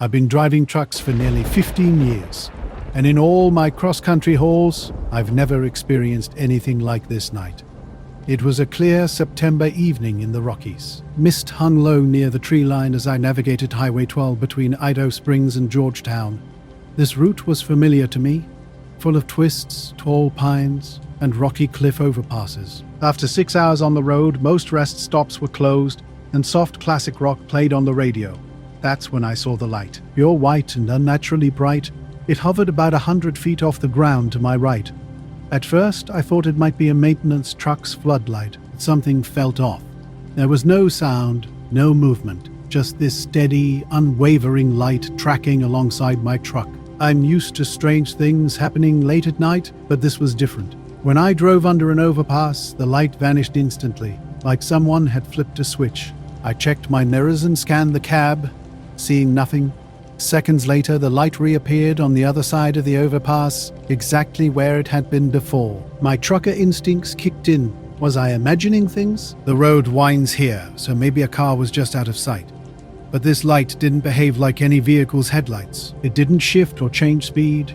I've been driving trucks for nearly 15 years, and in all my cross-country hauls, I've never experienced anything like this night. It was a clear September evening in the Rockies. Mist hung low near the tree line as I navigated Highway 12 between Idaho Springs and Georgetown. This route was familiar to me, full of twists, tall pines, and rocky cliff overpasses. After 6 hours on the road, most rest stops were closed, and soft classic rock played on the radio. That's when I saw the light. Pure white and unnaturally bright, it hovered about 100 feet off the ground to my right. At first, I thought it might be a maintenance truck's floodlight, but something felt off. There was no sound, no movement, just this steady, unwavering light tracking alongside my truck. I'm used to strange things happening late at night, but this was different. When I drove under an overpass, the light vanished instantly, like someone had flipped a switch. I checked my mirrors and scanned the cab, seeing nothing. Seconds later, the light reappeared on the other side of the overpass, exactly where it had been before. My trucker instincts kicked in. Was I imagining things? The road winds here, so maybe a car was just out of sight. But this light didn't behave like any vehicle's headlights. It didn't shift or change speed.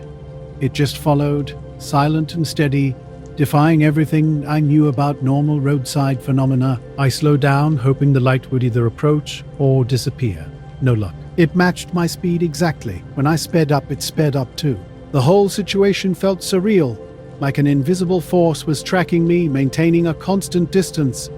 It just followed, silent and steady, defying everything I knew about normal roadside phenomena. I slowed down, hoping the light would either approach or disappear. No luck. It matched my speed exactly. When I sped up, it sped up too. The whole situation felt surreal, like an invisible force was tracking me, maintaining a constant distance.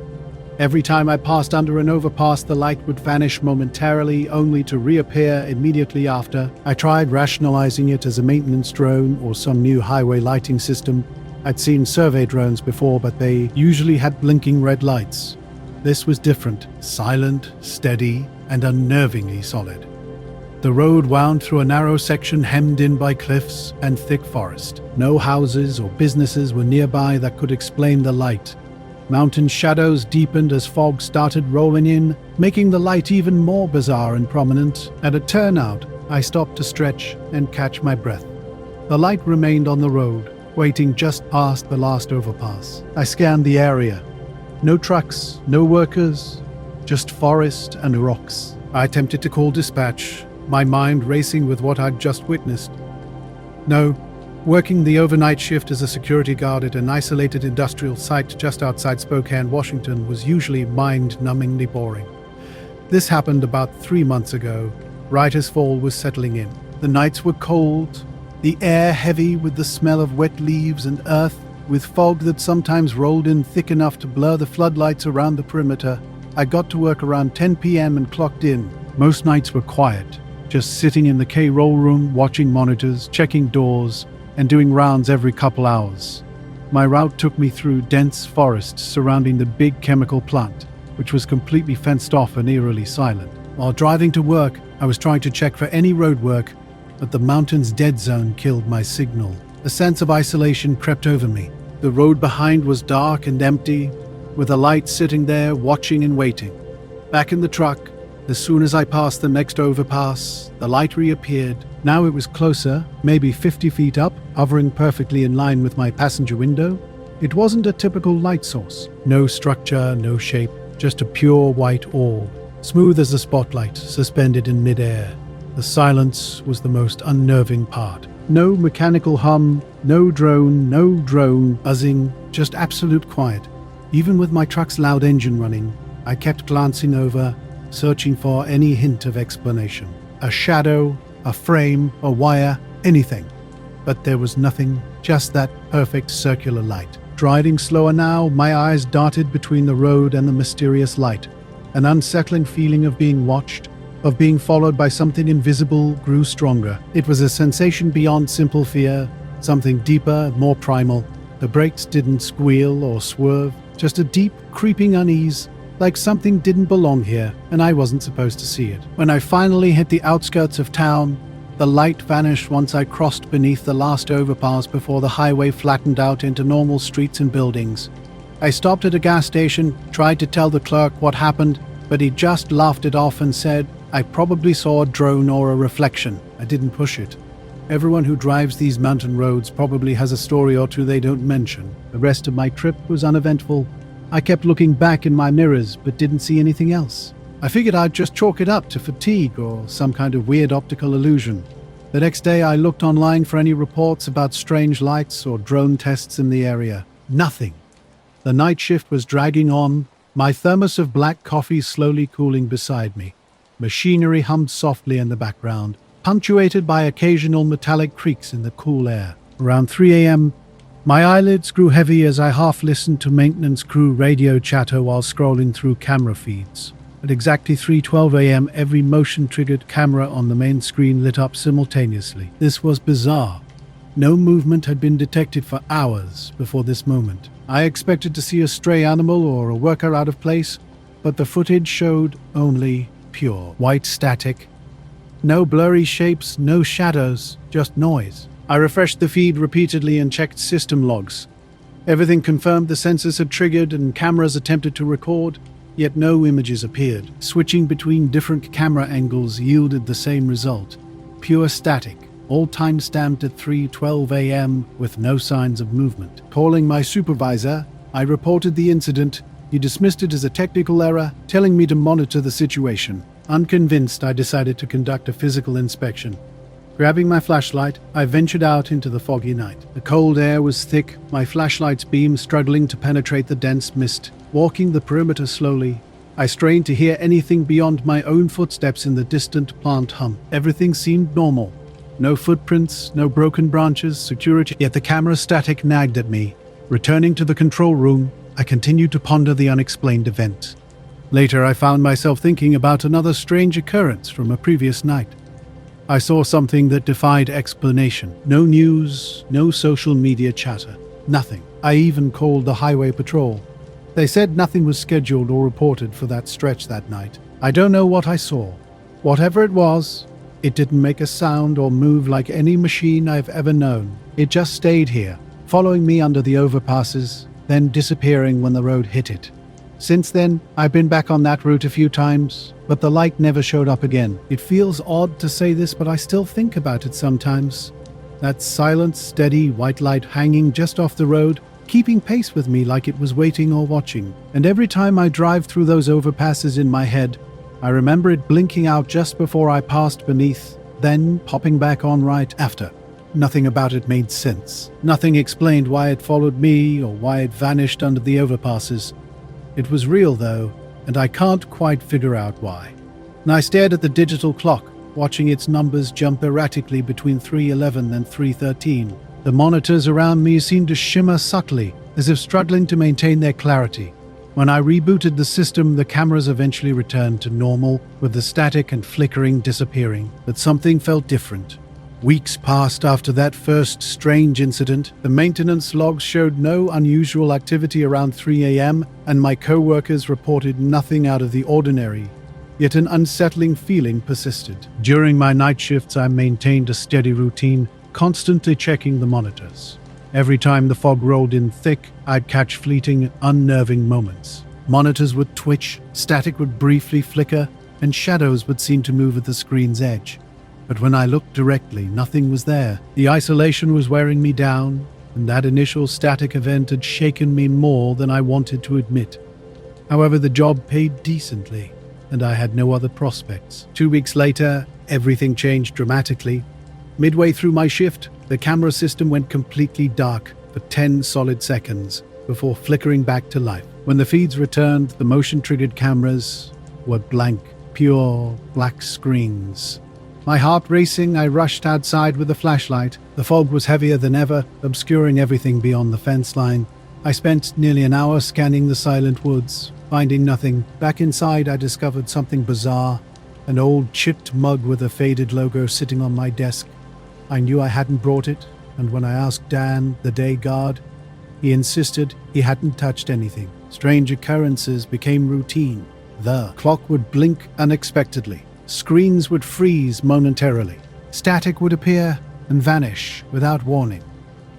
Every time I passed under an overpass, the light would vanish momentarily, only to reappear immediately after. I tried rationalizing it as a maintenance drone or some new highway lighting system. I'd seen survey drones before, but they usually had blinking red lights. This was different, silent, steady, and unnervingly solid. The road wound through a narrow section hemmed in by cliffs and thick forest. No houses or businesses were nearby that could explain the light. Mountain shadows deepened as fog started rolling in, making the light even more bizarre and prominent. At a turnout, I stopped to stretch and catch my breath. The light remained on the road, waiting just past the last overpass. I scanned the area. No trucks, no workers, just forest and rocks. I attempted to call dispatch, my mind racing with what I'd just witnessed. No, working the overnight shift as a security guard at an isolated industrial site just outside Spokane, Washington was usually mind-numbingly boring. This happened about 3 months ago, right as fall was settling in. The nights were cold, the air heavy with the smell of wet leaves and earth, with fog that sometimes rolled in thick enough to blur the floodlights around the perimeter. I got to work around 10 p.m. and clocked in. Most nights were quiet, just sitting in the K-roll room, watching monitors, checking doors, and doing rounds every couple hours. My route took me through dense forests surrounding the big chemical plant, which was completely fenced off and eerily silent. While driving to work, I was trying to check for any road work, but the mountain's dead zone killed my signal. A sense of isolation crept over me. The road behind was dark and empty, with a light sitting there watching and waiting. Back in the truck, as soon as I passed the next overpass, the light reappeared. Now it was closer, maybe 50 feet up, hovering perfectly in line with my passenger window. It wasn't a typical light source. No structure, no shape, just a pure white orb, smooth as a spotlight, suspended in midair. The silence was the most unnerving part. No mechanical hum, no drone buzzing, just absolute quiet. Even with my truck's loud engine running, I kept glancing over, searching for any hint of explanation. A shadow, a frame, a wire, anything. But there was nothing, just that perfect circular light. Driving slower now, my eyes darted between the road and the mysterious light. An unsettling feeling of being watched, of being followed by something invisible, grew stronger. It was a sensation beyond simple fear, something deeper, more primal. The brakes didn't squeal or swerve, just a deep, creeping unease, like something didn't belong here, and I wasn't supposed to see it. When I finally hit the outskirts of town, the light vanished once I crossed beneath the last overpass before the highway flattened out into normal streets and buildings. I stopped at a gas station, tried to tell the clerk what happened, but he just laughed it off and said, I probably saw a drone or a reflection. I didn't push it. Everyone who drives these mountain roads probably has a story or two they don't mention. The rest of my trip was uneventful. I kept looking back in my mirrors, but didn't see anything else. I figured I'd just chalk it up to fatigue or some kind of weird optical illusion. The next day I looked online for any reports about strange lights or drone tests in the area. Nothing. The night shift was dragging on, my thermos of black coffee slowly cooling beside me. Machinery hummed softly in the background, punctuated by occasional metallic creaks in the cool air. Around 3 a.m., my eyelids grew heavy as I half listened to maintenance crew radio chatter while scrolling through camera feeds. At exactly 3:12 a.m., every motion-triggered camera on the main screen lit up simultaneously. This was bizarre. No movement had been detected for hours before this moment. I expected to see a stray animal or a worker out of place, but the footage showed only pure white static. No blurry shapes, no shadows, just noise. I refreshed the feed repeatedly and checked system logs. Everything confirmed the sensors had triggered and cameras attempted to record, yet no images appeared. Switching between different camera angles yielded the same result. Pure static, all time-stamped at 3:12 a.m. with no signs of movement. Calling my supervisor, I reported the incident. He dismissed it as a technical error, telling me to monitor the situation. Unconvinced, I decided to conduct a physical inspection. Grabbing my flashlight, I ventured out into the foggy night. The cold air was thick, my flashlight's beam struggling to penetrate the dense mist. Walking the perimeter slowly, I strained to hear anything beyond my own footsteps in the distant plant hum. Everything seemed normal. No footprints, no broken branches, security. Yet the camera static nagged at me. Returning to the control room, I continued to ponder the unexplained event. Later, I found myself thinking about another strange occurrence from a previous night. I saw something that defied explanation. No news, no social media chatter, nothing. I even called the highway patrol. They said nothing was scheduled or reported for that stretch that night. I don't know what I saw. Whatever it was, it didn't make a sound or move like any machine I've ever known. It just stayed here, following me under the overpasses, then disappearing when the road hit it. Since then, I've been back on that route a few times, but the light never showed up again. It feels odd to say this, but I still think about it sometimes. That silent, steady white light hanging just off the road, keeping pace with me like it was waiting or watching. And every time I drive through those overpasses in my head, I remember it blinking out just before I passed beneath, then popping back on right after. Nothing about it made sense. Nothing explained why it followed me or why it vanished under the overpasses. It was real, though, and I can't quite figure out why. And I stared at the digital clock, watching its numbers jump erratically between 3:11 and 3:13. The monitors around me seemed to shimmer subtly, as if struggling to maintain their clarity. When I rebooted the system, the cameras eventually returned to normal, with the static and flickering disappearing. But something felt different. Weeks passed after that first strange incident. The maintenance logs showed no unusual activity around 3 a.m., and my co-workers reported nothing out of the ordinary. Yet an unsettling feeling persisted. During my night shifts, I maintained a steady routine, constantly checking the monitors. Every time the fog rolled in thick, I'd catch fleeting, unnerving moments. Monitors would twitch, static would briefly flicker, and shadows would seem to move at the screen's edge. But when I looked directly, nothing was there. The isolation was wearing me down, and that initial static event had shaken me more than I wanted to admit. However, the job paid decently, and I had no other prospects. 2 weeks later, everything changed dramatically. Midway through my shift, the camera system went completely dark for 10 solid seconds before flickering back to life. When the feeds returned, the motion-triggered cameras were blank, pure black screens. My heart racing, I rushed outside with a flashlight. The fog was heavier than ever, obscuring everything beyond the fence line. I spent nearly an hour scanning the silent woods, finding nothing. Back inside, I discovered something bizarre. An old chipped mug with a faded logo sitting on my desk. I knew I hadn't brought it, and when I asked Dan, the day guard, he insisted he hadn't touched anything. Strange occurrences became routine. The clock would blink unexpectedly. Screens would freeze momentarily. Static would appear and vanish without warning.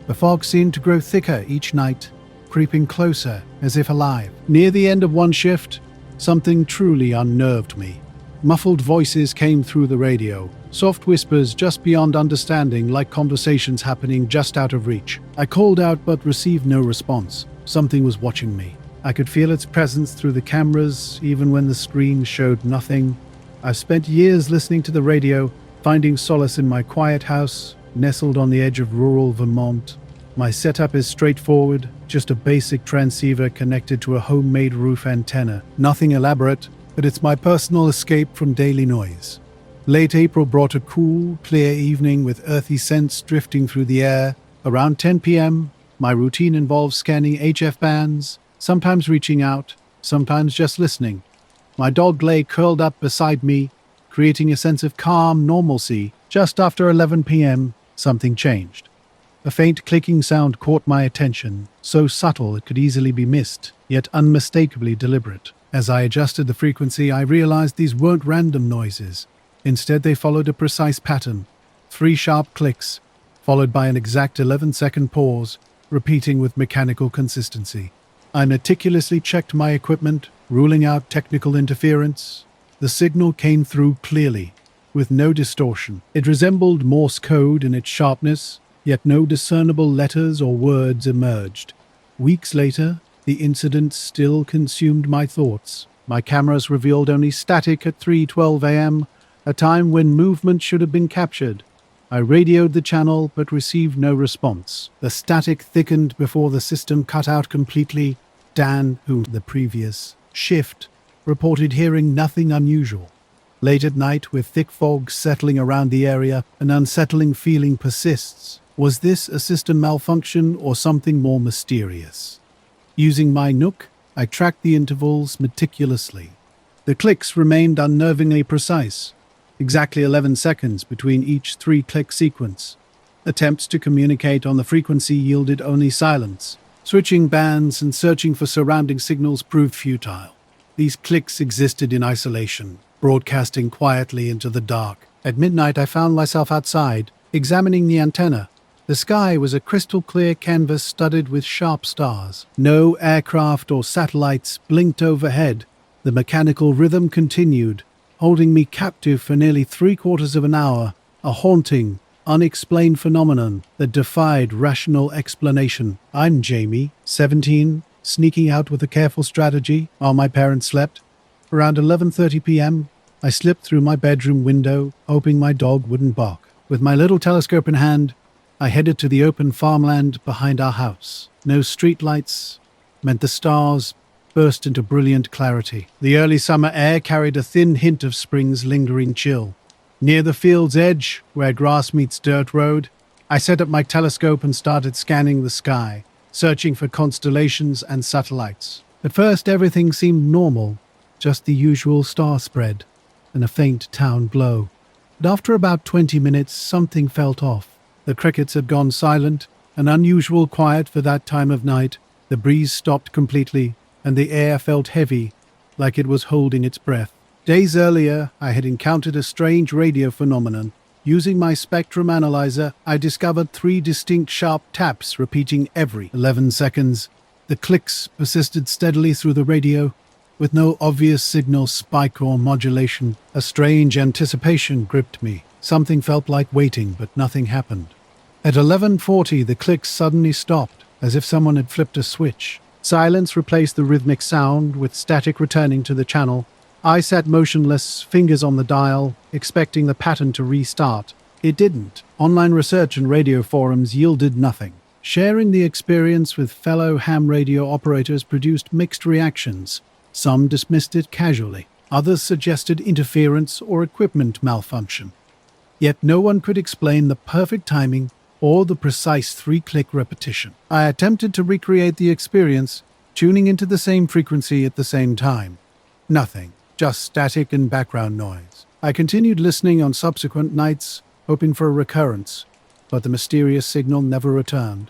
The fog seemed to grow thicker each night, creeping closer as if alive. Near the end of one shift, something truly unnerved me. Muffled voices came through the radio, soft whispers just beyond understanding, like conversations happening just out of reach. I called out but received no response. Something was watching me. I could feel its presence through the cameras, even when the screen showed nothing. I've spent years listening to the radio, finding solace in my quiet house, nestled on the edge of rural Vermont. My setup is straightforward, just a basic transceiver connected to a homemade roof antenna. Nothing elaborate, but it's my personal escape from daily noise. Late April brought a cool, clear evening with earthy scents drifting through the air. Around 10 p.m., my routine involves scanning HF bands, sometimes reaching out, sometimes just listening. My dog lay curled up beside me, creating a sense of calm normalcy. Just after 11 p.m., something changed. A faint clicking sound caught my attention, so subtle it could easily be missed, yet unmistakably deliberate. As I adjusted the frequency, I realized these weren't random noises. Instead, they followed a precise pattern. 3 sharp clicks, followed by an exact 11-second pause, repeating with mechanical consistency. I meticulously checked my equipment, ruling out technical interference. The signal came through clearly, with no distortion. It resembled Morse code in its sharpness, yet no discernible letters or words emerged. Weeks later, the incident still consumed my thoughts. My cameras revealed only static at 3:12 a.m., a time when movement should have been captured. I radioed the channel but received no response. The static thickened before the system cut out completely. Dan, who the previous shift, reported hearing nothing unusual. Late at night, with thick fog settling around the area, an unsettling feeling persists. Was this a system malfunction or something more mysterious? Using my Nook, I tracked the intervals meticulously. The clicks remained unnervingly precise. Exactly 11 seconds between each 3-click sequence. Attempts to communicate on the frequency yielded only silence. Switching bands and searching for surrounding signals proved futile. These clicks existed in isolation, broadcasting quietly into the dark. At midnight, I found myself outside, examining the antenna. The sky was a crystal-clear canvas studded with sharp stars. No aircraft or satellites blinked overhead. The mechanical rhythm continued, holding me captive for nearly 3/4 of an hour, a haunting, unexplained phenomenon that defied rational explanation. I'm Jamie, 17, sneaking out with a careful strategy while my parents slept. Around 11:30 p.m., I slipped through my bedroom window, hoping my dog wouldn't bark. With my little telescope in hand, I headed to the open farmland behind our house. No streetlights meant the stars burst into brilliant clarity. The early summer air carried a thin hint of spring's lingering chill. Near the field's edge, where grass meets dirt road, I set up my telescope and started scanning the sky, searching for constellations and satellites. At first, everything seemed normal, just the usual star spread and a faint town glow. But after about 20 minutes, something felt off. The crickets had gone silent, an unusual quiet for that time of night. The breeze stopped completely, and the air felt heavy, like it was holding its breath. Days earlier, I had encountered a strange radio phenomenon. Using my spectrum analyzer, I discovered 3 distinct sharp taps repeating every 11 seconds. The clicks persisted steadily through the radio, with no obvious signal spike or modulation. A strange anticipation gripped me. Something felt like waiting, but nothing happened. At 11:40, the clicks suddenly stopped, as if someone had flipped a switch. Silence replaced the rhythmic sound, with static returning to the channel. I sat motionless, fingers on the dial, expecting the pattern to restart. It didn't. Online research and radio forums yielded nothing. Sharing the experience with fellow ham radio operators produced mixed reactions. Some dismissed it casually. Others suggested interference or equipment malfunction. Yet no one could explain the perfect timing or the precise 3-click repetition. I attempted to recreate the experience, tuning into the same frequency at the same time. Nothing, just static and background noise. I continued listening on subsequent nights, hoping for a recurrence, but the mysterious signal never returned.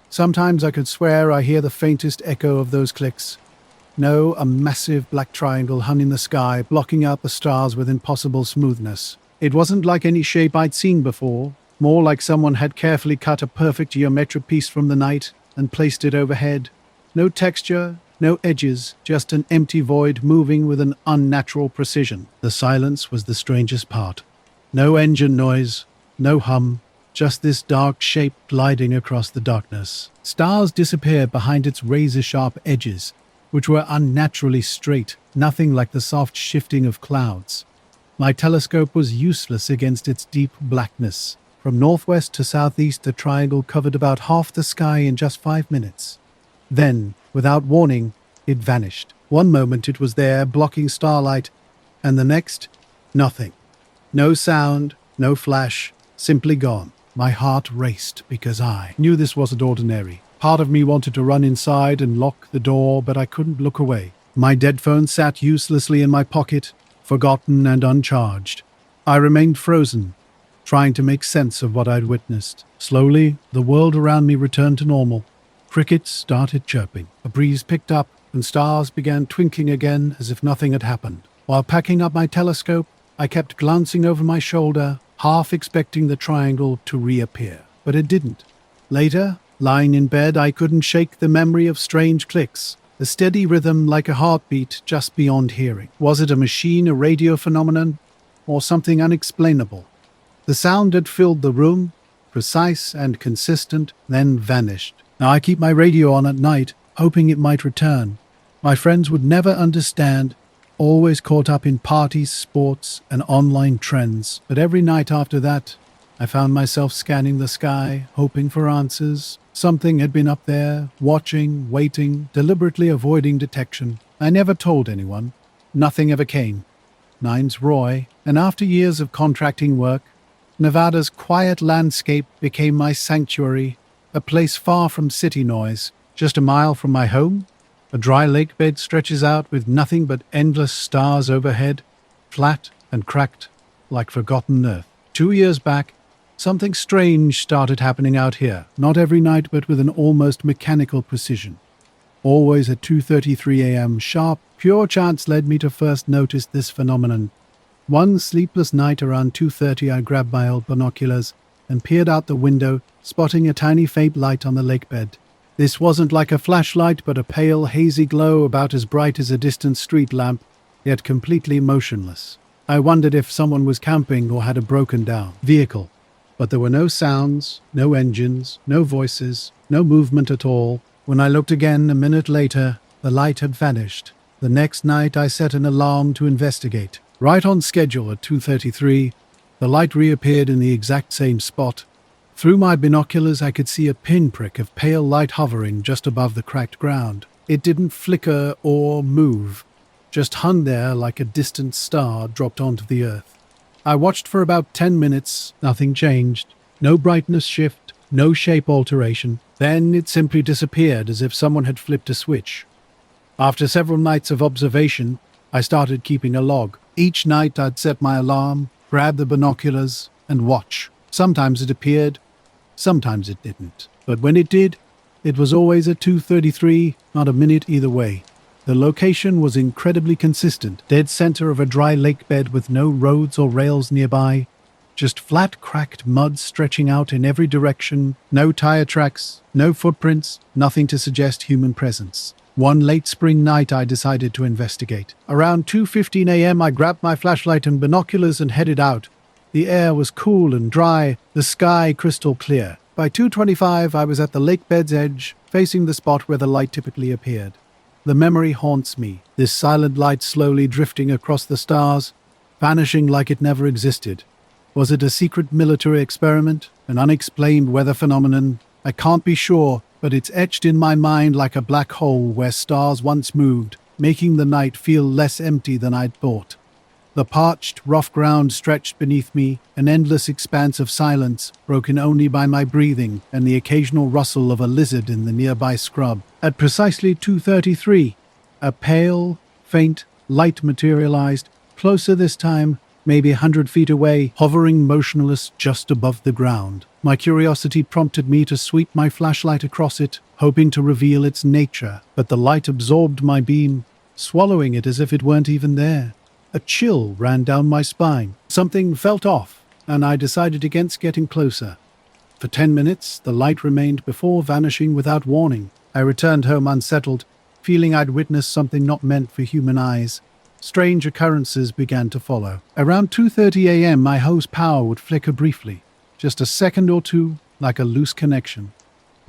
Sometimes I could swear I hear the faintest echo of those clicks. No, a massive black triangle hung in the sky, blocking out the stars with impossible smoothness. It wasn't like any shape I'd seen before, more like someone had carefully cut a perfect geometric piece from the night and placed it overhead. No texture, no edges, just an empty void moving with an unnatural precision. The silence was the strangest part. No engine noise, no hum, just this dark shape gliding across the darkness. Stars disappeared behind its razor-sharp edges, which were unnaturally straight, nothing like the soft shifting of clouds. My telescope was useless against its deep blackness. From northwest to southeast, the triangle covered about half the sky in just 5 minutes. Then, without warning, it vanished. One moment it was there, blocking starlight, and the next, nothing. No sound, no flash, simply gone. My heart raced because I knew this wasn't ordinary. Part of me wanted to run inside and lock the door, but I couldn't look away. My dead phone sat uselessly in my pocket, forgotten and uncharged. I remained frozen, trying to make sense of what I'd witnessed. Slowly, the world around me returned to normal. Crickets started chirping. A breeze picked up, and stars began twinkling again as if nothing had happened. While packing up my telescope, I kept glancing over my shoulder, half expecting the triangle to reappear. But it didn't. Later, lying in bed, I couldn't shake the memory of strange clicks, a steady rhythm like a heartbeat just beyond hearing. Was it a machine, a radio phenomenon, or something unexplainable? The sound had filled the room, precise and consistent, then vanished. Now I keep my radio on at night, hoping it might return. My friends would never understand, always caught up in parties, sports, and online trends. But every night after that, I found myself scanning the sky, hoping for answers. Something had been up there, watching, waiting, deliberately avoiding detection. I never told anyone. Nothing ever came. Nine's Roy, and after years of contracting work, Nevada's quiet landscape became my sanctuary, a place far from city noise. Just a mile from my home, a dry lake bed stretches out with nothing but endless stars overhead, flat and cracked like forgotten earth. 2 years back, something strange started happening out here, not every night but with an almost mechanical precision. Always at 2:33 a.m. sharp, pure chance led me to first notice this phenomenon. One sleepless night around 2:30 I grabbed my old binoculars and peered out the window, spotting a tiny faint light on the lake bed. This wasn't like a flashlight, but a pale, hazy glow about as bright as a distant street lamp, yet completely motionless. I wondered if someone was camping or had a broken-down vehicle. But there were no sounds, no engines, no voices, no movement at all. When I looked again a minute later, the light had vanished. The next night I set an alarm to investigate. Right on schedule at 2:33, the light reappeared in the exact same spot. Through my binoculars I could see a pinprick of pale light hovering just above the cracked ground. It didn't flicker or move, just hung there like a distant star dropped onto the earth. I watched for about 10 minutes, nothing changed. No brightness shift, no shape alteration. Then it simply disappeared as if someone had flipped a switch. After several nights of observation, I started keeping a log. Each night I'd set my alarm, grab the binoculars, and watch. Sometimes it appeared, sometimes it didn't. But when it did, it was always at 2:33, not a minute either way. The location was incredibly consistent, dead center of a dry lake bed with no roads or rails nearby, just flat, cracked mud stretching out in every direction, no tire tracks, no footprints, nothing to suggest human presence. One late spring night I decided to investigate. Around 2:15 a.m. I grabbed my flashlight and binoculars and headed out. The air was cool and dry, the sky crystal clear. By 2:25 I was at the lake bed's edge, facing the spot where the light typically appeared. The memory haunts me, this silent light slowly drifting across the stars, vanishing like it never existed. Was it a secret military experiment? An unexplained weather phenomenon? I can't be sure, but it's etched in my mind like a black hole where stars once moved, making the night feel less empty than I'd thought. The parched, rough ground stretched beneath me, an endless expanse of silence, broken only by my breathing and the occasional rustle of a lizard in the nearby scrub. At precisely 2:33, a pale, faint light materialized, closer this time, maybe 100 feet away, hovering motionless just above the ground. My curiosity prompted me to sweep my flashlight across it, hoping to reveal its nature, but the light absorbed my beam, swallowing it as if it weren't even there. A chill ran down my spine. Something felt off, and I decided against getting closer. For 10 minutes, the light remained before vanishing without warning. I returned home unsettled, feeling I'd witnessed something not meant for human eyes. Strange occurrences began to follow. Around 2:30 a.m., my house power would flicker briefly, just a second or two, like a loose connection.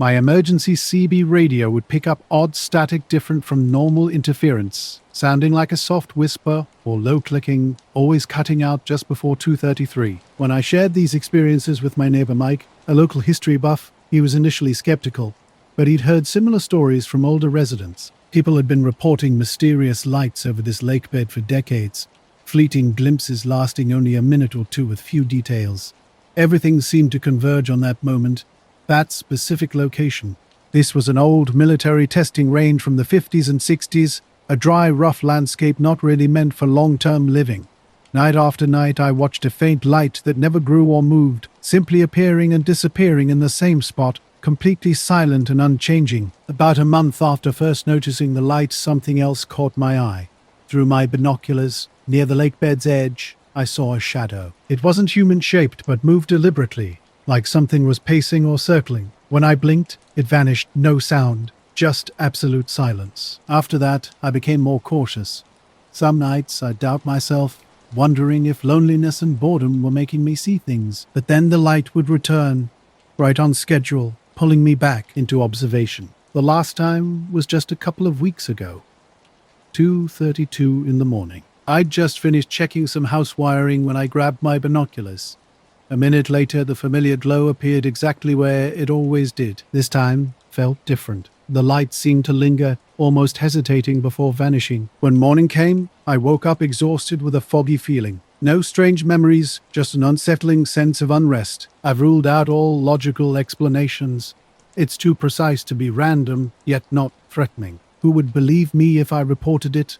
My emergency CB radio would pick up odd static different from normal interference, sounding like a soft whisper or low clicking, always cutting out just before 2:33. When I shared these experiences with my neighbor Mike, a local history buff, he was initially skeptical, but he'd heard similar stories from older residents. People had been reporting mysterious lights over this lakebed for decades, fleeting glimpses lasting only a minute or two with few details. Everything seemed to converge on that moment, that specific location. This was an old military testing range from the 50s and 60s, a dry, rough landscape not really meant for long-term living. Night after night, I watched a faint light that never grew or moved, simply appearing and disappearing in the same spot, completely silent and unchanging. About a month after first noticing the light, something else caught my eye. Through my binoculars, near the lakebed's edge, I saw a shadow. It wasn't human-shaped, but moved deliberately, like something was pacing or circling. When I blinked, it vanished, no sound, just absolute silence. After that, I became more cautious. Some nights I'd doubt myself, wondering if loneliness and boredom were making me see things. But then the light would return, right on schedule, pulling me back into observation. The last time was just a couple of weeks ago. 2:32 in the morning. I'd just finished checking some house wiring when I grabbed my binoculars. A minute later, the familiar glow appeared exactly where it always did. This time felt different. The light seemed to linger, almost hesitating before vanishing. When morning came, I woke up exhausted with a foggy feeling. No strange memories, just an unsettling sense of unrest. I've ruled out all logical explanations. It's too precise to be random, yet not threatening. Who would believe me if I reported it?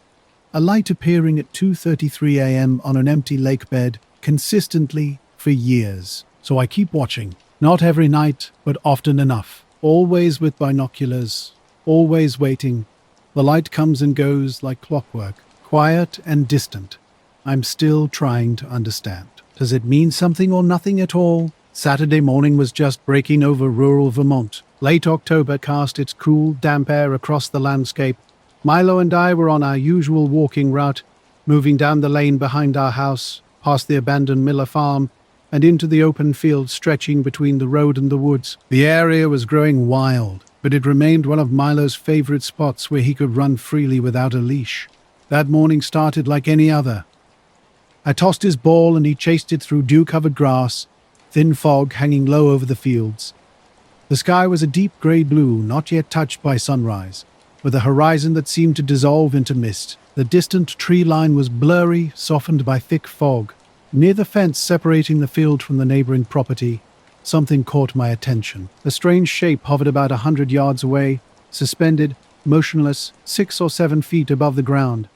A light appearing at 2:33 a.m. on an empty lake bed, consistently, for years. So I keep watching. Not every night, but often enough. Always with binoculars. Always waiting. The light comes and goes like clockwork. Quiet and distant. I'm still trying to understand. Does it mean something or nothing at all? Saturday morning was just breaking over rural Vermont. Late October cast its cool, damp air across the landscape. Milo and I were on our usual walking route, moving down the lane behind our house, past the abandoned Miller farm, and into the open field stretching between the road and the woods. The area was growing wild, but it remained one of Milo's favorite spots where he could run freely without a leash. That morning started like any other. I tossed his ball and he chased it through dew-covered grass, thin fog hanging low over the fields. The sky was a deep grey blue, not yet touched by sunrise, with a horizon that seemed to dissolve into mist. The distant tree line was blurry, softened by thick fog. Near the fence separating the field from the neighboring property, something caught my attention. A strange shape hovered about 100 yards away, suspended, motionless, 6 or 7 feet above the ground.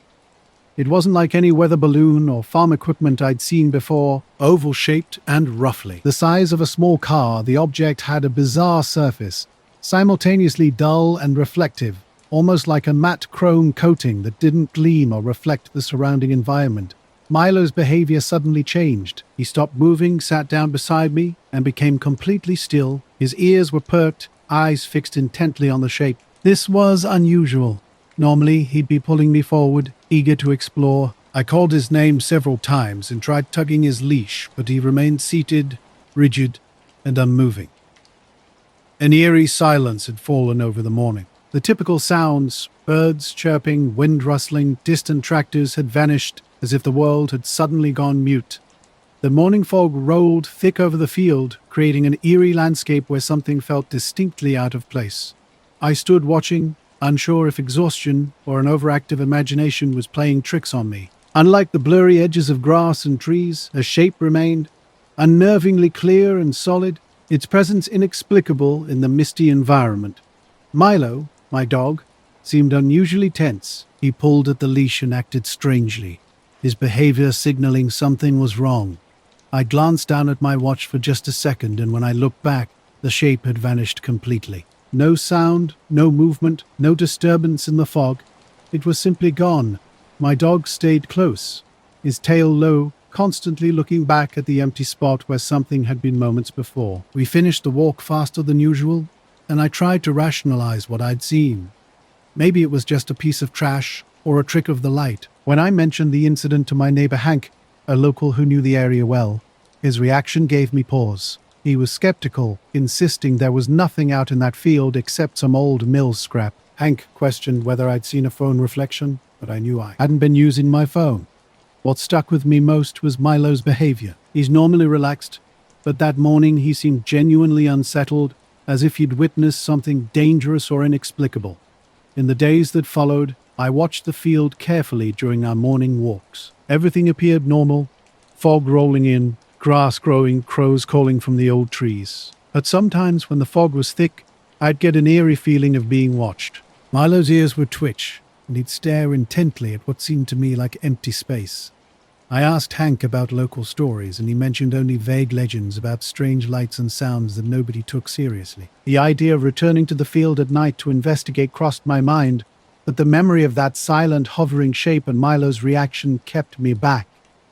It wasn't like any weather balloon or farm equipment I'd seen before, oval-shaped and roughly. The size of a small car, the object had a bizarre surface, simultaneously dull and reflective, almost like a matte chrome coating that didn't gleam or reflect the surrounding environment. Milo's behavior suddenly changed. He stopped moving, sat down beside me, and became completely still. His ears were perked, eyes fixed intently on the shape. This was unusual. Normally, he'd be pulling me forward, eager to explore. I called his name several times and tried tugging his leash, but he remained seated, rigid, and unmoving. An eerie silence had fallen over the morning. The typical sounds, birds chirping, wind rustling, distant tractors had vanished, as if the world had suddenly gone mute. The morning fog rolled thick over the field, creating an eerie landscape where something felt distinctly out of place. I stood watching, unsure if exhaustion or an overactive imagination was playing tricks on me. Unlike the blurry edges of grass and trees, a shape remained, unnervingly clear and solid, its presence inexplicable in the misty environment. Milo, my dog, seemed unusually tense. He pulled at the leash and acted strangely, his behavior signaling something was wrong. I glanced down at my watch for just a second, and when I looked back, the shape had vanished completely. No sound, no movement, no disturbance in the fog. It was simply gone. My dog stayed close, his tail low, constantly looking back at the empty spot where something had been moments before. We finished the walk faster than usual, and I tried to rationalize what I'd seen. Maybe it was just a piece of trash or a trick of the light. When I mentioned the incident to my neighbor Hank, a local who knew the area well, his reaction gave me pause. He was skeptical, insisting there was nothing out in that field except some old mill scrap. Hank questioned whether I'd seen a phone reflection, but I knew I hadn't been using my phone. What stuck with me most was Milo's behavior. He's normally relaxed, but that morning he seemed genuinely unsettled, as if he'd witnessed something dangerous or inexplicable. In the days that followed, I watched the field carefully during our morning walks. Everything appeared normal: fog rolling in, grass growing, crows calling from the old trees. But sometimes when the fog was thick, I'd get an eerie feeling of being watched. Milo's ears would twitch, and he'd stare intently at what seemed to me like empty space. I asked Hank about local stories, and he mentioned only vague legends about strange lights and sounds that nobody took seriously. The idea of returning to the field at night to investigate crossed my mind, but the memory of that silent, hovering shape and Milo's reaction kept me back.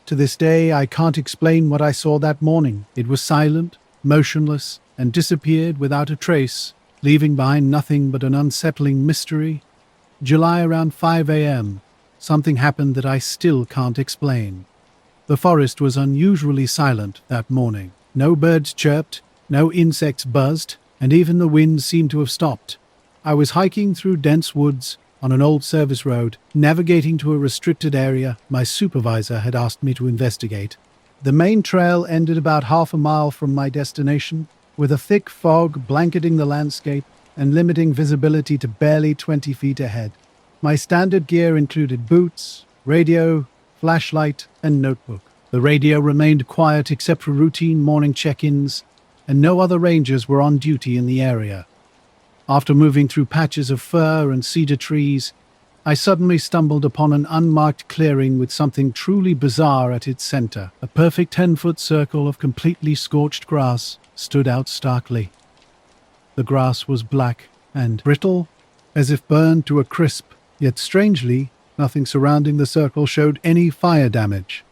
To this day, I can't explain what I saw that morning. It was silent, motionless, and disappeared without a trace, leaving behind nothing but an unsettling mystery. July around 5 a.m., something happened that I still can't explain. The forest was unusually silent that morning. No birds chirped, no insects buzzed, and even the wind seemed to have stopped. I was hiking through dense woods on an old service road, navigating to a restricted area my supervisor had asked me to investigate. The main trail ended about half a mile from my destination, with a thick fog blanketing the landscape and limiting visibility to barely 20 feet ahead. My standard gear included boots, radio, flashlight, and notebook. The radio remained quiet except for routine morning check-ins, and no other rangers were on duty in the area. After moving through patches of fir and cedar trees, I suddenly stumbled upon an unmarked clearing with something truly bizarre at its center. A perfect 10-foot circle of completely scorched grass stood out starkly. The grass was black and brittle, as if burned to a crisp, yet strangely, nothing surrounding the circle showed any fire damage.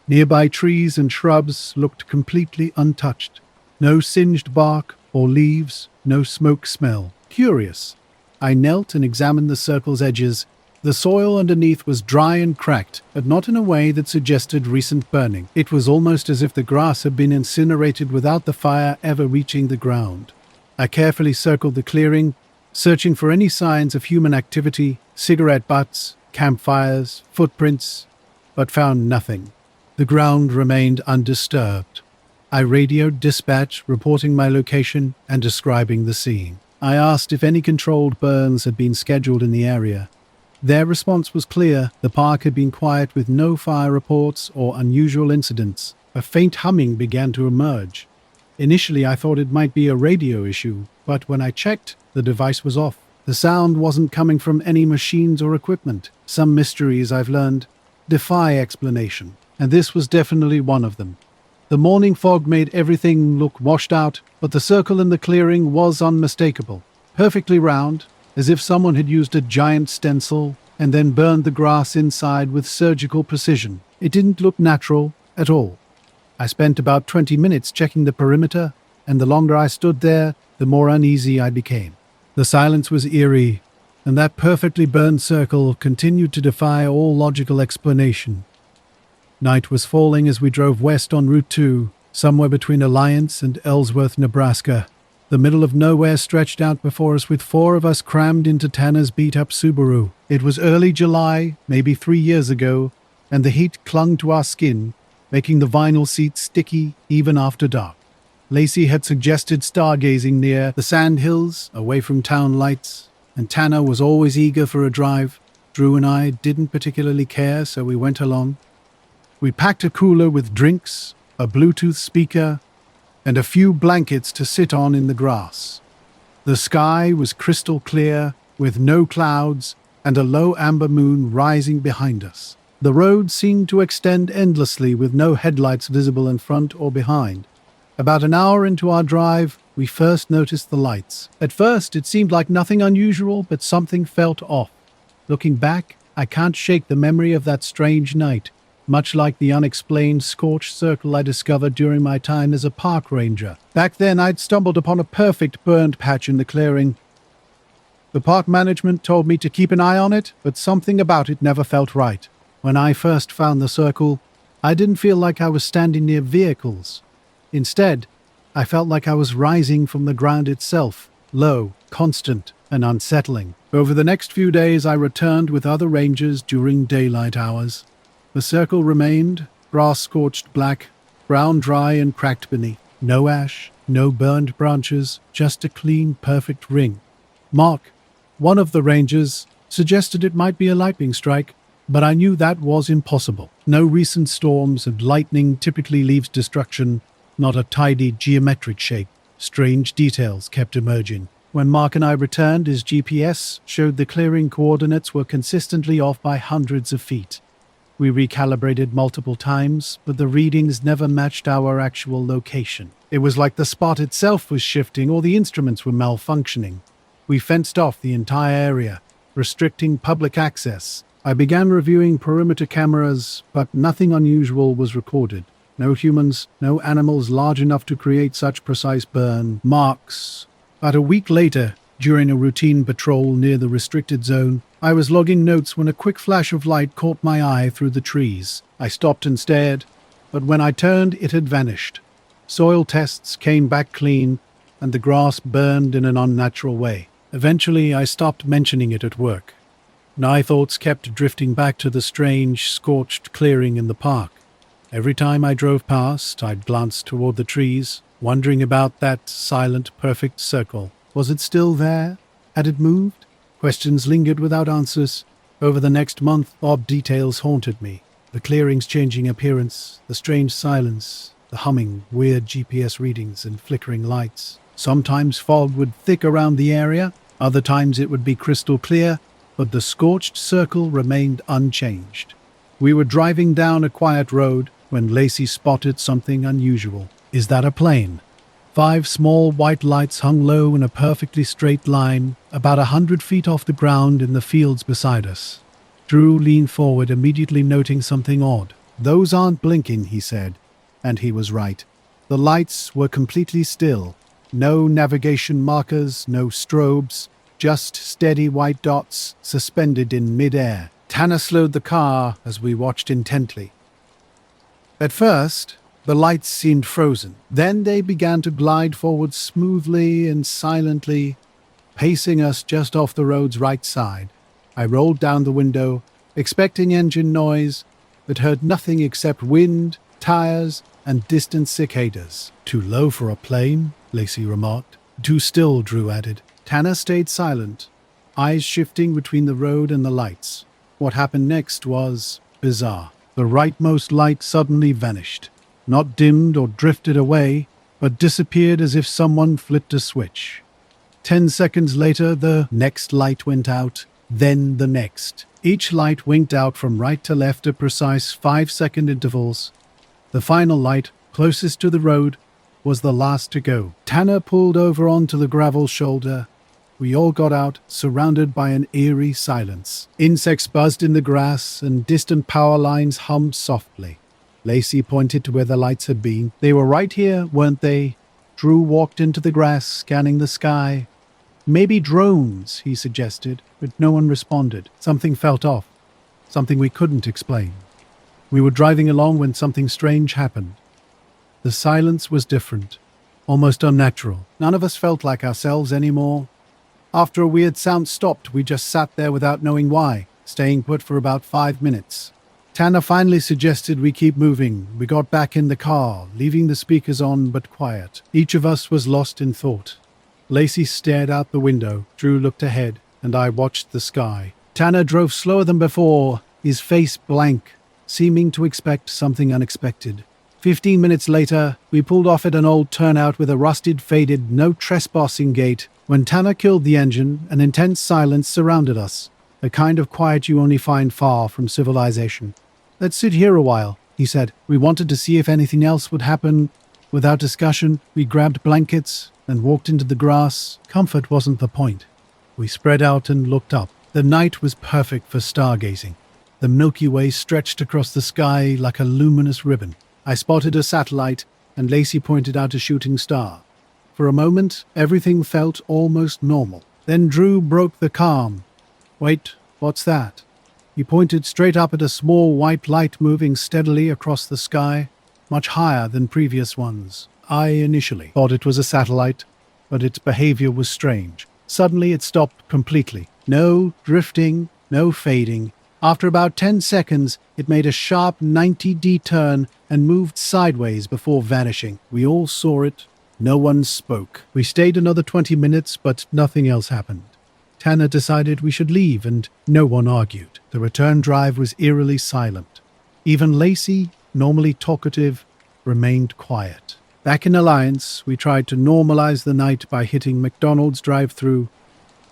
Nearby trees and shrubs looked completely untouched. No singed bark or leaves, no smoke smell. Curious. I knelt and examined the circle's edges. The soil underneath was dry and cracked, but not in a way that suggested recent burning. It was almost as if the grass had been incinerated without the fire ever reaching the ground. I carefully circled the clearing, searching for any signs of human activity, cigarette butts, campfires, footprints, but found nothing. The ground remained undisturbed. I radioed dispatch, reporting my location and describing the scene. I asked if any controlled burns had been scheduled in the area. Their response was clear. The park had been quiet with no fire reports or unusual incidents. A faint humming began to emerge. Initially, I thought it might be a radio issue, but when I checked, the device was off. The sound wasn't coming from any machines or equipment. Some mysteries, I've learned, defy explanation, and this was definitely one of them. The morning fog made everything look washed out, but the circle in the clearing was unmistakable. Perfectly round, as if someone had used a giant stencil and then burned the grass inside with surgical precision. It didn't look natural at all. I spent about 20 minutes checking the perimeter, and the longer I stood there, the more uneasy I became. The silence was eerie, and that perfectly burned circle continued to defy all logical explanation. Night was falling as we drove west on Route 2, somewhere between Alliance and Ellsworth, Nebraska. The middle of nowhere stretched out before us with 4 of us crammed into Tanner's beat-up Subaru. It was early July, maybe 3 years ago, and the heat clung to our skin, making the vinyl seats sticky even after dark. Lacey had suggested stargazing near the sandhills, away from town lights, and Tanner was always eager for a drive. Drew and I didn't particularly care, so we went along. We packed a cooler with drinks, a Bluetooth speaker, and a few blankets to sit on in the grass. The sky was crystal clear, with no clouds, and a low amber moon rising behind us. The road seemed to extend endlessly with no headlights visible in front or behind. About an hour into our drive, we first noticed the lights. At first, it seemed like nothing unusual, but something felt off. Looking back, I can't shake the memory of that strange night, much like the unexplained scorched circle I discovered during my time as a park ranger. Back then, I'd stumbled upon a perfect burned patch in the clearing. The park management told me to keep an eye on it, but something about it never felt right. When I first found the circle, I didn't feel like I was standing near vehicles. Instead, I felt like I was rising from the ground itself, low, constant, and unsettling. Over the next few days, I returned with other rangers during daylight hours. The circle remained, grass-scorched black, brown dry and cracked beneath. No ash, no burned branches, just a clean, perfect ring. Mark, one of the rangers, suggested it might be a lightning strike, but I knew that was impossible. No recent storms and lightning typically leaves destruction, not a tidy geometric shape. Strange details kept emerging. When Mark and I returned, his GPS showed the clearing coordinates were consistently off by hundreds of feet. We recalibrated multiple times, but the readings never matched our actual location. It was like the spot itself was shifting or the instruments were malfunctioning. We fenced off the entire area, restricting public access. I began reviewing perimeter cameras, but nothing unusual was recorded. No humans, no animals large enough to create such precise burn marks. About a week later, during a routine patrol near the restricted zone, I was logging notes when a quick flash of light caught my eye through the trees. I stopped and stared, but when I turned, it had vanished. Soil tests came back clean, and the grass burned in an unnatural way. Eventually, I stopped mentioning it at work. My thoughts kept drifting back to the strange, scorched clearing in the park. Every time I drove past, I'd glance toward the trees, wondering about that silent, perfect circle. Was it still there? Had it moved? Questions lingered without answers. Over the next month, odd details haunted me. The clearing's changing appearance, the strange silence, the humming, weird GPS readings and flickering lights. Sometimes fog would thick around the area, other times it would be crystal clear, but the scorched circle remained unchanged. We were driving down a quiet road when Lacey spotted something unusual. "Is that a plane?" 5 small white lights hung low in a perfectly straight line, about 100 feet off the ground in the fields beside us. Drew leaned forward, immediately noting something odd. "Those aren't blinking," he said, and he was right. The lights were completely still. No navigation markers, no strobes, just steady white dots suspended in mid-air. Tanner slowed the car as we watched intently. At first, the lights seemed frozen. Then they began to glide forward smoothly and silently, pacing us just off the road's right side. I rolled down the window, expecting engine noise, but heard nothing except wind, tires, and distant cicadas. "Too low for a plane," Lacey remarked. "Too still," Drew added. Tanner stayed silent, eyes shifting between the road and the lights. What happened next was bizarre. The rightmost light suddenly vanished. Not dimmed or drifted away, but disappeared as if someone flipped a switch. 10 seconds later, the next light went out, then the next. Each light winked out from right to left at precise 5-second intervals. The final light, closest to the road, was the last to go. Tanner pulled over onto the gravel shoulder. We all got out, surrounded by an eerie silence. Insects buzzed in the grass, and distant power lines hummed softly. Lacey pointed to where the lights had been. "They were right here, weren't they?" Drew walked into the grass, scanning the sky. "Maybe drones," he suggested, but no one responded. Something felt off, something we couldn't explain. We were driving along when something strange happened. The silence was different, almost unnatural. None of us felt like ourselves anymore. After a weird sound stopped, we just sat there without knowing why, staying put for about 5 minutes. Tanner finally suggested we keep moving. We got back in the car, leaving the speakers on but quiet. Each of us was lost in thought. Lacey stared out the window, Drew looked ahead, and I watched the sky. Tanner drove slower than before, his face blank, seeming to expect something unexpected. 15 minutes later, we pulled off at an old turnout with a rusted, faded, no trespassing gate. When Tanner killed the engine, an intense silence surrounded us, a kind of quiet you only find far from civilization. "Let's sit here a while," he said. We wanted to see if anything else would happen. Without discussion, we grabbed blankets and walked into the grass. Comfort wasn't the point. We spread out and looked up. The night was perfect for stargazing. The Milky Way stretched across the sky like a luminous ribbon. I spotted a satellite, and Lacey pointed out a shooting star. For a moment, everything felt almost normal. Then Drew broke the calm. "Wait, what's that?" He pointed straight up at a small white light moving steadily across the sky, much higher than previous ones. I initially thought it was a satellite, but its behavior was strange. Suddenly it stopped completely. No drifting, no fading. After about 10 seconds, it made a sharp 90° turn and moved sideways before vanishing. We all saw it. No one spoke. We stayed another 20 minutes, but nothing else happened. Tanner decided we should leave, and no one argued. The return drive was eerily silent. Even Lacey, normally talkative, remained quiet. Back in Alliance, we tried to normalize the night by hitting McDonald's drive-thru.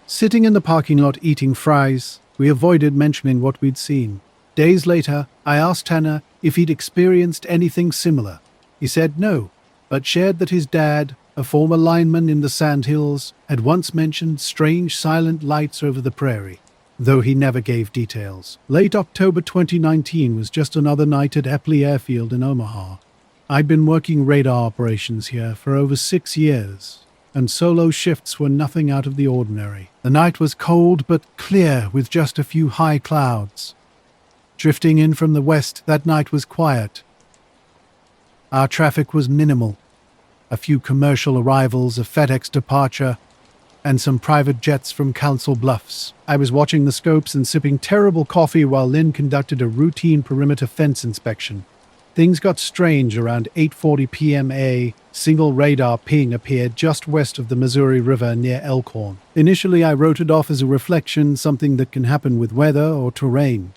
Sitting in the parking lot eating fries, we avoided mentioning what we'd seen. Days later, I asked Tanner if he'd experienced anything similar. He said no, but shared that his dad, a former lineman in the Sandhills, had once mentioned strange silent lights over the prairie, though he never gave details. Late October 2019 was just another night at Epley Airfield in Omaha. I'd been working radar operations here for over 6 years, and solo shifts were nothing out of the ordinary. The night was cold but clear with just a few high clouds. Drifting in from the west, that night was quiet. Our traffic was minimal. A few commercial arrivals, a FedEx departure, and some private jets from Council Bluffs. I was watching the scopes and sipping terrible coffee while Lynn conducted a routine perimeter fence inspection. Things got strange around 8:40 p.m. A single radar ping appeared just west of the Missouri River near Elkhorn. Initially, I wrote it off as a reflection, something that can happen with weather or terrain.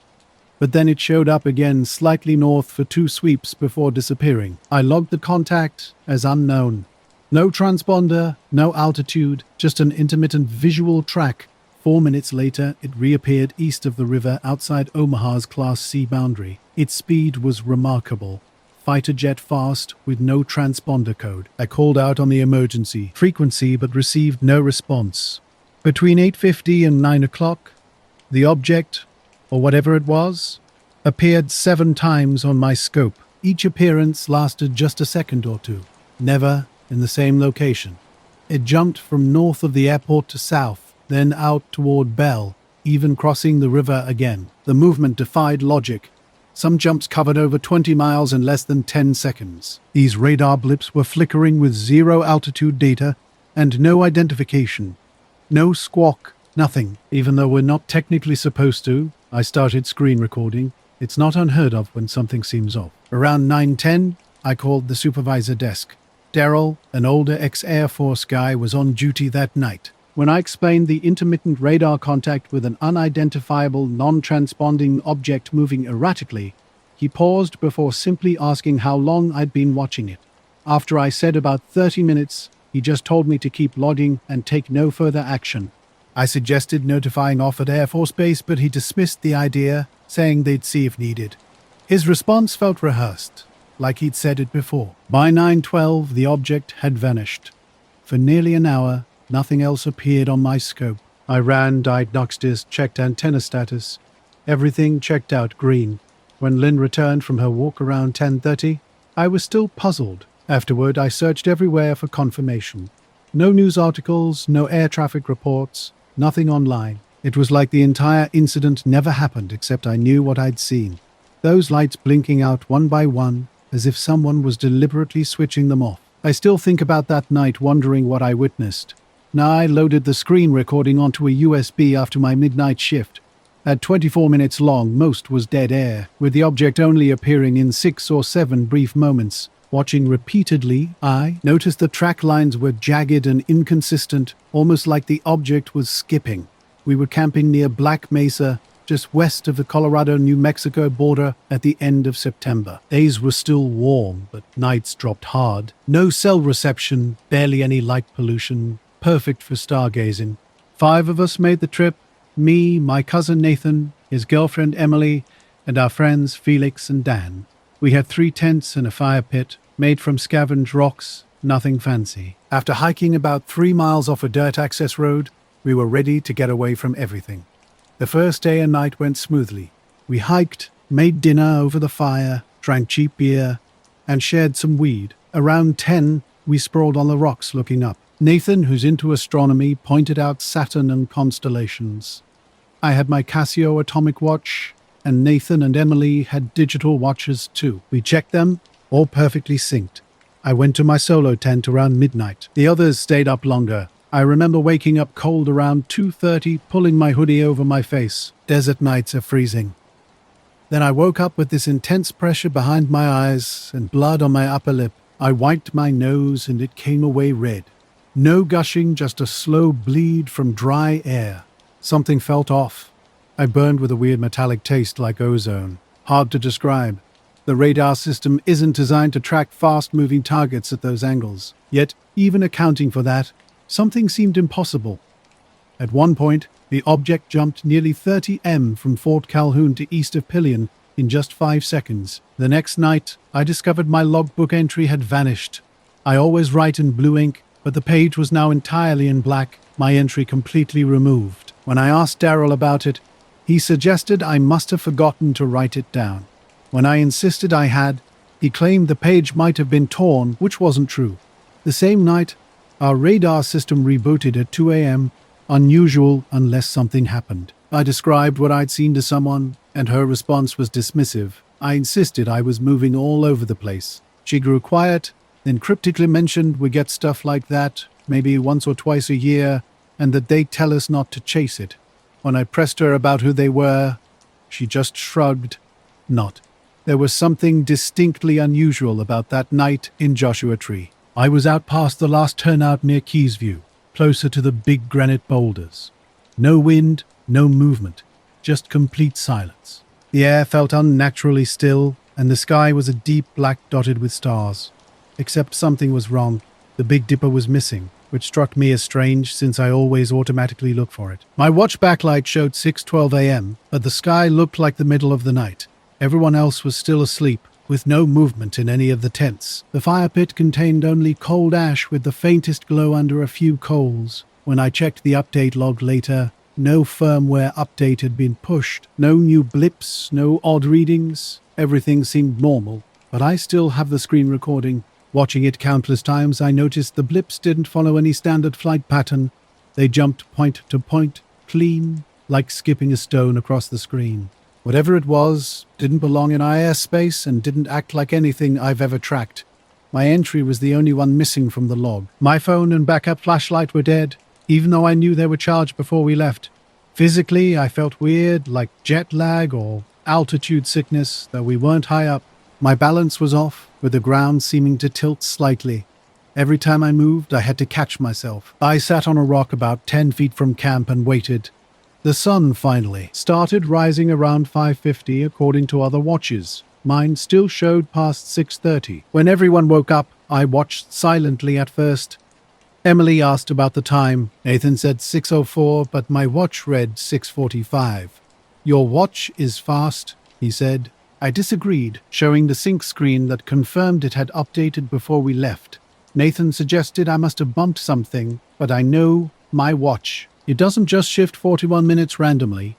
But then it showed up again slightly north for 2 sweeps before disappearing. I logged the contact as unknown. No transponder, no altitude, just an intermittent visual track. 4 minutes later, it reappeared east of the river outside Omaha's Class C boundary. Its speed was remarkable. Fighter jet fast with no transponder code. I called out on the emergency frequency but received no response. Between 8:50 and 9 o'clock, the object, or whatever it was, appeared 7 times on my scope. Each appearance lasted just a second or two, never in the same location. It jumped from north of the airport to south, then out toward Bell, even crossing the river again. The movement defied logic. Some jumps covered over 20 miles in less than 10 seconds. These radar blips were flickering with 0 altitude data and no identification. No squawk, nothing. Even though we're not technically supposed to, I started screen recording. It's not unheard of when something seems off. Around 9:10, I called the supervisor desk. Daryl, an older ex-Air Force guy, was on duty that night. When I explained the intermittent radar contact with an unidentifiable, non-transponding object moving erratically, he paused before simply asking how long I'd been watching it. After I said about 30 minutes, he just told me to keep logging and take no further action. I suggested notifying off at Air Force Base, but he dismissed the idea, saying they'd see if needed. His response felt rehearsed, like he'd said it before. By 9:12, the object had vanished. For nearly an hour, nothing else appeared on my scope. I ran diagnostics, checked antenna status. Everything checked out green. When Lynn returned from her walk around 10:30, I was still puzzled. Afterward, I searched everywhere for confirmation. No news articles, no air traffic reports, nothing online. It was like the entire incident never happened, except I knew what I'd seen. Those lights blinking out one by one, as if someone was deliberately switching them off. I still think about that night, wondering what I witnessed. Now I loaded the screen recording onto a USB after my midnight shift. At 24 minutes long, most was dead air, with the object only appearing in 6 or 7 brief moments. Watching repeatedly, I noticed the track lines were jagged and inconsistent, almost like the object was skipping. We were camping near Black Mesa, just west of the Colorado-New Mexico border at the end of September. Days were still warm, but nights dropped hard. No cell reception, barely any light pollution. Perfect for stargazing. 5 of us made the trip. Me, my cousin Nathan, his girlfriend Emily, and our friends Felix and Dan. We had 3 tents and a fire pit, made from scavenged rocks, nothing fancy. After hiking about 3 miles off a dirt access road, we were ready to get away from everything. The first day and night went smoothly. We hiked, made dinner over the fire, drank cheap beer, and shared some weed. Around 10, we sprawled on the rocks looking up. Nathan, who's into astronomy, pointed out Saturn and constellations. I had my Casio atomic watch, and Nathan and Emily had digital watches too. We checked them, all perfectly synced. I went to my solo tent around midnight. The others stayed up longer. I remember waking up cold around 2:30, pulling my hoodie over my face. Desert nights are freezing. Then I woke up with this intense pressure behind my eyes and blood on my upper lip. I wiped my nose and it came away red. No gushing, just a slow bleed from dry air. Something felt off. I burned with a weird metallic taste like ozone. Hard to describe. The radar system isn't designed to track fast-moving targets at those angles. Yet, even accounting for that, something seemed impossible. At one point, the object jumped nearly 30 m from Fort Calhoun to east of Pillion in just 5 seconds. The next night, I discovered my logbook entry had vanished. I always write in blue ink, but the page was now entirely in black, my entry completely removed. When I asked Daryl about it, he suggested I must have forgotten to write it down. When I insisted I had, he claimed the page might have been torn, which wasn't true. The same night, our radar system rebooted at 2 a.m., unusual unless something happened. I described what I'd seen to someone, and her response was dismissive. I insisted I was moving all over the place. She grew quiet, then cryptically mentioned we get stuff like that, maybe once or twice a year, and that they tell us not to chase it. When I pressed her about who they were, she just shrugged. Not. There was something distinctly unusual about that night in Joshua Tree. I was out past the last turnout near Keysview, closer to the big granite boulders. No wind, no movement, just complete silence. The air felt unnaturally still, and the sky was a deep black dotted with stars. Except something was wrong. The Big Dipper was missing, which struck me as strange since I always automatically look for it. My watch backlight showed 6:12 a.m., but the sky looked like the middle of the night. Everyone else was still asleep, with no movement in any of the tents. The fire pit contained only cold ash with the faintest glow under a few coals. When I checked the update log later, no firmware update had been pushed. No new blips, no odd readings. Everything seemed normal, but I still have the screen recording. Watching it countless times, I noticed the blips didn't follow any standard flight pattern. They jumped point to point, clean, like skipping a stone across the screen. Whatever it was, didn't belong in IS space and didn't act like anything I've ever tracked. My entry was the only one missing from the log. My phone and backup flashlight were dead, even though I knew they were charged before we left. Physically, I felt weird, like jet lag or altitude sickness, though we weren't high up. My balance was off, with the ground seeming to tilt slightly. Every time I moved, I had to catch myself. I sat on a rock about 10 feet from camp and waited. The sun finally started rising around 5:50 according to other watches. Mine still showed past 6:30. When everyone woke up, I watched silently at first. Emily asked about the time. Nathan said 6:04, but my watch read 6:45. "Your watch is fast," he said. I disagreed, showing the sync screen that confirmed it had updated before we left. Nathan suggested I must have bumped something, but I know my watch. It doesn't just shift 41 minutes randomly.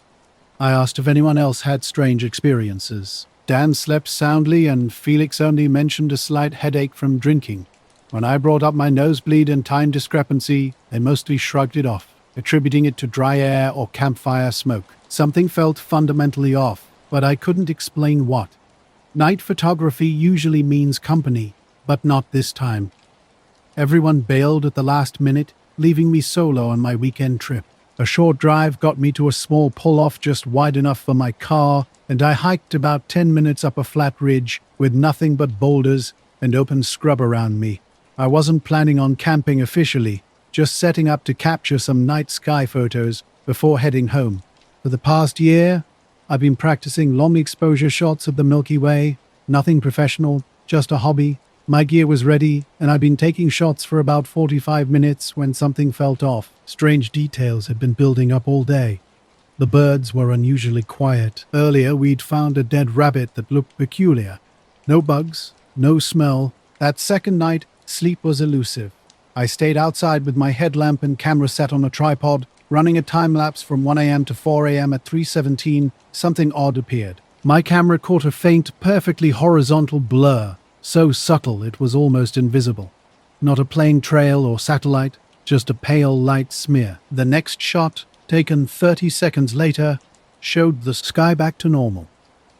I asked if anyone else had strange experiences. Dan slept soundly and Felix only mentioned a slight headache from drinking. When I brought up my nosebleed and time discrepancy, they mostly shrugged it off, attributing it to dry air or campfire smoke. Something felt fundamentally off, but I couldn't explain what. Night photography usually means company, but not this time. Everyone bailed at the last minute, leaving me solo on my weekend trip. A short drive got me to a small pull-off just wide enough for my car, and I hiked about 10 minutes up a flat ridge with nothing but boulders and open scrub around me. I wasn't planning on camping officially, just setting up to capture some night sky photos before heading home. For the past year, I've been practicing long exposure shots of the Milky Way, nothing professional, just a hobby. My gear was ready, and I'd been taking shots for about 45 minutes when something felt off. Strange details had been building up all day. The birds were unusually quiet. Earlier, we'd found a dead rabbit that looked peculiar. No bugs, no smell. That second night, sleep was elusive. I stayed outside with my headlamp and camera set on a tripod, running a time-lapse from 1 a.m. to 4 a.m. at 3:17. Something odd appeared. My camera caught a faint, perfectly horizontal blur, so subtle it was almost invisible. Not a plane trail or satellite, just a pale light smear. The next shot, taken 30 seconds later, showed the sky back to normal.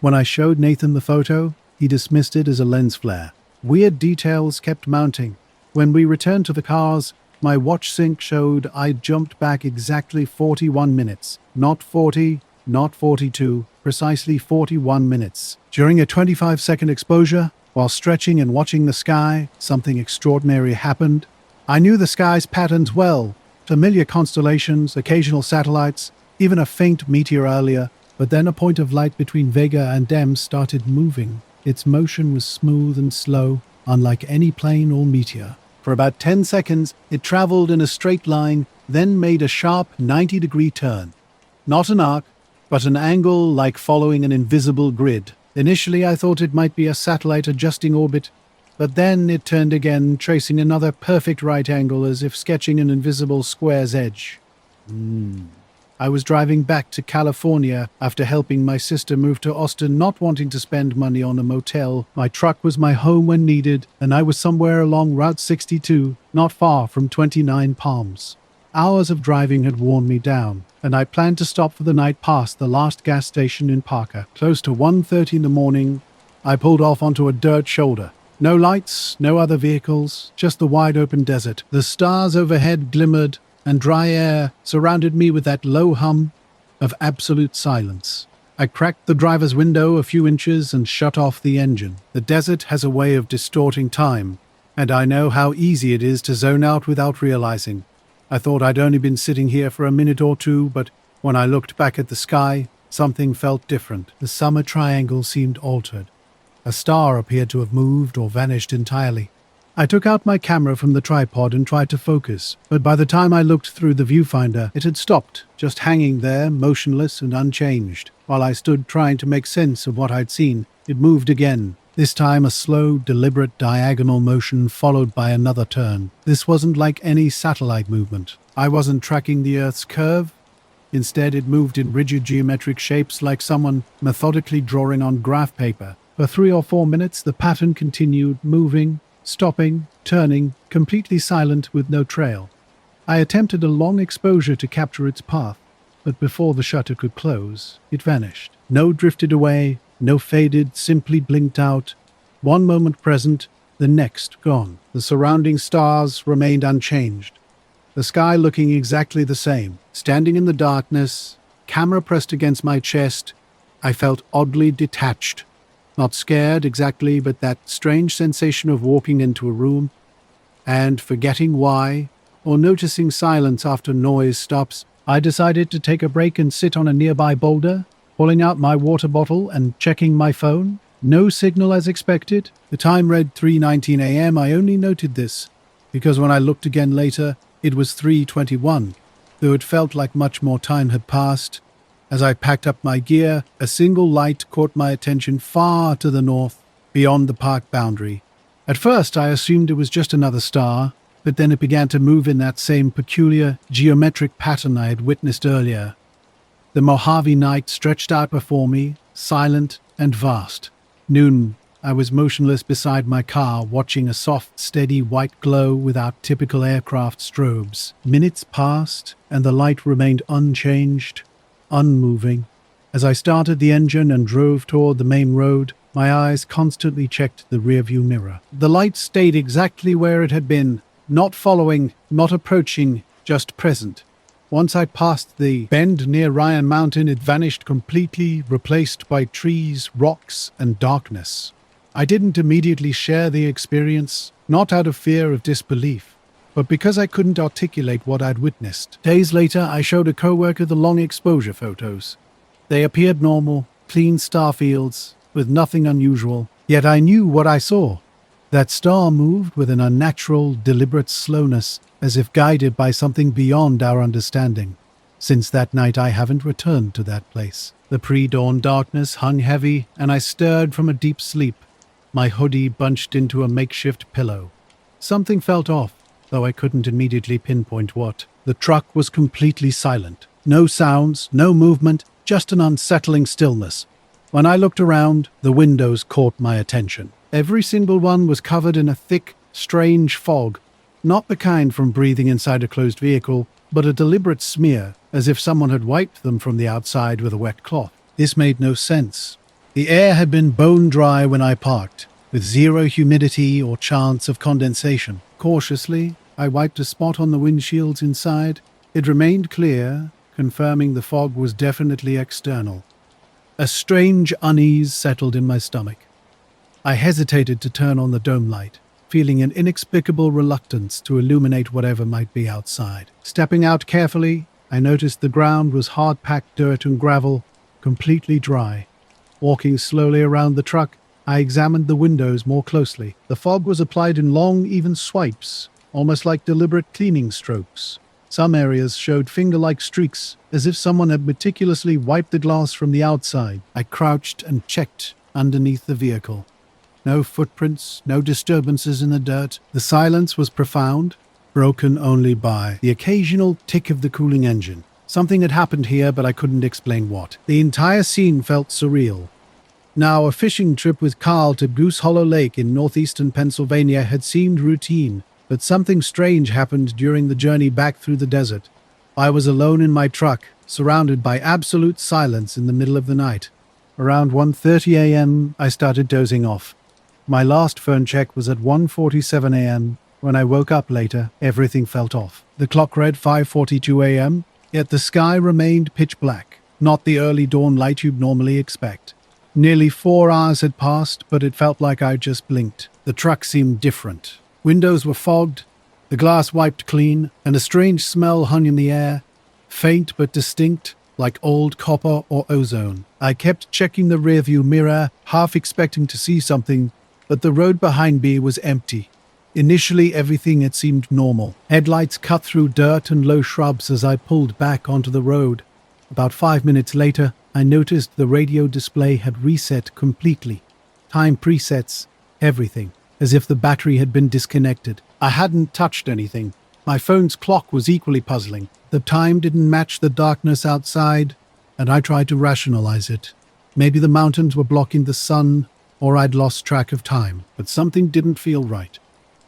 When I showed Nathan the photo, he dismissed it as a lens flare. Weird details kept mounting. When we returned to the cars, my watch sync showed I'd jumped back exactly 41 minutes. Not 40, not 42, precisely 41 minutes. During a 25-second exposure, while stretching and watching the sky, something extraordinary happened. I knew the sky's patterns well, familiar constellations, occasional satellites, even a faint meteor earlier, but then a point of light between Vega and Dem started moving. Its motion was smooth and slow, unlike any plane or meteor. For about 10 seconds, it traveled in a straight line, then made a sharp 90-degree turn. Not an arc, but an angle like following an invisible grid. Initially, I thought it might be a satellite adjusting orbit, but then it turned again, tracing another perfect right angle as if sketching an invisible square's edge. I was driving back to California after helping my sister move to Austin, not wanting to spend money on a motel. My truck was my home when needed, and I was somewhere along Route 62, not far from 29 Palms. Hours of driving had worn me down, and I planned to stop for the night past the last gas station in Parker. Close to 1:30 in the morning, I pulled off onto a dirt shoulder. No lights, no other vehicles, just the wide open desert. The stars overhead glimmered, and dry air surrounded me with that low hum of absolute silence. I cracked the driver's window a few inches and shut off the engine. The desert has a way of distorting time, and I know how easy it is to zone out without realizing. I thought I'd only been sitting here for a minute or two, but when I looked back at the sky, something felt different. The summer triangle seemed altered. A star appeared to have moved or vanished entirely. I took out my camera from the tripod and tried to focus, but by the time I looked through the viewfinder, it had stopped, just hanging there, motionless and unchanged. While I stood trying to make sense of what I'd seen, it moved again, this time a slow, deliberate diagonal motion followed by another turn. This wasn't like any satellite movement. I wasn't tracking the Earth's curve. Instead, it moved in rigid geometric shapes like someone methodically drawing on graph paper. For 3 or 4 minutes, the pattern continued, moving, stopping, turning, completely silent with no trail. I attempted a long exposure to capture its path, but before the shutter could close, it vanished. No drifted away, no faded, simply blinked out. One moment present, the next gone. The surrounding stars remained unchanged. The sky looking exactly the same. Standing in the darkness, camera pressed against my chest, I felt oddly detached. Not scared exactly, but that strange sensation of walking into a room and forgetting why, or noticing silence after noise stops. I decided to take a break and sit on a nearby boulder, pulling out my water bottle and checking my phone. No signal as expected. The time read 3:19 a.m. I only noted this because when I looked again later, it was 3:21, though it felt like much more time had passed. As I packed up my gear, a single light caught my attention far to the north, beyond the park boundary. At first, I assumed it was just another star, but then it began to move in that same peculiar, geometric pattern I had witnessed earlier. The Mojave night stretched out before me, silent and vast. Noon, I was motionless beside my car, watching a soft, steady white glow without typical aircraft strobes. Minutes passed, and the light remained unchanged, unmoving. As I started the engine and drove toward the main road, my eyes constantly checked the rearview mirror. The light stayed exactly where it had been, not following, not approaching, just present. Once I passed the bend near Ryan Mountain, it vanished completely, replaced by trees, rocks, and darkness. I didn't immediately share the experience, not out of fear of disbelief, but because I couldn't articulate what I'd witnessed. Days later, I showed a coworker the long exposure photos. They appeared normal, clean star fields, with nothing unusual. Yet I knew what I saw. That star moved with an unnatural, deliberate slowness, as if guided by something beyond our understanding. Since that night, I haven't returned to that place. The pre-dawn darkness hung heavy, and I stirred from a deep sleep, my hoodie bunched into a makeshift pillow. Something felt off, though I couldn't immediately pinpoint what. The truck was completely silent. No sounds, no movement, just an unsettling stillness. When I looked around, the windows caught my attention. Every single one was covered in a thick, strange fog, not the kind from breathing inside a closed vehicle, but a deliberate smear, as if someone had wiped them from the outside with a wet cloth. This made no sense. The air had been bone dry when I parked, with zero humidity or chance of condensation. Cautiously, I wiped a spot on the windshields inside. It remained clear, confirming the fog was definitely external. A strange unease settled in my stomach. I hesitated to turn on the dome light, feeling an inexplicable reluctance to illuminate whatever might be outside. Stepping out carefully, I noticed the ground was hard-packed dirt and gravel, completely dry. Walking slowly around the truck, I examined the windows more closely. The fog was applied in long, even swipes, almost like deliberate cleaning strokes. Some areas showed finger-like streaks, as if someone had meticulously wiped the glass from the outside. I crouched and checked underneath the vehicle. No footprints, no disturbances in the dirt. The silence was profound, broken only by the occasional tick of the cooling engine. Something had happened here, but I couldn't explain what. The entire scene felt surreal. Now, a fishing trip with Carl to Goose Hollow Lake in northeastern Pennsylvania had seemed routine, but something strange happened during the journey back through the desert. I was alone in my truck, surrounded by absolute silence in the middle of the night. Around 1:30 a.m., I started dozing off. My last phone check was at 1:47 a.m. When I woke up later, everything felt off. The clock read 5:42 a.m., yet the sky remained pitch black, not the early dawn light you'd normally expect. Nearly 4 hours had passed, but it felt like I just blinked. The truck seemed different. Windows were fogged, the glass wiped clean, and a strange smell hung in the air, faint but distinct, like old copper or ozone. I kept checking the rearview mirror, half expecting to see something, but the road behind me was empty. Initially, everything had seemed normal. Headlights cut through dirt and low shrubs as I pulled back onto the road. About 5 minutes later, I noticed the radio display had reset completely. Time presets, everything, as if the battery had been disconnected. I hadn't touched anything. My phone's clock was equally puzzling. The time didn't match the darkness outside, and I tried to rationalize it. Maybe the mountains were blocking the sun, or I'd lost track of time, but something didn't feel right.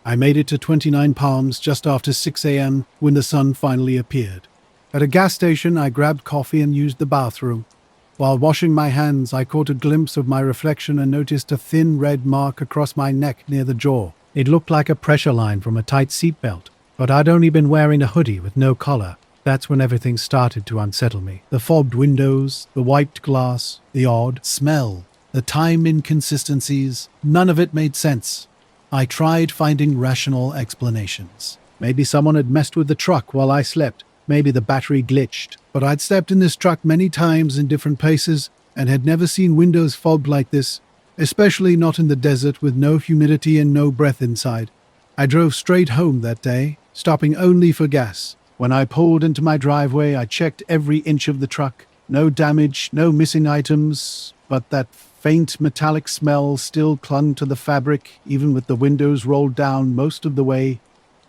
I made it to 29 Palms just after 6 a.m. when the sun finally appeared. At a gas station, I grabbed coffee and used the bathroom. While washing my hands, I caught a glimpse of my reflection and noticed a thin red mark across my neck near the jaw. It looked like a pressure line from a tight seatbelt, but I'd only been wearing a hoodie with no collar. That's when everything started to unsettle me. The fogged windows, the wiped glass, the odd smell, the time inconsistencies, none of it made sense. I tried finding rational explanations. Maybe someone had messed with the truck while I slept. Maybe the battery glitched. But I'd slept in this truck many times in different places and had never seen windows fogged like this, especially not in the desert with no humidity and no breath inside. I drove straight home that day, stopping only for gas. When I pulled into my driveway, I checked every inch of the truck. No damage, no missing items, but that faint metallic smell still clung to the fabric, even with the windows rolled down most of the way.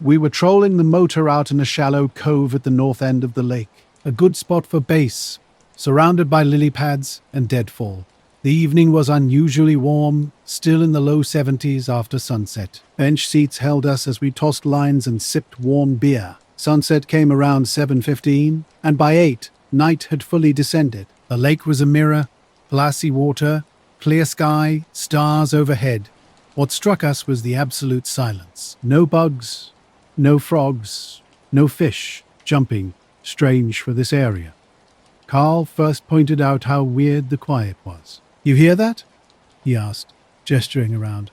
We were trolling the motor out in a shallow cove at the north end of the lake, a good spot for base, surrounded by lily pads and deadfall. The evening was unusually warm, still in the low 70s after sunset. Bench seats held us as we tossed lines and sipped warm beer. Sunset came around 7:15, and by 8, night had fully descended. The lake was a mirror, glassy water, clear sky, stars overhead. What struck us was the absolute silence. No bugs, no frogs, no fish jumping, strange for this area. Carl first pointed out how weird the quiet was. "You hear that?" he asked, gesturing around.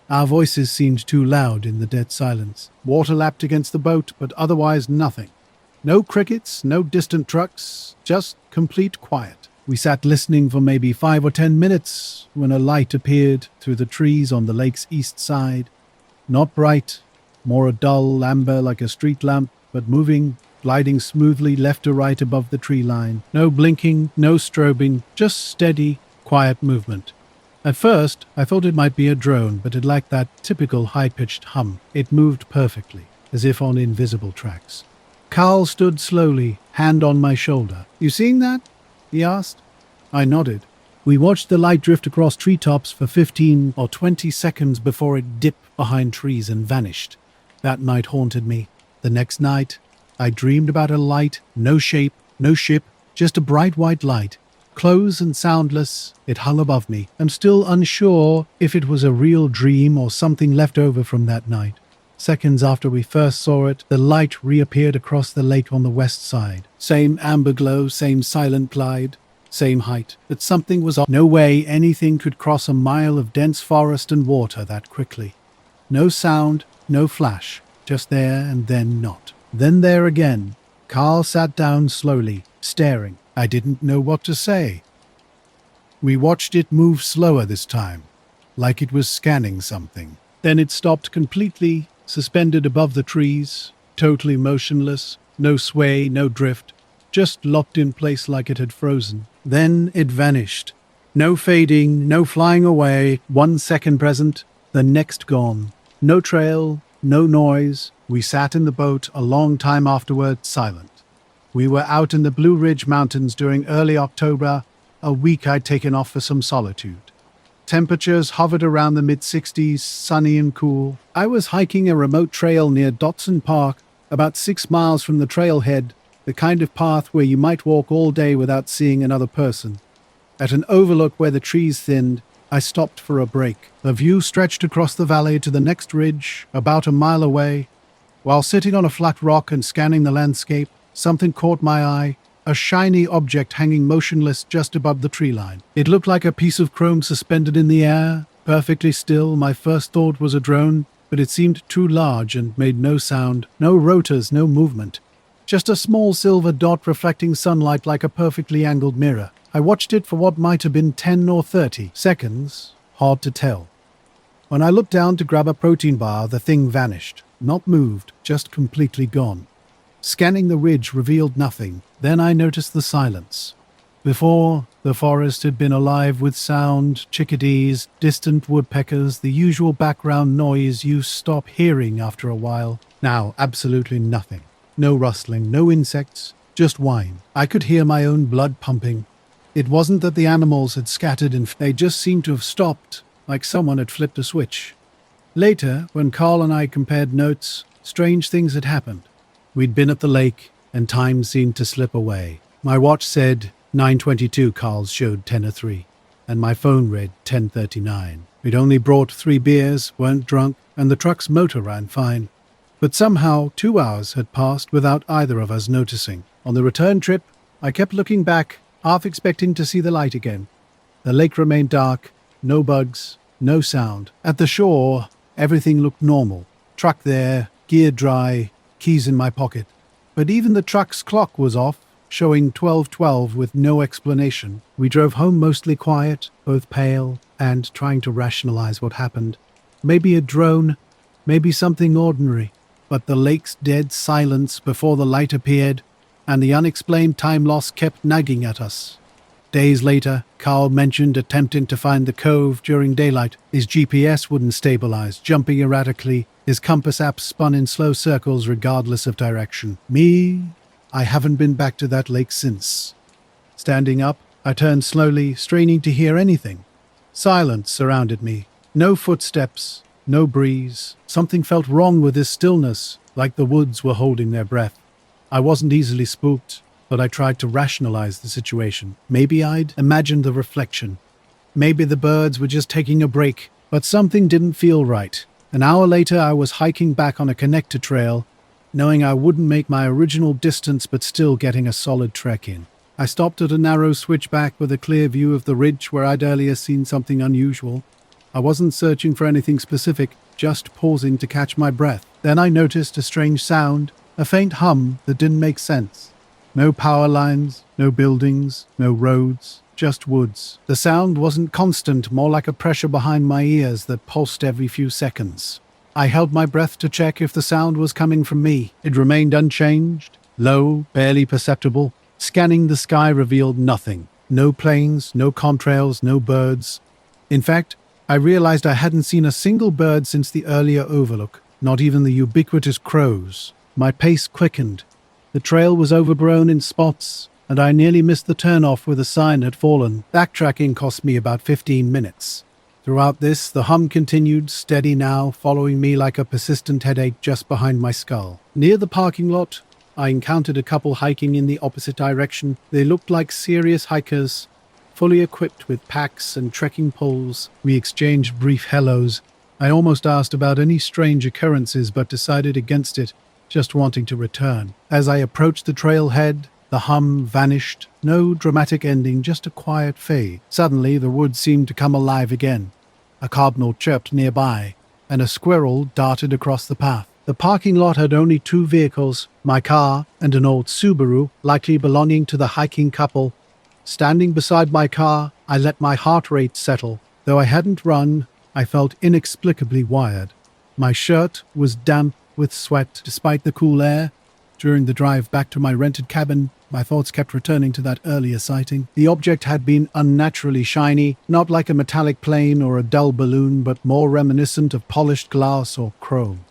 Our voices seemed too loud in the dead silence. Water lapped against the boat, but otherwise nothing. No crickets, no distant trucks, just complete quiet. We sat listening for maybe 5 or 10 minutes when a light appeared through the trees on the lake's east side. Not bright, more a dull amber like a street lamp, but moving, gliding smoothly left to right above the tree line. No blinking, no strobing, just steady, quiet movement. At first, I thought it might be a drone, but it lacked that typical high-pitched hum. It moved perfectly, as if on invisible tracks. Carl stood slowly, hand on my shoulder. "You seeing that?" he asked. I nodded. We watched the light drift across treetops for 15 or 20 seconds before it dipped behind trees and vanished. That night haunted me. The next night, I dreamed about a light, no shape, no ship, just a bright white light. Close and soundless, it hung above me. I'm still unsure if it was a real dream or something left over from that night. Seconds after we first saw it, the light reappeared across the lake on the west side. Same amber glow, same silent glide, same height. But something was off. No way anything could cross a mile of dense forest and water that quickly. No sound, no flash, just there and then not. Then there again. Carl sat down slowly, staring. I didn't know what to say. We watched it move slower this time, like it was scanning something. Then it stopped completely, suspended above the trees, totally motionless, no sway, no drift, just locked in place like it had frozen. Then it vanished. No fading, no flying away, 1 second present, the next gone. No trail, no noise. We sat in the boat a long time afterward, silent. We were out in the Blue Ridge Mountains during early October, a week I'd taken off for some solitude. Temperatures hovered around the mid-60s, sunny and cool. I was hiking a remote trail near Dotson Park, about 6 miles from the trailhead, the kind of path where you might walk all day without seeing another person. At an overlook where the trees thinned, I stopped for a break. The view stretched across the valley to the next ridge, about a mile away. While sitting on a flat rock and scanning the landscape, something caught my eye, a shiny object hanging motionless just above the tree line. It looked like a piece of chrome suspended in the air, perfectly still. My first thought was a drone, but it seemed too large and made no sound, no rotors, no movement. Just a small silver dot reflecting sunlight like a perfectly angled mirror. I watched it for what might have been 10 or 30 seconds, hard to tell. When I looked down to grab a protein bar, the thing vanished. Not moved, just completely gone. Scanning the ridge revealed nothing. Then I noticed the silence. Before, the forest had been alive with sound, chickadees, distant woodpeckers, the usual background noise you stop hearing after a while. Now, absolutely nothing. No rustling, no insects, just whine. I could hear my own blood pumping. It wasn't that the animals had scattered and they just seemed to have stopped, like someone had flipped a switch. Later, when Carl and I compared notes, strange things had happened. We'd been at the lake, and time seemed to slip away. My watch said 9:22, Carl's showed 10:03, and my phone read 10:39. We'd only brought 3 beers, weren't drunk, and the truck's motor ran fine. But somehow 2 hours had passed without either of us noticing. On the return trip, I kept looking back, half expecting to see the light again. The lake remained dark, no bugs, no sound. At the shore, everything looked normal. Truck there, gear dry, keys in my pocket. But even the truck's clock was off, showing 12:12 with no explanation. We drove home mostly quiet, both pale, and trying to rationalize what happened. Maybe a drone, maybe something ordinary. But the lake's dead silence before the light appeared, and the unexplained time loss kept nagging at us. Days later, Carl mentioned attempting to find the cove during daylight. His GPS wouldn't stabilize, jumping erratically. His compass app spun in slow circles regardless of direction. Me, I haven't been back to that lake since. Standing up, I turned slowly, straining to hear anything. Silence surrounded me. No footsteps, no breeze. Something felt wrong with this stillness, like the woods were holding their breath. I wasn't easily spooked, but I tried to rationalize the situation. Maybe I'd imagined the reflection. Maybe the birds were just taking a break, but something didn't feel right. An hour later, I was hiking back on a connector trail, knowing I wouldn't make my original distance but still getting a solid trek in. I stopped at a narrow switchback with a clear view of the ridge where I'd earlier seen something unusual. I wasn't searching for anything specific, just pausing to catch my breath. Then I noticed a strange sound, a faint hum that didn't make sense. No power lines, no buildings, no roads, just woods. The sound wasn't constant, more like a pressure behind my ears that pulsed every few seconds. I held my breath to check if the sound was coming from me. It remained unchanged, low, barely perceptible. Scanning the sky revealed nothing. No planes, no contrails, no birds. In fact, I realized I hadn't seen a single bird since the earlier overlook, not even the ubiquitous crows. My pace quickened. The trail was overgrown in spots, and I nearly missed the turnoff where the sign had fallen. Backtracking cost me about 15 minutes. Throughout this, the hum continued, steady now, following me like a persistent headache just behind my skull. Near the parking lot, I encountered a couple hiking in the opposite direction. They looked like serious hikers, Fully equipped with packs and trekking poles, we exchanged brief hellos. I almost asked about any strange occurrences but decided against it, just wanting to return. As I approached the trailhead, the hum vanished. No dramatic ending, just a quiet fade. Suddenly, the woods seemed to come alive again. A cardinal chirped nearby, and a squirrel darted across the path. The parking lot had only 2 vehicles, my car and an old Subaru, likely belonging to the hiking couple. Standing beside my car, I let my heart rate settle. Though I hadn't run, I felt inexplicably wired. My shirt was damp with sweat despite the cool air. During the drive back to my rented cabin, my thoughts kept returning to that earlier sighting. The object had been unnaturally shiny, not like a metallic plane or a dull balloon, but more reminiscent of polished glass or chrome.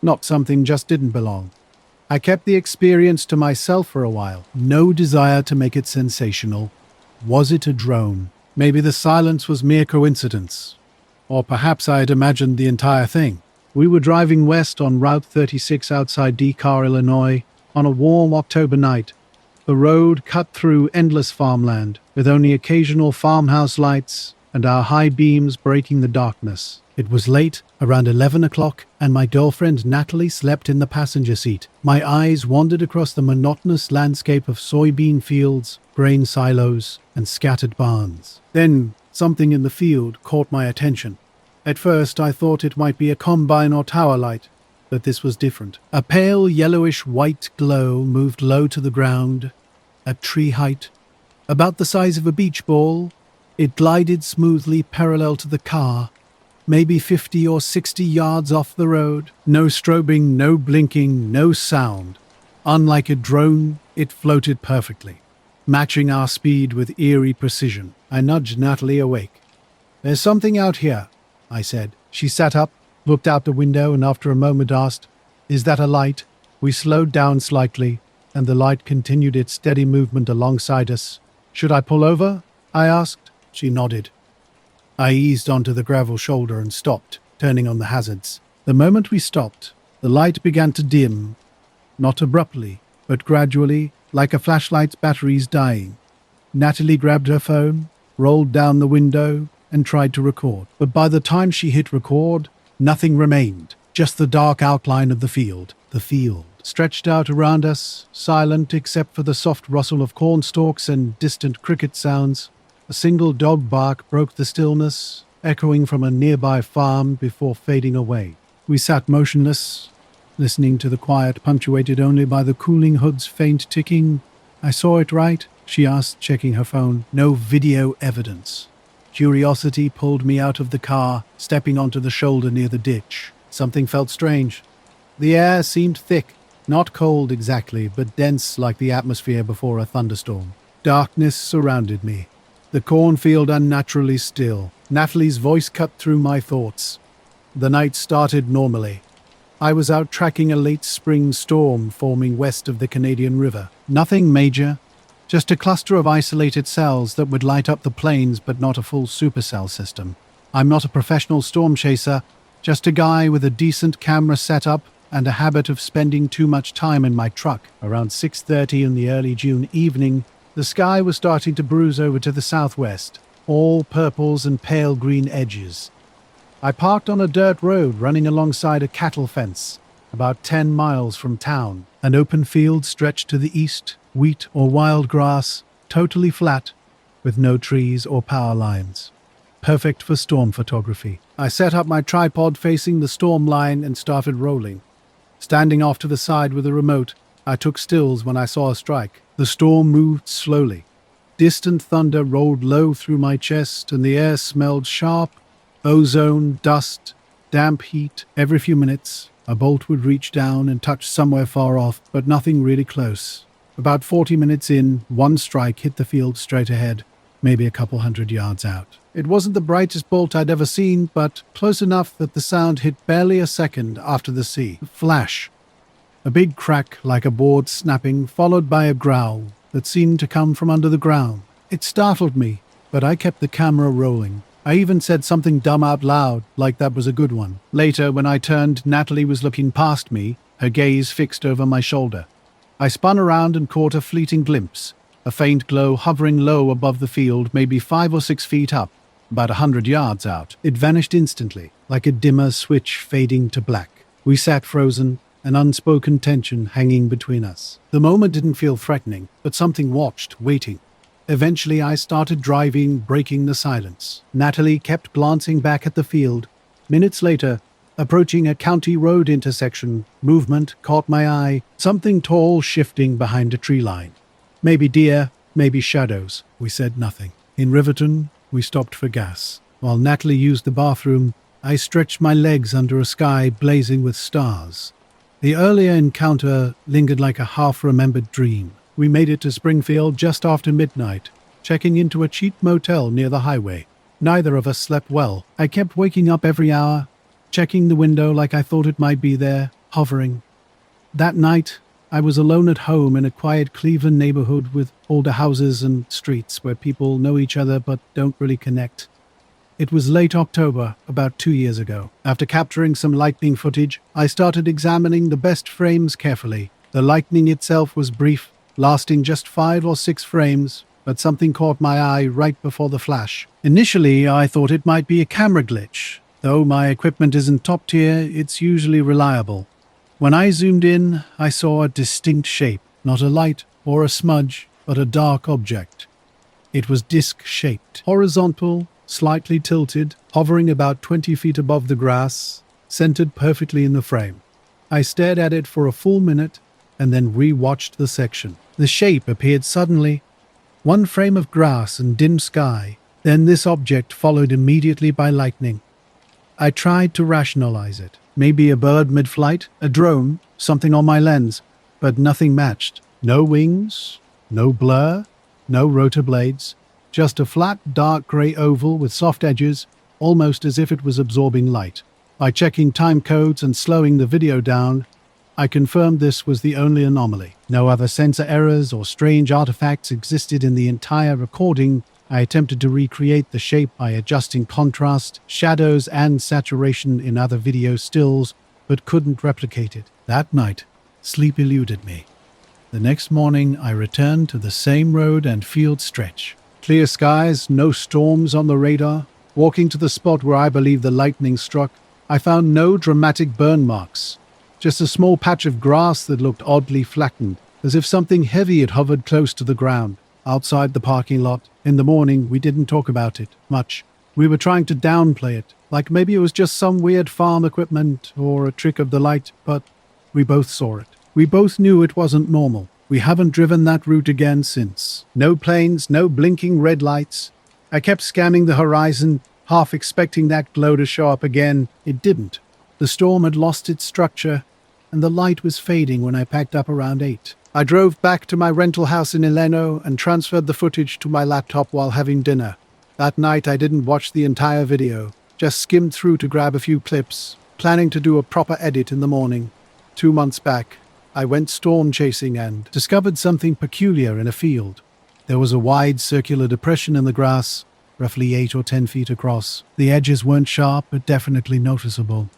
Not something just didn't belong. I kept the experience to myself for a while. No desire to make it sensational. Was it a drone? Maybe the silence was mere coincidence. Or perhaps I had imagined the entire thing. We were driving west on Route 36 outside Decatur, Illinois, on a warm October night. The road cut through endless farmland, with only occasional farmhouse lights and our high beams breaking the darkness. It was late, around 11 o'clock, and my girlfriend Natalie slept in the passenger seat. My eyes wandered across the monotonous landscape of soybean fields, grain silos, and scattered barns. Then, something in the field caught my attention. At first, I thought it might be a combine or tower light, but this was different. A pale yellowish-white glow moved low to the ground, at tree height. About the size of a beach ball, it glided smoothly parallel to the car, maybe 50 or 60 yards off the road. No strobing, no blinking, no sound. Unlike a drone, it floated perfectly, matching our speed with eerie precision. I nudged Natalie awake. "There's something out here," I said. She sat up, looked out the window, and after a moment asked, "Is that a light?" We slowed down slightly, and the light continued its steady movement alongside us. "Should I pull over?" I asked. She nodded. I eased onto the gravel shoulder and stopped, turning on the hazards. The moment we stopped, the light began to dim, not abruptly, but gradually, like a flashlight's batteries dying. Natalie grabbed her phone, rolled down the window, and tried to record. But by the time she hit record, nothing remained, just the dark outline of the field. The field stretched out around us, silent except for the soft rustle of corn stalks and distant cricket sounds. A single dog bark broke the stillness, echoing from a nearby farm before fading away. We sat motionless, listening to the quiet punctuated only by the cooling hood's faint ticking. "I saw it right?" she asked, checking her phone. No video evidence. Curiosity pulled me out of the car, stepping onto the shoulder near the ditch. Something felt strange. The air seemed thick, not cold exactly, but dense like the atmosphere before a thunderstorm. Darkness surrounded me, the cornfield unnaturally still. Natalie's voice cut through my thoughts. The night started normally. I was out tracking a late spring storm forming west of the Canadian River. Nothing major, just a cluster of isolated cells that would light up the plains but not a full supercell system. I'm not a professional storm chaser, just a guy with a decent camera setup and a habit of spending too much time in my truck. Around 6:30 in the early June evening, the sky was starting to bruise over to the southwest, all purples and pale green edges. I parked on a dirt road running alongside a cattle fence, about 10 miles from town. An open field stretched to the east, wheat or wild grass, totally flat, with no trees or power lines. Perfect for storm photography. I set up my tripod facing the storm line and started rolling. Standing off to the side with a remote, I took stills when I saw a strike. The storm moved slowly. Distant thunder rolled low through my chest, and the air smelled sharp, ozone, dust, damp heat. Every few minutes, a bolt would reach down and touch somewhere far off, but nothing really close. About 40 minutes in, one strike hit the field straight ahead, maybe a couple 100 yards out. It wasn't the brightest bolt I'd ever seen, but close enough that the sound hit barely a second after the sea. Flash. A big crack like a board snapping, followed by a growl that seemed to come from under the ground. It startled me, but I kept the camera rolling. I even said something dumb out loud, like that was a good one. Later, when I turned, Natalie was looking past me, her gaze fixed over my shoulder. I spun around and caught a fleeting glimpse. A faint glow hovering low above the field, maybe 5 or 6 feet up, about 100 yards out. It vanished instantly, like a dimmer switch fading to black. We sat frozen, an unspoken tension hanging between us. The moment didn't feel threatening, but something watched, waiting. Eventually I started driving, breaking the silence. Natalie kept glancing back at the field. Minutes later, approaching a county road intersection, movement caught my eye, something tall shifting behind a tree line. Maybe deer, maybe shadows. We said nothing. In Riverton, we stopped for gas. While Natalie used the bathroom, I stretched my legs under a sky blazing with stars. The earlier encounter lingered like a half-remembered dream. We made it to Springfield just after midnight, checking into a cheap motel near the highway. Neither of us slept well. I kept waking up every hour, checking the window like I thought it might be there, hovering. That night, I was alone at home in a quiet Cleveland neighborhood with older houses and streets where people know each other but don't really connect. It was late October, about 2 years ago. After capturing some lightning footage, I started examining the best frames carefully. The lightning itself was brief, lasting just 5 or 6 frames, but something caught my eye right before the flash. Initially, I thought it might be a camera glitch. Though my equipment isn't top tier, it's usually reliable. When I zoomed in, I saw a distinct shape, not a light or a smudge, but a dark object. It was disc-shaped, horizontal, slightly tilted, hovering about 20 feet above the grass, centered perfectly in the frame. I stared at it for a full minute and then re-watched the section. The shape appeared suddenly, one frame of grass and dim sky, then this object followed immediately by lightning. I tried to rationalize it. Maybe a bird mid-flight, a drone, something on my lens, but nothing matched. No wings, no blur, no rotor blades, just a flat, dark grey oval with soft edges, almost as if it was absorbing light. By checking time codes and slowing the video down, I confirmed this was the only anomaly. No other sensor errors or strange artifacts existed in the entire recording. I attempted to recreate the shape by adjusting contrast, shadows, and saturation in other video stills, but couldn't replicate it. That night, sleep eluded me. The next morning, I returned to the same road and field stretch. Clear skies, no storms on the radar. Walking to the spot where I believe the lightning struck, I found no dramatic burn marks. Just a small patch of grass that looked oddly flattened, as if something heavy had hovered close to the ground. Outside the parking lot, in the morning, we didn't talk about it much. We were trying to downplay it, like maybe it was just some weird farm equipment or a trick of the light, but we both saw it. We both knew it wasn't normal. We haven't driven that route again since. No planes, no blinking red lights. I kept scanning the horizon, half expecting that glow to show up again. It didn't. The storm had lost its structure, and the light was fading when I packed up around 8. I drove back to my rental house in Eleno and transferred the footage to my laptop while having dinner. That night I didn't watch the entire video, just skimmed through to grab a few clips, planning to do a proper edit in the morning. 2 months back, I went storm chasing and discovered something peculiar in a field. There was a wide circular depression in the grass, roughly 8 or 10 feet across. The edges weren't sharp, but definitely noticeable.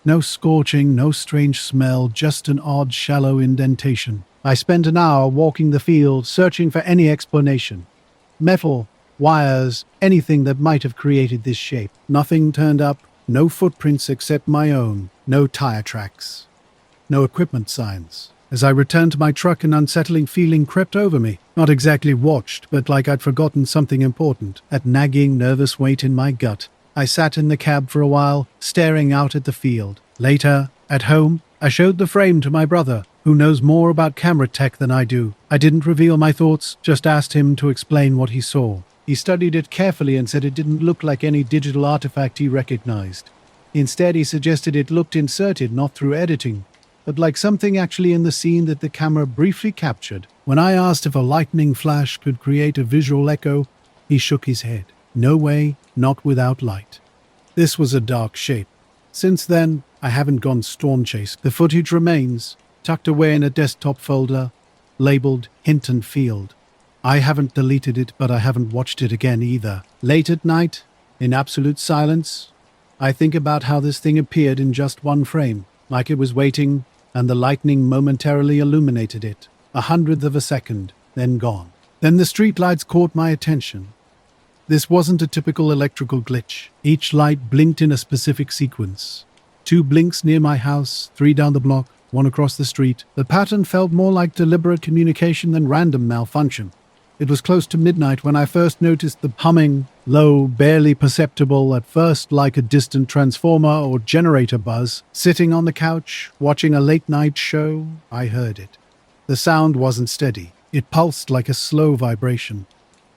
No scorching, no strange smell, just an odd, shallow indentation. I spent an hour walking the field, searching for any explanation. Metal, wires, anything that might have created this shape. Nothing turned up, no footprints except my own, no tire tracks, no equipment signs. As I returned to my truck, an unsettling feeling crept over me. Not exactly watched, but like I'd forgotten something important. That nagging, nervous weight in my gut. I sat in the cab for a while, staring out at the field. Later, at home, I showed the frame to my brother, who knows more about camera tech than I do. I didn't reveal my thoughts, just asked him to explain what he saw. He studied it carefully and said it didn't look like any digital artifact he recognized. Instead, he suggested it looked inserted, not through editing, but like something actually in the scene that the camera briefly captured. When I asked if a lightning flash could create a visual echo, he shook his head. No way, not without light. This was a dark shape. Since then, I haven't gone storm chase. The footage remains, tucked away in a desktop folder, labeled Hinton Field. I haven't deleted it, but I haven't watched it again either. Late at night, in absolute silence, I think about how this thing appeared in just one frame, like it was waiting, and the lightning momentarily illuminated it. 1/100th of a second, then gone. Then the streetlights caught my attention. This wasn't a typical electrical glitch. Each light blinked in a specific sequence. 2 blinks near my house, 3 down the block, 1 across the street. The pattern felt more like deliberate communication than random malfunction. It was close to midnight when I first noticed the humming, low, barely perceptible at first, like a distant transformer or generator buzz. Sitting on the couch, watching a late-night show, I heard it. The sound wasn't steady. It pulsed like a slow vibration.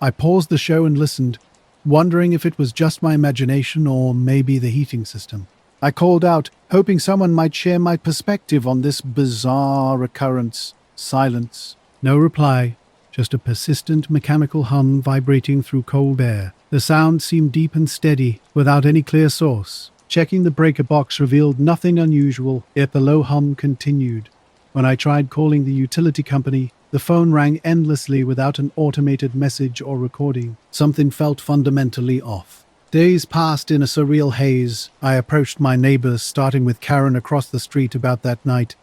I paused the show and listened, wondering if it was just my imagination or maybe the heating system. I called out, hoping someone might share my perspective on this bizarre occurrence. Silence. No reply. Just a persistent mechanical hum vibrating through cold air. The sound seemed deep and steady, without any clear source. Checking the breaker box revealed nothing unusual, yet the low hum continued. When I tried calling the utility company, the phone rang endlessly without an automated message or recording. Something felt fundamentally off. Days passed in a surreal haze. I approached my neighbors, starting with Karen across the street about that night.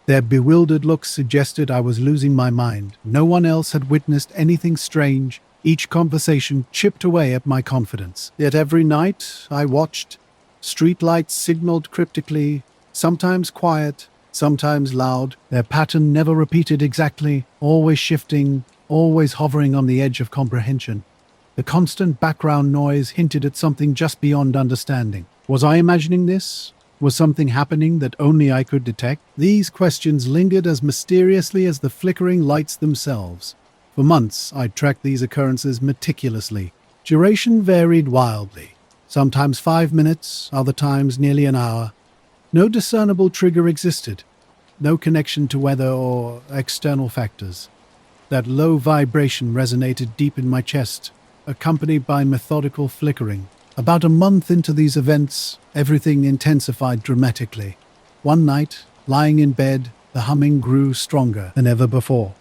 Their bewildered looks suggested I was losing my mind. No one else had witnessed anything strange. Each conversation chipped away at my confidence. Yet every night I watched. Streetlights signaled cryptically, sometimes quiet, sometimes loud. Their pattern never repeated exactly, always shifting, always hovering on the edge of comprehension. The constant background noise hinted at something just beyond understanding. Was I imagining this? Was something happening that only I could detect? These questions lingered as mysteriously as the flickering lights themselves. For months, I'd tracked these occurrences meticulously. Duration varied wildly. Sometimes 5 minutes, other times nearly an hour. No discernible trigger existed. No connection to weather or external factors. That low vibration resonated deep in my chest, accompanied by methodical flickering. About a month into these events, everything intensified dramatically. One night, lying in bed, the humming grew stronger than ever before.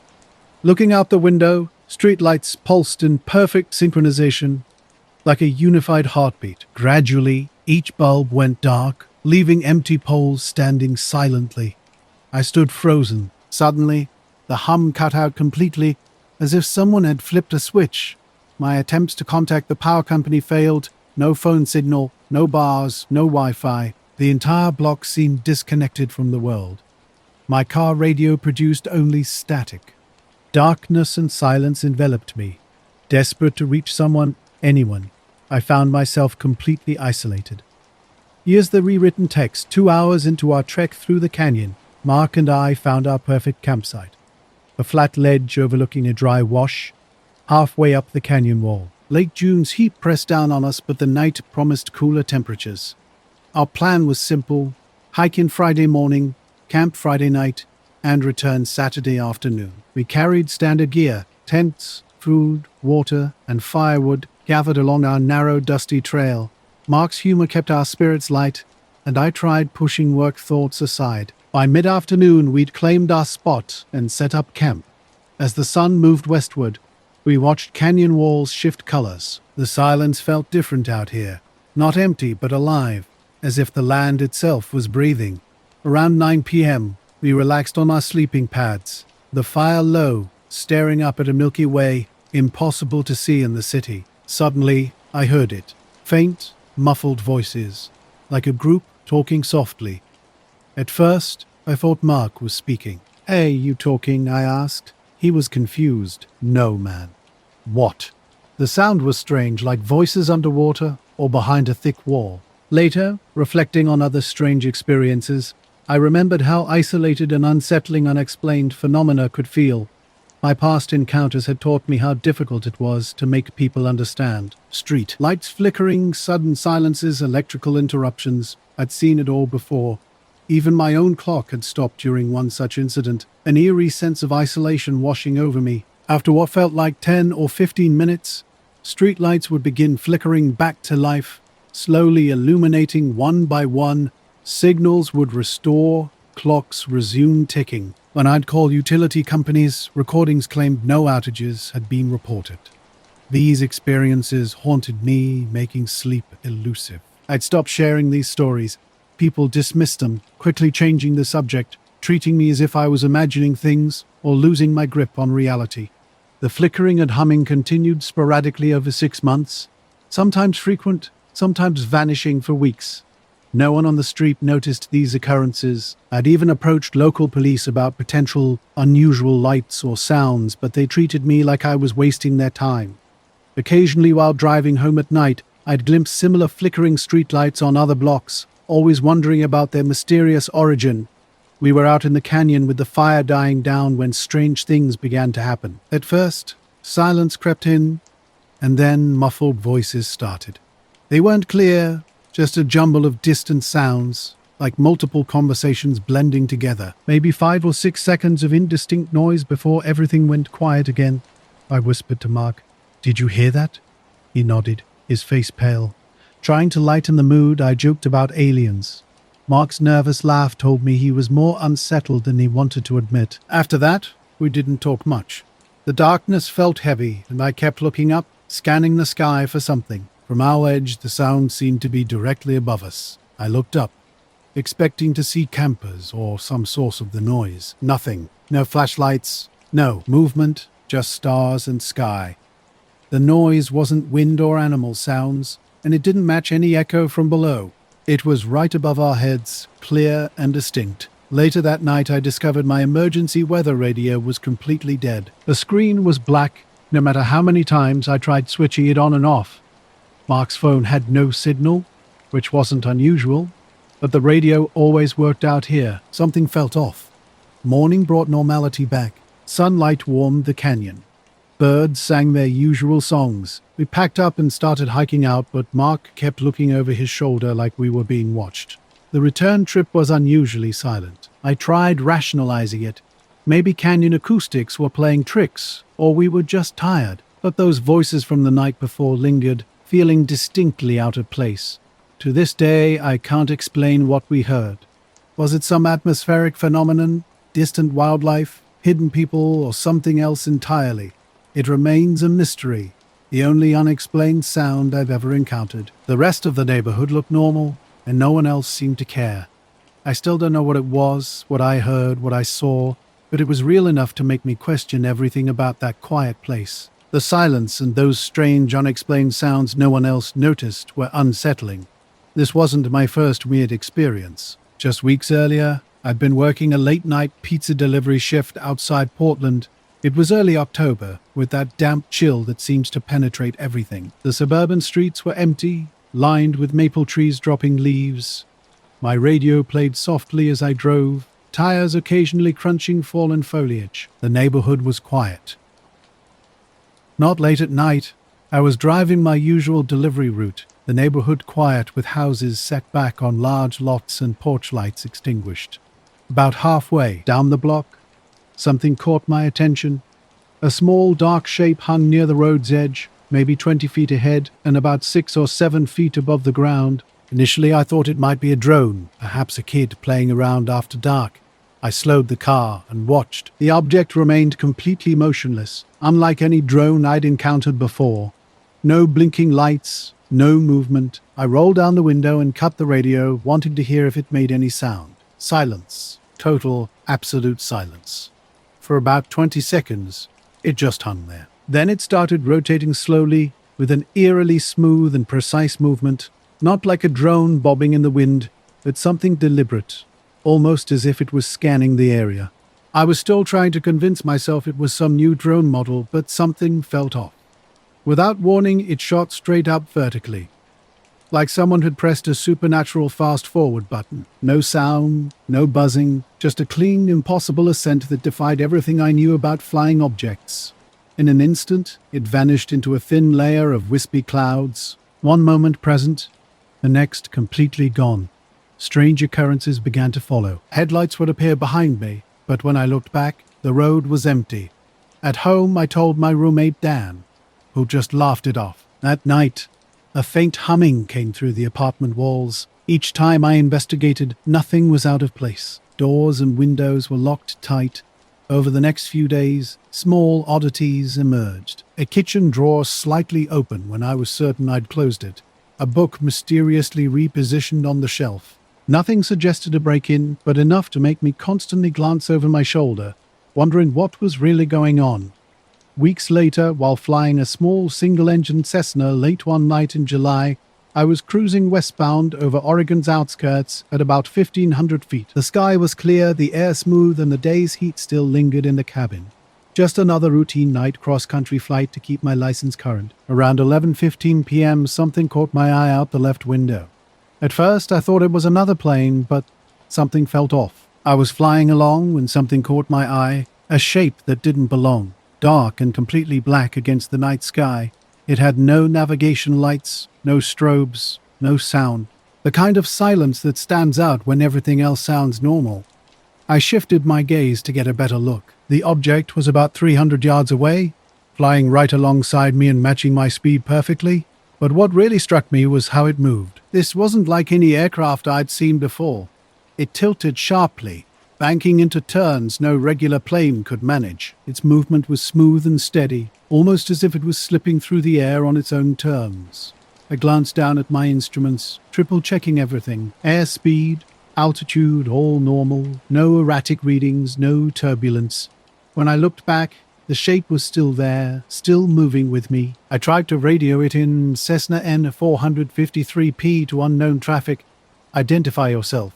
Looking out the window, streetlights pulsed in perfect synchronization, like a unified heartbeat. Gradually, each bulb went dark, leaving empty poles standing silently. I stood frozen. Suddenly, the hum cut out completely, as if someone had flipped a switch. My attempts to contact the power company failed. No phone signal, no bars, no Wi-Fi. The entire block seemed disconnected from the world. My car radio produced only static. Darkness and silence enveloped me. Desperate to reach someone, anyone, I found myself completely isolated. Here's the rewritten text. 2 hours into our trek through the canyon, Mark and I found our perfect campsite. A flat ledge overlooking a dry wash, halfway up the canyon wall. Late June's heat pressed down on us, but the night promised cooler temperatures. Our plan was simple: hike in Friday morning, camp Friday night, and return Saturday afternoon. We carried standard gear: tents, food, water, and firewood gathered along our narrow, dusty trail. Mark's humor kept our spirits light, and I tried pushing work thoughts aside. By mid-afternoon, we'd claimed our spot and set up camp. As the sun moved westward, we watched canyon walls shift colors. The silence felt different out here. Not empty, but alive, as if the land itself was breathing. Around 9 p.m., we relaxed on our sleeping pads, the fire low, staring up at a Milky Way impossible to see in the city. Suddenly, I heard it. Faint, muffled voices, like a group talking softly. At first, I thought Mark was speaking. "Hey, you talking?" I asked. He was confused. "No, man." "What?" The sound was strange, like voices underwater or behind a thick wall. Later, reflecting on other strange experiences, I remembered how isolated and unsettling unexplained phenomena could feel. My past encounters had taught me how difficult it was to make people understand. Street lights flickering, sudden silences, electrical interruptions. I'd seen it all before. Even my own clock had stopped during one such incident, an eerie sense of isolation washing over me. After what felt like 10 or 15 minutes, streetlights would begin flickering back to life, slowly illuminating one by one. Signals would restore, clocks resumed ticking. When I'd call utility companies, recordings claimed no outages had been reported. These experiences haunted me, making sleep elusive. I'd stopped sharing these stories. People dismissed them, quickly changing the subject, treating me as if I was imagining things or losing my grip on reality. The flickering and humming continued sporadically over 6 months, sometimes frequent, sometimes vanishing for weeks. No one on the street noticed these occurrences. I'd even approached local police about potential unusual lights or sounds, but they treated me like I was wasting their time. Occasionally, while driving home at night, I'd glimpsed similar flickering streetlights on other blocks, always wondering about their mysterious origin. We were out in the canyon with the fire dying down when strange things began to happen. At first, silence crept in, and then muffled voices started. They weren't clear, just a jumble of distant sounds, like multiple conversations blending together. Maybe 5 or 6 seconds of indistinct noise before everything went quiet again. I whispered to Mark, "Did you hear that?" He nodded, his face pale. Trying to lighten the mood, I joked about aliens. Mark's nervous laugh told me he was more unsettled than he wanted to admit. After that, we didn't talk much. The darkness felt heavy, and I kept looking up, scanning the sky for something. From our edge, the sound seemed to be directly above us. I looked up, expecting to see campers or some source of the noise. Nothing. No flashlights. No movement, just stars and sky. The noise wasn't wind or animal sounds, and it didn't match any echo from below. It was right above our heads, clear and distinct. Later that night, I discovered my emergency weather radio was completely dead. The screen was black, no matter how many times I tried switching it on and off. Mark's phone had no signal, which wasn't unusual, but the radio always worked out here. Something felt off. Morning brought normality back. Sunlight warmed the canyon. Birds sang their usual songs. We packed up and started hiking out, but Mark kept looking over his shoulder like we were being watched. The return trip was unusually silent. I tried rationalizing it. Maybe canyon acoustics were playing tricks, or we were just tired. But those voices from the night before lingered, feeling distinctly out of place. To this day, I can't explain what we heard. Was it some atmospheric phenomenon, distant wildlife, hidden people, or something else entirely? It remains a mystery, the only unexplained sound I've ever encountered. The rest of the neighborhood looked normal, and no one else seemed to care. I still don't know what it was, what I heard, what I saw, but it was real enough to make me question everything about that quiet place. The silence and those strange, unexplained sounds no one else noticed were unsettling. This wasn't my first weird experience. Just weeks earlier, I'd been working a late-night pizza delivery shift outside Portland. It was early October, with that damp chill that seems to penetrate everything. The suburban streets were empty, lined with maple trees dropping leaves. My radio played softly as I drove, tires occasionally crunching fallen foliage. The neighborhood was quiet. Not late at night. I was driving my usual delivery route, the neighborhood quiet with houses set back on large lots and porch lights extinguished. About halfway down the block, something caught my attention. A small dark shape hung near the road's edge, maybe 20 feet ahead and about 6 or 7 feet above the ground. Initially I thought it might be a drone, perhaps a kid playing around after dark. I slowed the car and watched. The object remained completely motionless, unlike any drone I'd encountered before. No blinking lights, no movement. I rolled down the window and cut the radio, wanting to hear if it made any sound. Silence. Total, absolute silence. For about 20 seconds, it just hung there. Then it started rotating slowly, with an eerily smooth and precise movement, not like a drone bobbing in the wind, but something deliberate, almost as if it was scanning the area. I was still trying to convince myself it was some new drone model, but something felt off. Without warning, it shot straight up vertically, like someone had pressed a supernatural fast-forward button. No sound, no buzzing, just a clean, impossible ascent that defied everything I knew about flying objects. In an instant, it vanished into a thin layer of wispy clouds, one moment present, the next completely gone. Strange occurrences began to follow. Headlights would appear behind me, but when I looked back, the road was empty. At home, I told my roommate Dan, who just laughed it off. That night, a faint humming came through the apartment walls. Each time I investigated, nothing was out of place. Doors and windows were locked tight. Over the next few days, small oddities emerged. A kitchen drawer slightly open when I was certain I'd closed it. A book mysteriously repositioned on the shelf. Nothing suggested a break-in, but enough to make me constantly glance over my shoulder, wondering what was really going on. Weeks later, while flying a small single-engine Cessna late one night in July, I was cruising westbound over Oregon's outskirts at about 1,500 feet. The sky was clear, the air smooth, and the day's heat still lingered in the cabin. Just another routine night cross-country flight to keep my license current. Around 11:15 p.m., something caught my eye out the left window. At first, I thought it was another plane, but something felt off. I was flying along when something caught my eye, a shape that didn't belong. Dark and completely black against the night sky. It had no navigation lights, no strobes, no sound. The kind of silence that stands out when everything else sounds normal. I shifted my gaze to get a better look. The object was about 300 yards away, flying right alongside me and matching my speed perfectly. But what really struck me was how it moved. This wasn't like any aircraft I'd seen before. It tilted sharply, banking into turns no regular plane could manage. Its movement was smooth and steady, almost as if it was slipping through the air on its own terms. I glanced down at my instruments, triple-checking everything. Airspeed, altitude, all normal. No erratic readings, no turbulence. When I looked back, the shape was still there, still moving with me. I tried to radio it in Cessna N453P to unknown traffic. Identify yourself.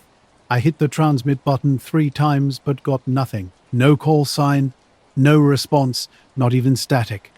I hit the transmit button 3 times but got nothing. No call sign, no response, not even static.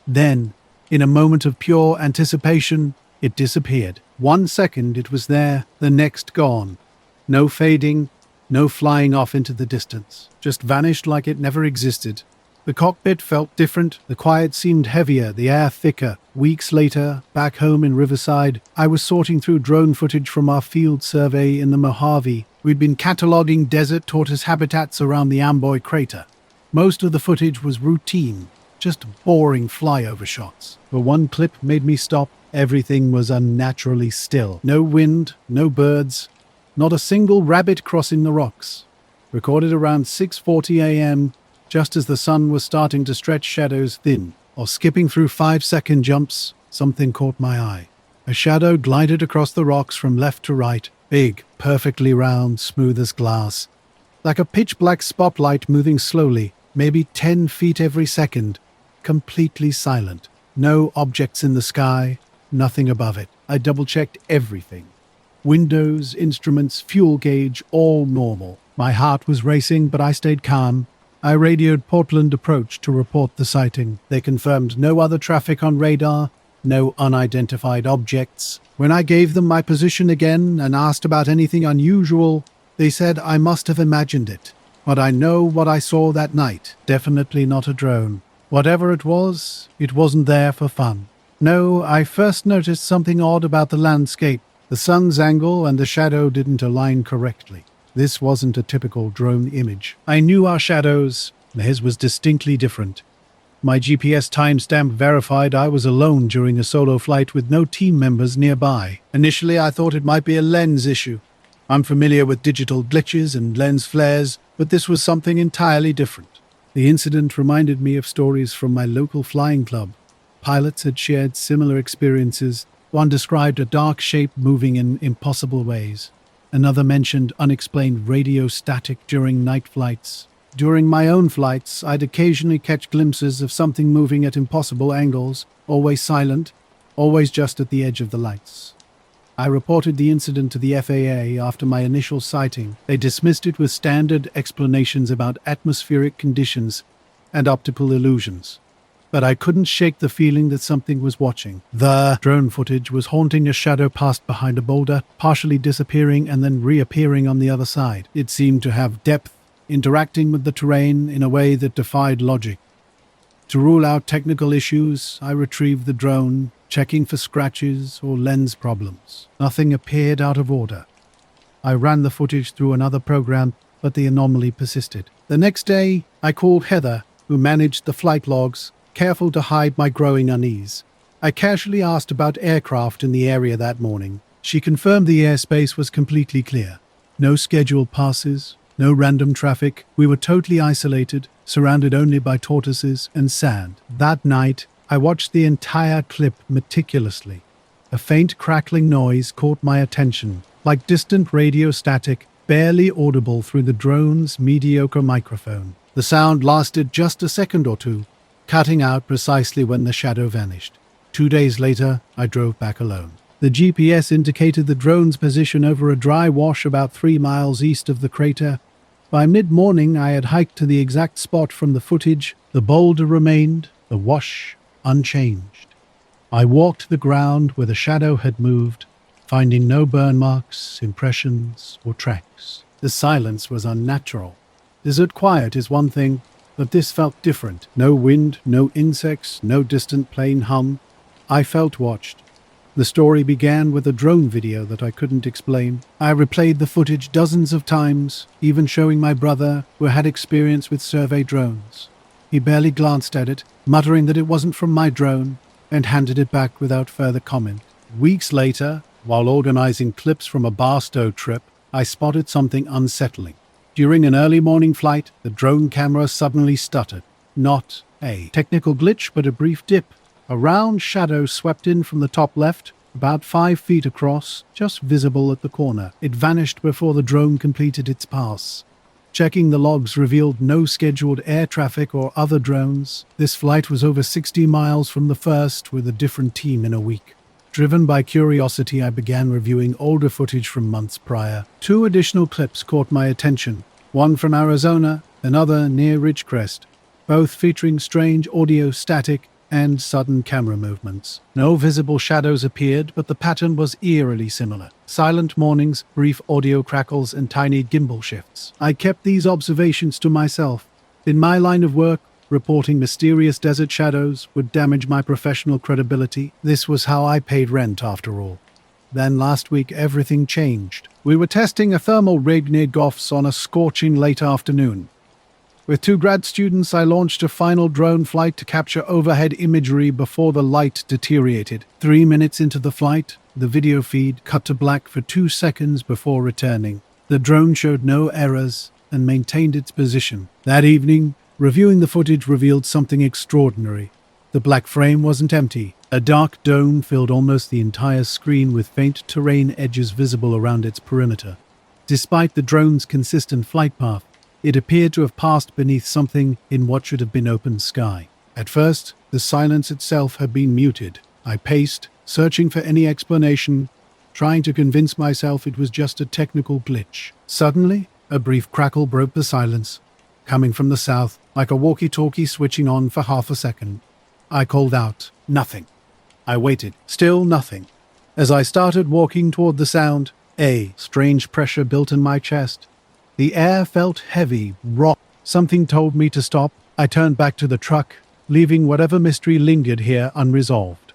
Then, in a moment of pure anticipation, it disappeared. 1 second it was there, the next gone. No fading, no flying off into the distance. Just vanished like it never existed. The cockpit felt different, the quiet seemed heavier, the air thicker. Weeks later, back home in Riverside, I was sorting through drone footage from our field survey in the Mojave. We'd been cataloguing desert tortoise habitats around the Amboy crater. Most of the footage was routine, just boring flyover shots. But one clip made me stop. Everything was unnaturally still. No wind, no birds, not a single rabbit crossing the rocks. Recorded around 6:40 a.m., just as the sun was starting to stretch shadows thin, or skipping through 5-second jumps, something caught my eye. A shadow glided across the rocks from left to right, big, perfectly round, smooth as glass. Like a pitch-black spotlight moving slowly, maybe 10 feet every second, completely silent. No objects in the sky, nothing above it. I double-checked everything. Windows, instruments, fuel gauge, all normal. My heart was racing, but I stayed calm. I radioed Portland Approach to report the sighting. They confirmed no other traffic on radar, no unidentified objects. When I gave them my position again and asked about anything unusual, they said I must have imagined it. But I know what I saw that night. Definitely not a drone. Whatever it wasn't there for fun. No, I first noticed something odd about the landscape. The sun's angle and the shadow didn't align correctly. This wasn't a typical drone image. I knew our shadows. Theirs was distinctly different. My GPS timestamp verified I was alone during a solo flight with no team members nearby. Initially, I thought it might be a lens issue. I'm familiar with digital glitches and lens flares, but this was something entirely different. The incident reminded me of stories from my local flying club. Pilots had shared similar experiences. One described a dark shape moving in impossible ways. Another mentioned unexplained radio static during night flights. During my own flights, I'd occasionally catch glimpses of something moving at impossible angles, always silent, always just at the edge of the lights. I reported the incident to the FAA after my initial sighting. They dismissed it with standard explanations about atmospheric conditions and optical illusions. But I couldn't shake the feeling that something was watching. The drone footage was haunting a shadow passed behind a boulder, partially disappearing and then reappearing on the other side. It seemed to have depth, interacting with the terrain in a way that defied logic. To rule out technical issues, I retrieved the drone, checking for scratches or lens problems. Nothing appeared out of order. I ran the footage through another program, but the anomaly persisted. The next day, I called Heather, who managed the flight logs, careful to hide my growing unease. I casually asked about aircraft in the area that morning. She confirmed the airspace was completely clear. No scheduled passes, no random traffic. We were totally isolated, surrounded only by tortoises and sand. That night, I watched the entire clip meticulously. A faint crackling noise caught my attention, like distant radio static, barely audible through the drone's mediocre microphone. The sound lasted just a second or two, cutting out precisely when the shadow vanished. 2 days later, I drove back alone. The GPS indicated the drone's position over a dry wash about 3 miles east of the crater. By mid-morning, I had hiked to the exact spot from the footage. The boulder remained, the wash unchanged. I walked the ground where the shadow had moved, finding no burn marks, impressions, or tracks. The silence was unnatural. Desert quiet is one thing, but this felt different. No wind, no insects, no distant plane hum. I felt watched. The story began with a drone video that I couldn't explain. I replayed the footage dozens of times, even showing my brother, who had experience with survey drones. He barely glanced at it, muttering that it wasn't from my drone, and handed it back without further comment. Weeks later, while organizing clips from a Barstow trip, I spotted something unsettling. During an early morning flight, the drone camera suddenly stuttered. Not a technical glitch, but a brief dip. A round shadow swept in from the top left, about 5 feet across, just visible at the corner. It vanished before the drone completed its pass. Checking the logs revealed no scheduled air traffic or other drones. This flight was over 60 miles from the first, with a different team in a week. Driven by curiosity, I began reviewing older footage from months prior. 2 additional clips caught my attention, one from Arizona, another near Ridgecrest, both featuring strange audio static and sudden camera movements. No visible shadows appeared, but the pattern was eerily similar. Silent mornings, brief audio crackles, and tiny gimbal shifts. I kept these observations to myself. In my line of work, reporting mysterious desert shadows would damage my professional credibility. This was how I paid rent, after all. Then last week, everything changed. We were testing a thermal rig near Goffs on a scorching late afternoon. With 2 grad students, I launched a final drone flight to capture overhead imagery before the light deteriorated. 3 minutes into the flight, the video feed cut to black for 2 seconds before returning. The drone showed no errors and maintained its position. That evening, reviewing the footage revealed something extraordinary. The black frame wasn't empty. A dark dome filled almost the entire screen with faint terrain edges visible around its perimeter. Despite the drone's consistent flight path, it appeared to have passed beneath something in what should have been open sky. At first, the silence itself had been muted. I paced, searching for any explanation, trying to convince myself it was just a technical glitch. Suddenly, a brief crackle broke the silence, coming from the south, like a walkie-talkie switching on for half a second. I called out, "Nothing." I waited, still nothing. As I started walking toward the sound, a strange pressure built in my chest. The air felt heavy, raw. Something told me to stop. I turned back to the truck, leaving whatever mystery lingered here unresolved.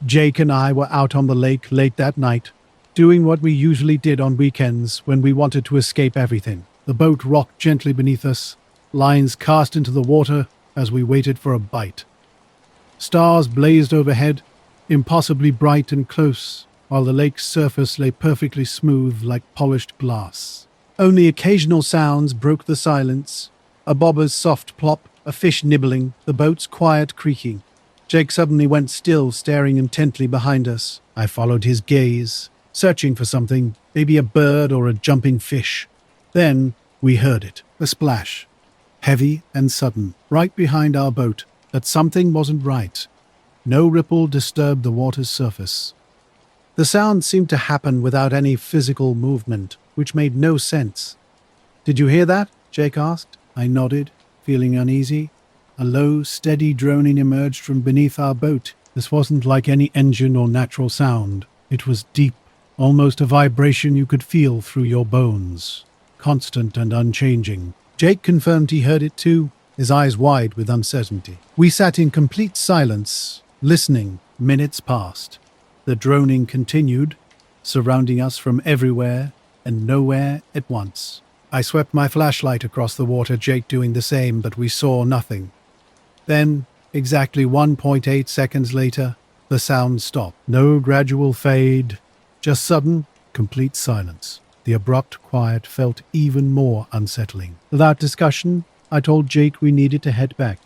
Jake and I were out on the lake late that night, doing what we usually did on weekends when we wanted to escape everything. The boat rocked gently beneath us, lines cast into the water as we waited for a bite. Stars blazed overhead, impossibly bright and close, while the lake's surface lay perfectly smooth like polished glass. Only occasional sounds broke the silence. A bobber's soft plop, a fish nibbling, the boat's quiet creaking. Jake suddenly went still, staring intently behind us. I followed his gaze, searching for something, maybe a bird or a jumping fish. Then we heard it, a splash, heavy and sudden, right behind our boat. But something wasn't right. No ripple disturbed the water's surface. The sound seemed to happen without any physical movement, which made no sense. "Did you hear that?" Jake asked. I nodded, feeling uneasy. A low, steady droning emerged from beneath our boat. This wasn't like any engine or natural sound. It was deep, almost a vibration you could feel through your bones, constant and unchanging. Jake confirmed he heard it too, his eyes wide with uncertainty. We sat in complete silence, listening. Minutes passed. The droning continued, surrounding us from everywhere and nowhere at once. I swept my flashlight across the water, Jake doing the same, but we saw nothing. Then, exactly 1.8 seconds later, the sound stopped. No gradual fade, just sudden, complete silence. The abrupt quiet felt even more unsettling. Without discussion, I told Jake we needed to head back.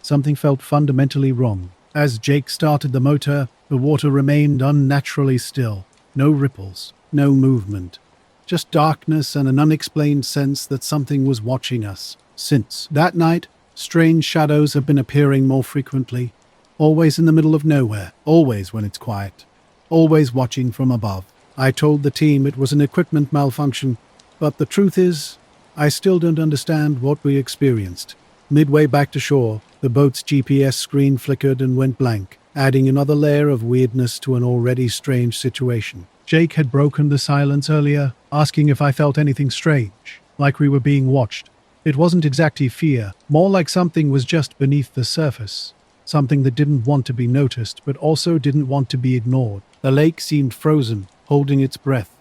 Something felt fundamentally wrong. As Jake started the motor, the water remained unnaturally still. No ripples, no movement. Just darkness and an unexplained sense that something was watching us. Since that night, Strange shadows have been appearing more frequently, always in the middle of nowhere, always when it's quiet, always watching from above. I told the team it was an equipment malfunction, but the truth is, I still don't understand what we experienced. Midway back to shore, the boat's GPS screen flickered and went blank, adding another layer of weirdness to an already strange situation. Jake had broken the silence earlier, asking if I felt anything strange, like we were being watched. It wasn't exactly fear, more like something was just beneath the surface. Something that didn't want to be noticed, but also didn't want to be ignored. The lake seemed frozen, holding its breath.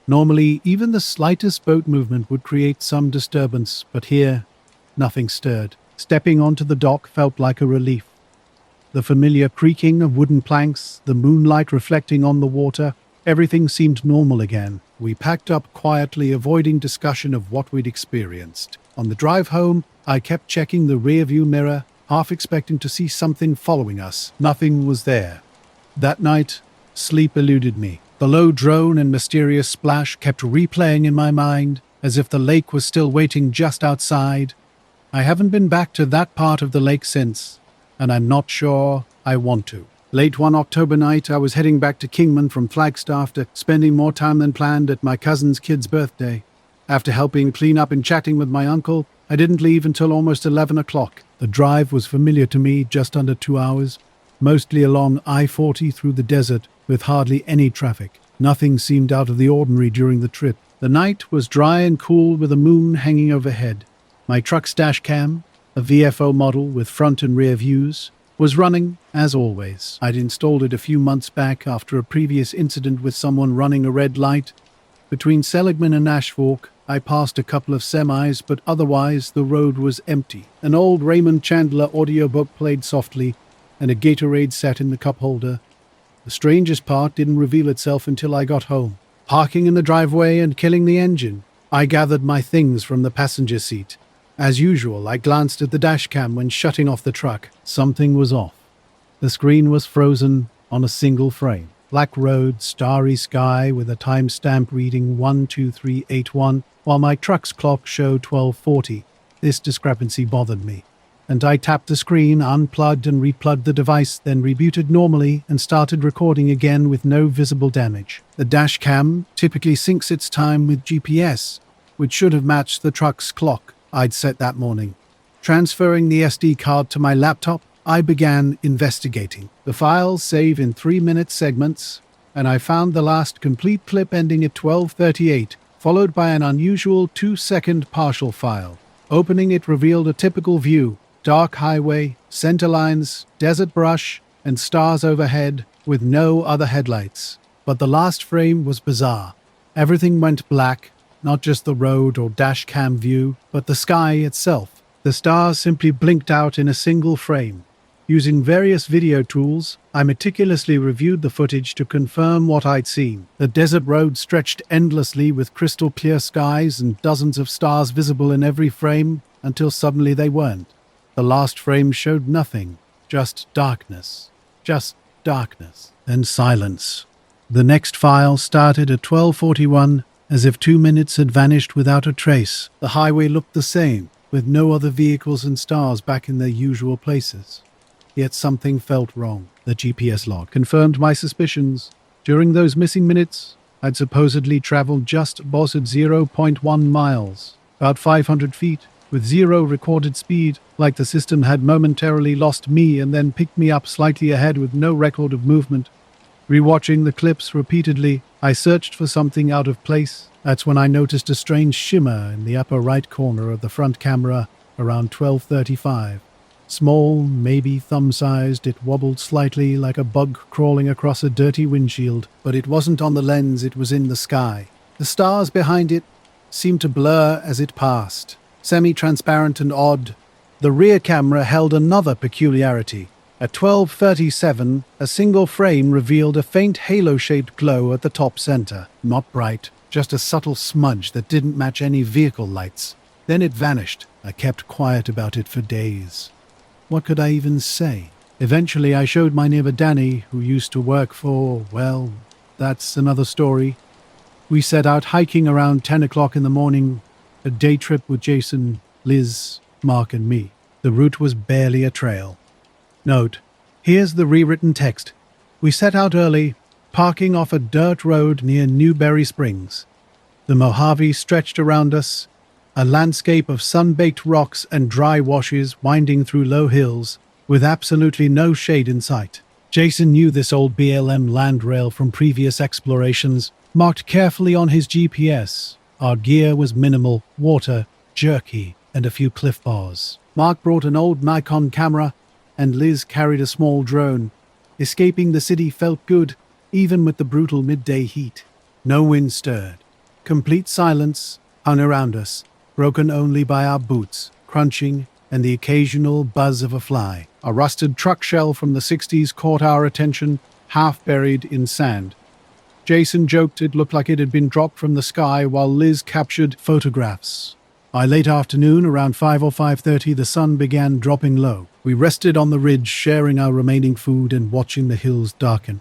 Normally, even the slightest boat movement would create some disturbance, but here, nothing stirred. Stepping onto the dock felt like a relief. The familiar creaking of wooden planks, the moonlight reflecting on the water, everything seemed normal again. We packed up quietly, avoiding discussion of what we'd experienced. On the drive home, I kept checking the rearview mirror, half expecting to see something following us. Nothing was there. That night, sleep eluded me. The low drone and mysterious splash kept replaying in my mind, as if the lake was still waiting just outside. I haven't been back to that part of the lake since, and I'm not sure I want to. Late one October night, I was heading back to Kingman from Flagstaff after spending more time than planned at my cousin's kid's birthday. After helping clean up and chatting with my uncle, I didn't leave until almost 11 o'clock. The drive was familiar to me, just under 2 hours, mostly along I-40 through the desert with hardly any traffic. Nothing seemed out of the ordinary during the trip. The night was dry and cool with a moon hanging overhead. My truck's dash cam, a VFO model with front and rear views, was running as always. I'd installed it a few months back after a previous incident with someone running a red light. Between Seligman and Ashfork, I passed a couple of semis, but otherwise the road was empty. An old Raymond Chandler audiobook played softly, and a Gatorade sat in the cup holder. The strangest part didn't reveal itself until I got home. Parking in the driveway and killing the engine, I gathered my things from the passenger seat. As usual, I glanced at the dashcam when shutting off the truck. Something was off. The screen was frozen on a single frame. Black road, starry sky with a timestamp reading 12381, while my truck's clock showed 1240. This discrepancy bothered me, and I tapped the screen, unplugged and replugged the device, then rebooted normally and started recording again with no visible damage. The dashcam typically syncs its time with GPS, which should have matched the truck's clock I'd set that morning. Transferring the SD card to my laptop, I began investigating. The files save in 3-minute segments, and I found the last complete clip ending at 12:38, followed by an unusual 2-second partial file. Opening it revealed a typical view: dark highway, center lines, desert brush, and stars overhead, with no other headlights. But the last frame was bizarre. Everything went black, not just the road or dash cam view, but the sky itself. The stars simply blinked out in a single frame. Using various video tools, I meticulously reviewed the footage to confirm what I'd seen. The desert road stretched endlessly with crystal clear skies and dozens of stars visible in every frame until suddenly they weren't. The last frame showed nothing, just darkness. Just darkness. And silence. The next file started at 12:41, as if 2 minutes had vanished without a trace. The highway looked the same, with no other vehicles and stars back in their usual places. Yet something felt wrong. The GPS log confirmed my suspicions. During those missing minutes, I'd supposedly traveled just 0.1 miles, about 500 feet, with zero recorded speed, like the system had momentarily lost me and then picked me up slightly ahead with no record of movement. Rewatching the clips repeatedly, I searched for something out of place. That's when I noticed a strange shimmer in the upper right corner of the front camera around 12:35. Small, maybe thumb-sized, it wobbled slightly like a bug crawling across a dirty windshield, but it wasn't on the lens, it was in the sky. The stars behind it seemed to blur as it passed, semi-transparent and odd. The rear camera held another peculiarity. At 12:37, a single frame revealed a faint halo-shaped glow at the top center. Not bright, just a subtle smudge that didn't match any vehicle lights. Then it vanished. I kept quiet about it for days. What could I even say? Eventually, I showed my neighbor Danny, who used to work for, well, that's another story. We set out hiking around 10 o'clock in the morning, a day trip with Jason, Liz, Mark, and me. The route was barely a trail. Note, here's the rewritten text. We set out early, parking off a dirt road near Newberry Springs. The Mojave stretched around us, a landscape of sun-baked rocks and dry washes winding through low hills, with absolutely no shade in sight. Jason knew this old BLM land rail from previous explorations, marked carefully on his GPS. Our gear was minimal, water, jerky, and a few cliff bars. Mark brought an old Nikon camera, and Liz carried a small drone. Escaping the city felt good, even with the brutal midday heat. No wind stirred. Complete silence hung around us, broken only by our boots, crunching, and the occasional buzz of a fly. A rusted truck shell from the 60s caught our attention, half buried in sand. Jason joked it looked like it had been dropped from the sky, while Liz captured photographs. By late afternoon, around 5 or 5:30, the sun began dropping low. We rested on the ridge, sharing our remaining food and watching the hills darken.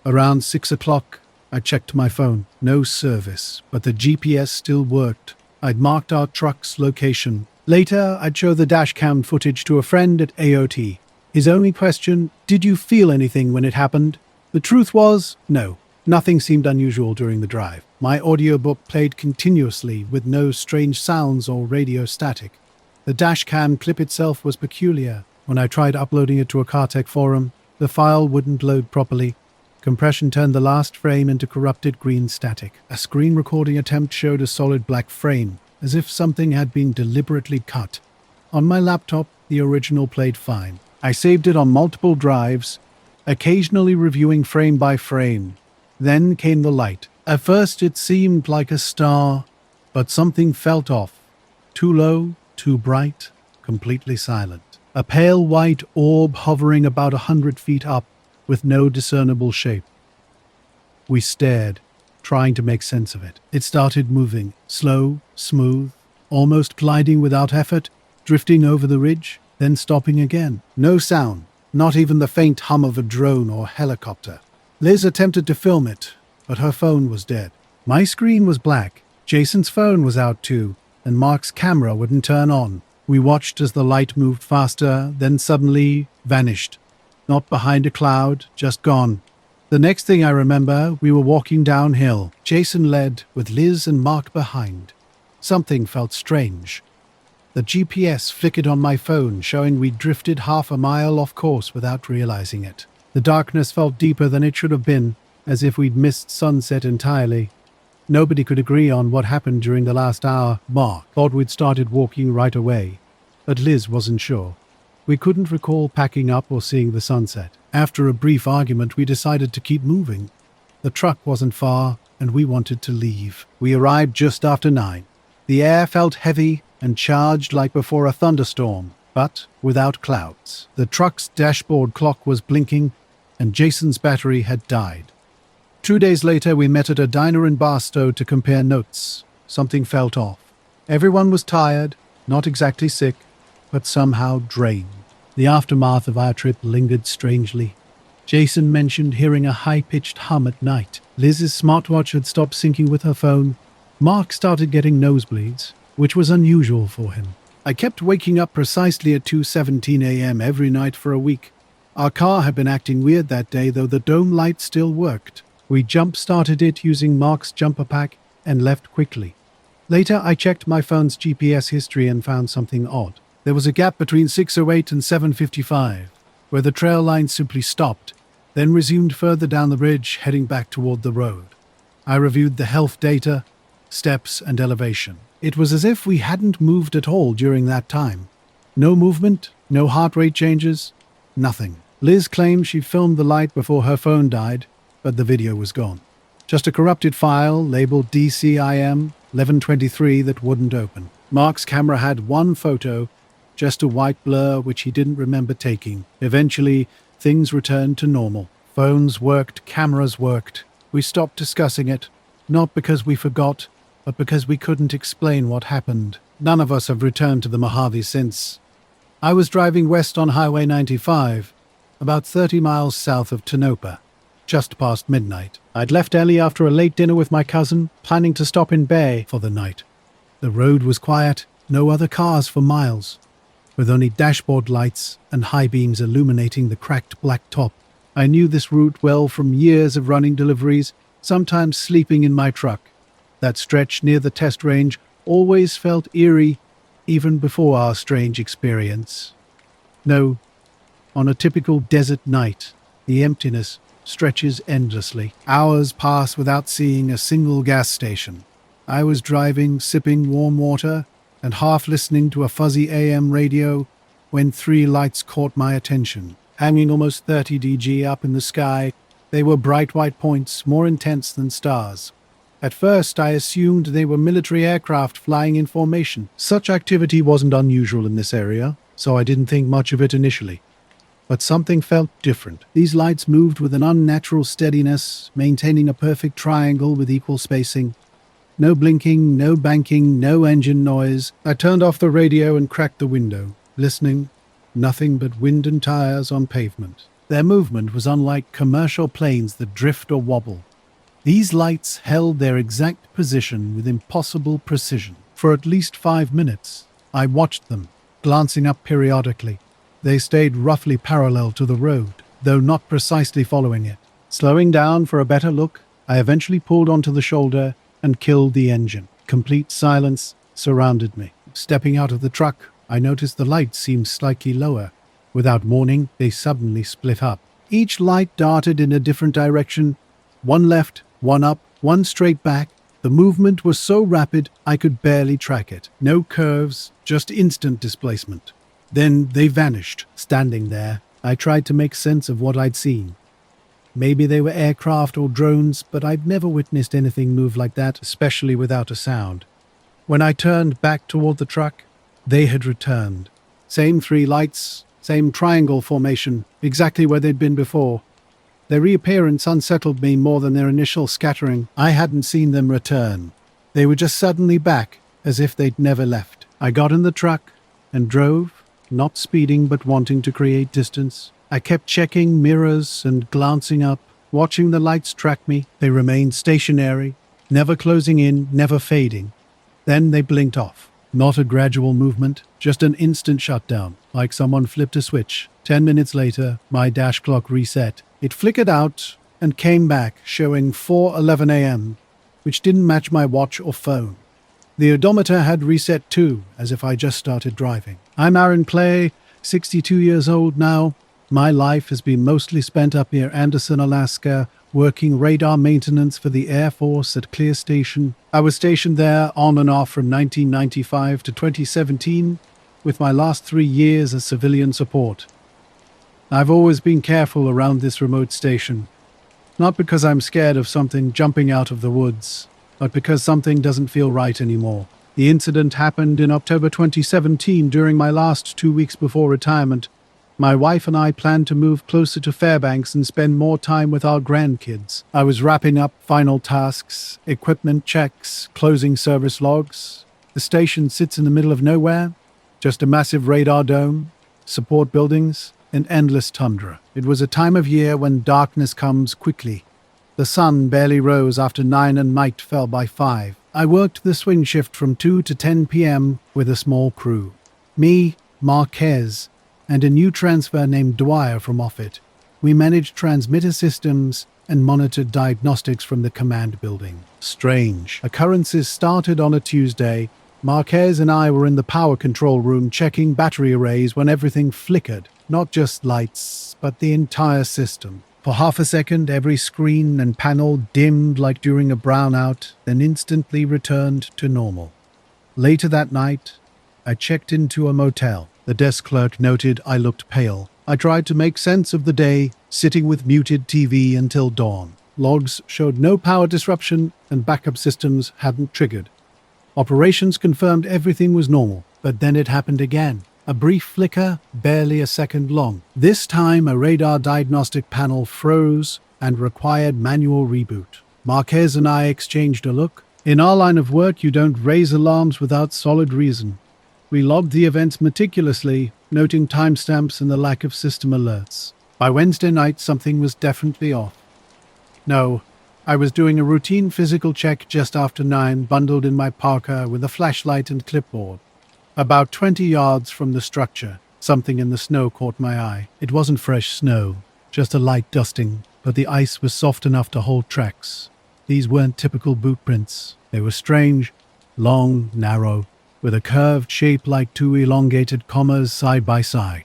Around 6 o'clock, I checked my phone. No service, but the GPS still worked. I'd marked our truck's location. Later, I'd show the dashcam footage to a friend at AOT. His only question, did you feel anything when it happened? The truth was, no. Nothing seemed unusual during the drive. My audiobook played continuously with no strange sounds or radio static. The dashcam clip itself was peculiar. When I tried uploading it to a CarTech forum, the file wouldn't load properly. Compression turned the last frame into corrupted green static. A screen recording attempt showed a solid black frame, as if something had been deliberately cut. On my laptop, the original played fine. I saved it on multiple drives, occasionally reviewing frame by frame. Then came the light. At first it seemed like a star, but something felt off. Too low, too bright, completely silent. A pale white orb hovering about 100 feet up, with no discernible shape. We stared, trying to make sense of it. It started moving, slow, smooth, almost gliding without effort, drifting over the ridge, then stopping again. No sound, not even the faint hum of a drone or helicopter. Liz attempted to film it, but her phone was dead. My screen was black, Jason's phone was out too, and Mark's camera wouldn't turn on. We watched as the light moved faster, then suddenly vanished. Not behind a cloud, just gone. The next thing I remember, we were walking downhill. Jason led, with Liz and Mark behind. Something felt strange. The GPS flickered on my phone, showing we'd drifted half a mile off course without realizing it. The darkness felt deeper than it should have been, as if we'd missed sunset entirely. Nobody could agree on what happened during the last hour. Mark thought we'd started walking right away, but Liz wasn't sure. We couldn't recall packing up or seeing the sunset. After a brief argument, we decided to keep moving. The truck wasn't far, and we wanted to leave. We arrived just after 9. The air felt heavy and charged like before a thunderstorm, but without clouds. The truck's dashboard clock was blinking, and Jason's battery had died. 2 days later, we met at a diner in Barstow to compare notes. Something felt off. Everyone was tired, not exactly sick, but somehow drained. The aftermath of our trip lingered strangely. Jason mentioned hearing a high-pitched hum at night. Liz's smartwatch had stopped syncing with her phone. Mark started getting nosebleeds, which was unusual for him. I kept waking up precisely at 2:17 a.m. every night for a week. Our car had been acting weird that day, though the dome light still worked. We jump-started it using Mark's jumper pack and left quickly. Later, I checked my phone's GPS history and found something odd. There was a gap between 6:08 and 7:55, where the trail line simply stopped, then resumed further down the ridge, heading back toward the road. I reviewed the health data, steps, and elevation. It was as if we hadn't moved at all during that time. No movement, no heart rate changes, nothing. Liz claimed she filmed the light before her phone died, but the video was gone. Just a corrupted file labeled DCIM 1123 that wouldn't open. Mark's camera had one photo, just a white blur which he didn't remember taking. Eventually, things returned to normal. Phones worked, cameras worked. We stopped discussing it, not because we forgot, but because we couldn't explain what happened. None of us have returned to the Mojave since. I was driving west on Highway 95, about 30 miles south of Tonopah, just past midnight. I'd left early after a late dinner with my cousin, planning to stop in Bay for the night. The road was quiet, no other cars for miles. with only dashboard lights and high beams illuminating the cracked black top. I knew this route well from years of running deliveries, sometimes sleeping in my truck. That stretch near the test range always felt eerie, even before our strange experience. No, on a typical desert night, the emptiness stretches endlessly. Hours pass without seeing a single gas station. I was driving, sipping warm water, and half listening to a fuzzy AM radio when three lights caught my attention. Hanging almost 30 dg up in the sky, they were bright white points, more intense than stars. At first, I assumed they were military aircraft flying in formation. Such activity wasn't unusual in this area, so I didn't think much of it initially. But something felt different. These lights moved with an unnatural steadiness, maintaining a perfect triangle with equal spacing. No blinking, no banking, no engine noise. I turned off the radio and cracked the window, listening. Nothing but wind and tires on pavement. Their movement was unlike commercial planes that drift or wobble. These lights held their exact position with impossible precision. For at least 5 minutes, I watched them, glancing up periodically. They stayed roughly parallel to the road, though not precisely following it. Slowing down for a better look, I eventually pulled onto the shoulder and killed the engine. Complete silence surrounded me. Stepping out of the truck, I noticed the lights seemed slightly lower. Without warning, they suddenly split up. Each light darted in a different direction, one left, one up, one straight back. The movement was so rapid I could barely track it. No curves, just instant displacement. Then they vanished. Standing there, I tried to make sense of what I'd seen. Maybe they were aircraft or drones, but I'd never witnessed anything move like that, especially without a sound. When I turned back toward the truck, they had returned. Same three lights, same triangle formation, exactly where they'd been before. Their reappearance unsettled me more than their initial scattering. I hadn't seen them return. They were just suddenly back, as if they'd never left. I got in the truck and drove, not speeding but wanting to create distance. I kept checking mirrors and glancing up, watching the lights track me. They remained stationary, never closing in, never fading. Then they blinked off. Not a gradual movement, just an instant shutdown, like someone flipped a switch. 10 minutes later, my dash clock reset. It flickered out and came back, showing 4:11 a.m., which didn't match my watch or phone. The odometer had reset too, as if I just started driving. I'm Aaron Clay, 62 years old now. My life has been mostly spent up near Anderson, Alaska, working radar maintenance for the Air Force at Clear Station. I was stationed there on and off from 1995 to 2017, with my last 3 years as civilian support. I've always been careful around this remote station, not because I'm scared of something jumping out of the woods, but because something doesn't feel right anymore. The incident happened in October 2017 during my last 2 weeks before retirement. My wife and I planned to move closer to Fairbanks and spend more time with our grandkids. I was wrapping up final tasks, equipment checks, closing service logs. The station sits in the middle of nowhere, just a massive radar dome, support buildings, and endless tundra. It was a time of year when darkness comes quickly. The sun barely rose after 9 and night fell by 5. I worked the swing shift from 2 to 10 p.m. with a small crew. Me, Marquez, and a new transfer named Dwyer from Offutt. We managed transmitter systems and monitored diagnostics from the command building. Strange. Occurrences started on a Tuesday. Marquez and I were in the power control room checking battery arrays when everything flickered. Not just lights, but the entire system. For half a second, every screen and panel dimmed like during a brownout, then instantly returned to normal. Later that night, I checked into a motel. The desk clerk noted I looked pale. I tried to make sense of the day, sitting with muted TV until dawn. Logs showed no power disruption and backup systems hadn't triggered. Operations confirmed everything was normal, but then it happened again. A brief flicker, barely a second long. This time, a radar diagnostic panel froze and required manual reboot. Marquez and I exchanged a look. In our line of work, you don't raise alarms without solid reason. We logged the events meticulously, noting timestamps and the lack of system alerts. By Wednesday night, something was definitely off. No, I was doing a routine physical check just after 9, bundled in my parka with a flashlight and clipboard. About 20 yards from the structure, something in the snow caught my eye. It wasn't fresh snow, just a light dusting, but the ice was soft enough to hold tracks. These weren't typical boot prints. They were strange, long, narrow, with a curved shape like two elongated commas side by side.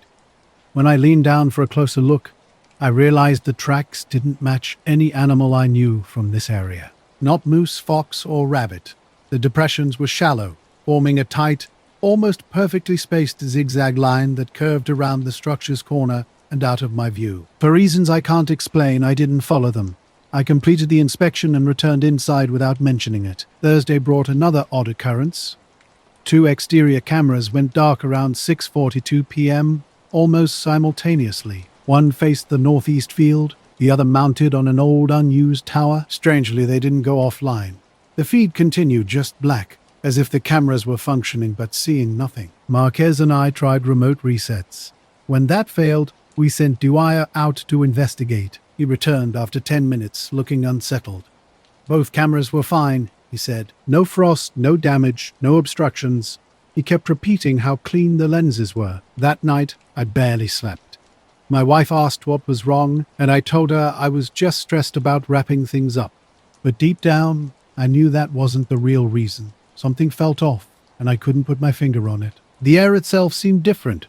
When I leaned down for a closer look, I realized the tracks didn't match any animal I knew from this area. Not moose, fox, or rabbit. The depressions were shallow, forming a tight, almost perfectly spaced zigzag line that curved around the structure's corner and out of my view. For reasons I can't explain, I didn't follow them. I completed the inspection and returned inside without mentioning it. Thursday brought another odd occurrence. 2 exterior cameras went dark around 6:42 p.m., almost simultaneously. One faced the northeast field, the other mounted on an old unused tower. Strangely, they didn't go offline. The feed continued just black, as if the cameras were functioning but seeing nothing. Marquez and I tried remote resets. When that failed, we sent Dwyer out to investigate. He returned after 10 minutes, looking unsettled. Both cameras were fine, he said. No frost, no damage, no obstructions. He kept repeating how clean the lenses were. That night, I barely slept. My wife asked what was wrong, and I told her I was just stressed about wrapping things up. But deep down, I knew that wasn't the real reason. Something felt off, and I couldn't put my finger on it. The air itself seemed different.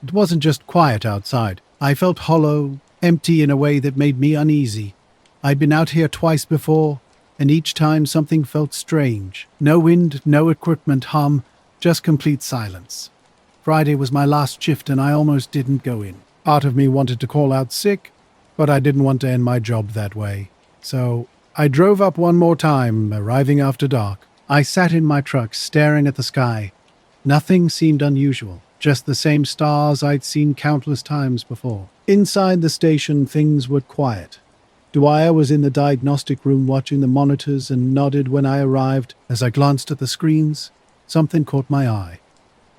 It wasn't just quiet outside. I felt hollow, empty in a way that made me uneasy. I'd been out here twice before, and each time something felt strange. No wind, no equipment hum, just complete silence. Friday was my last shift, and I almost didn't go in. Part of me wanted to call out sick, but I didn't want to end my job that way. So I drove up one more time, arriving after dark. I sat in my truck, staring at the sky. Nothing seemed unusual, just the same stars I'd seen countless times before. Inside the station, things were quiet. Dwyer was in the diagnostic room watching the monitors and nodded when I arrived. As I glanced at the screens, something caught my eye.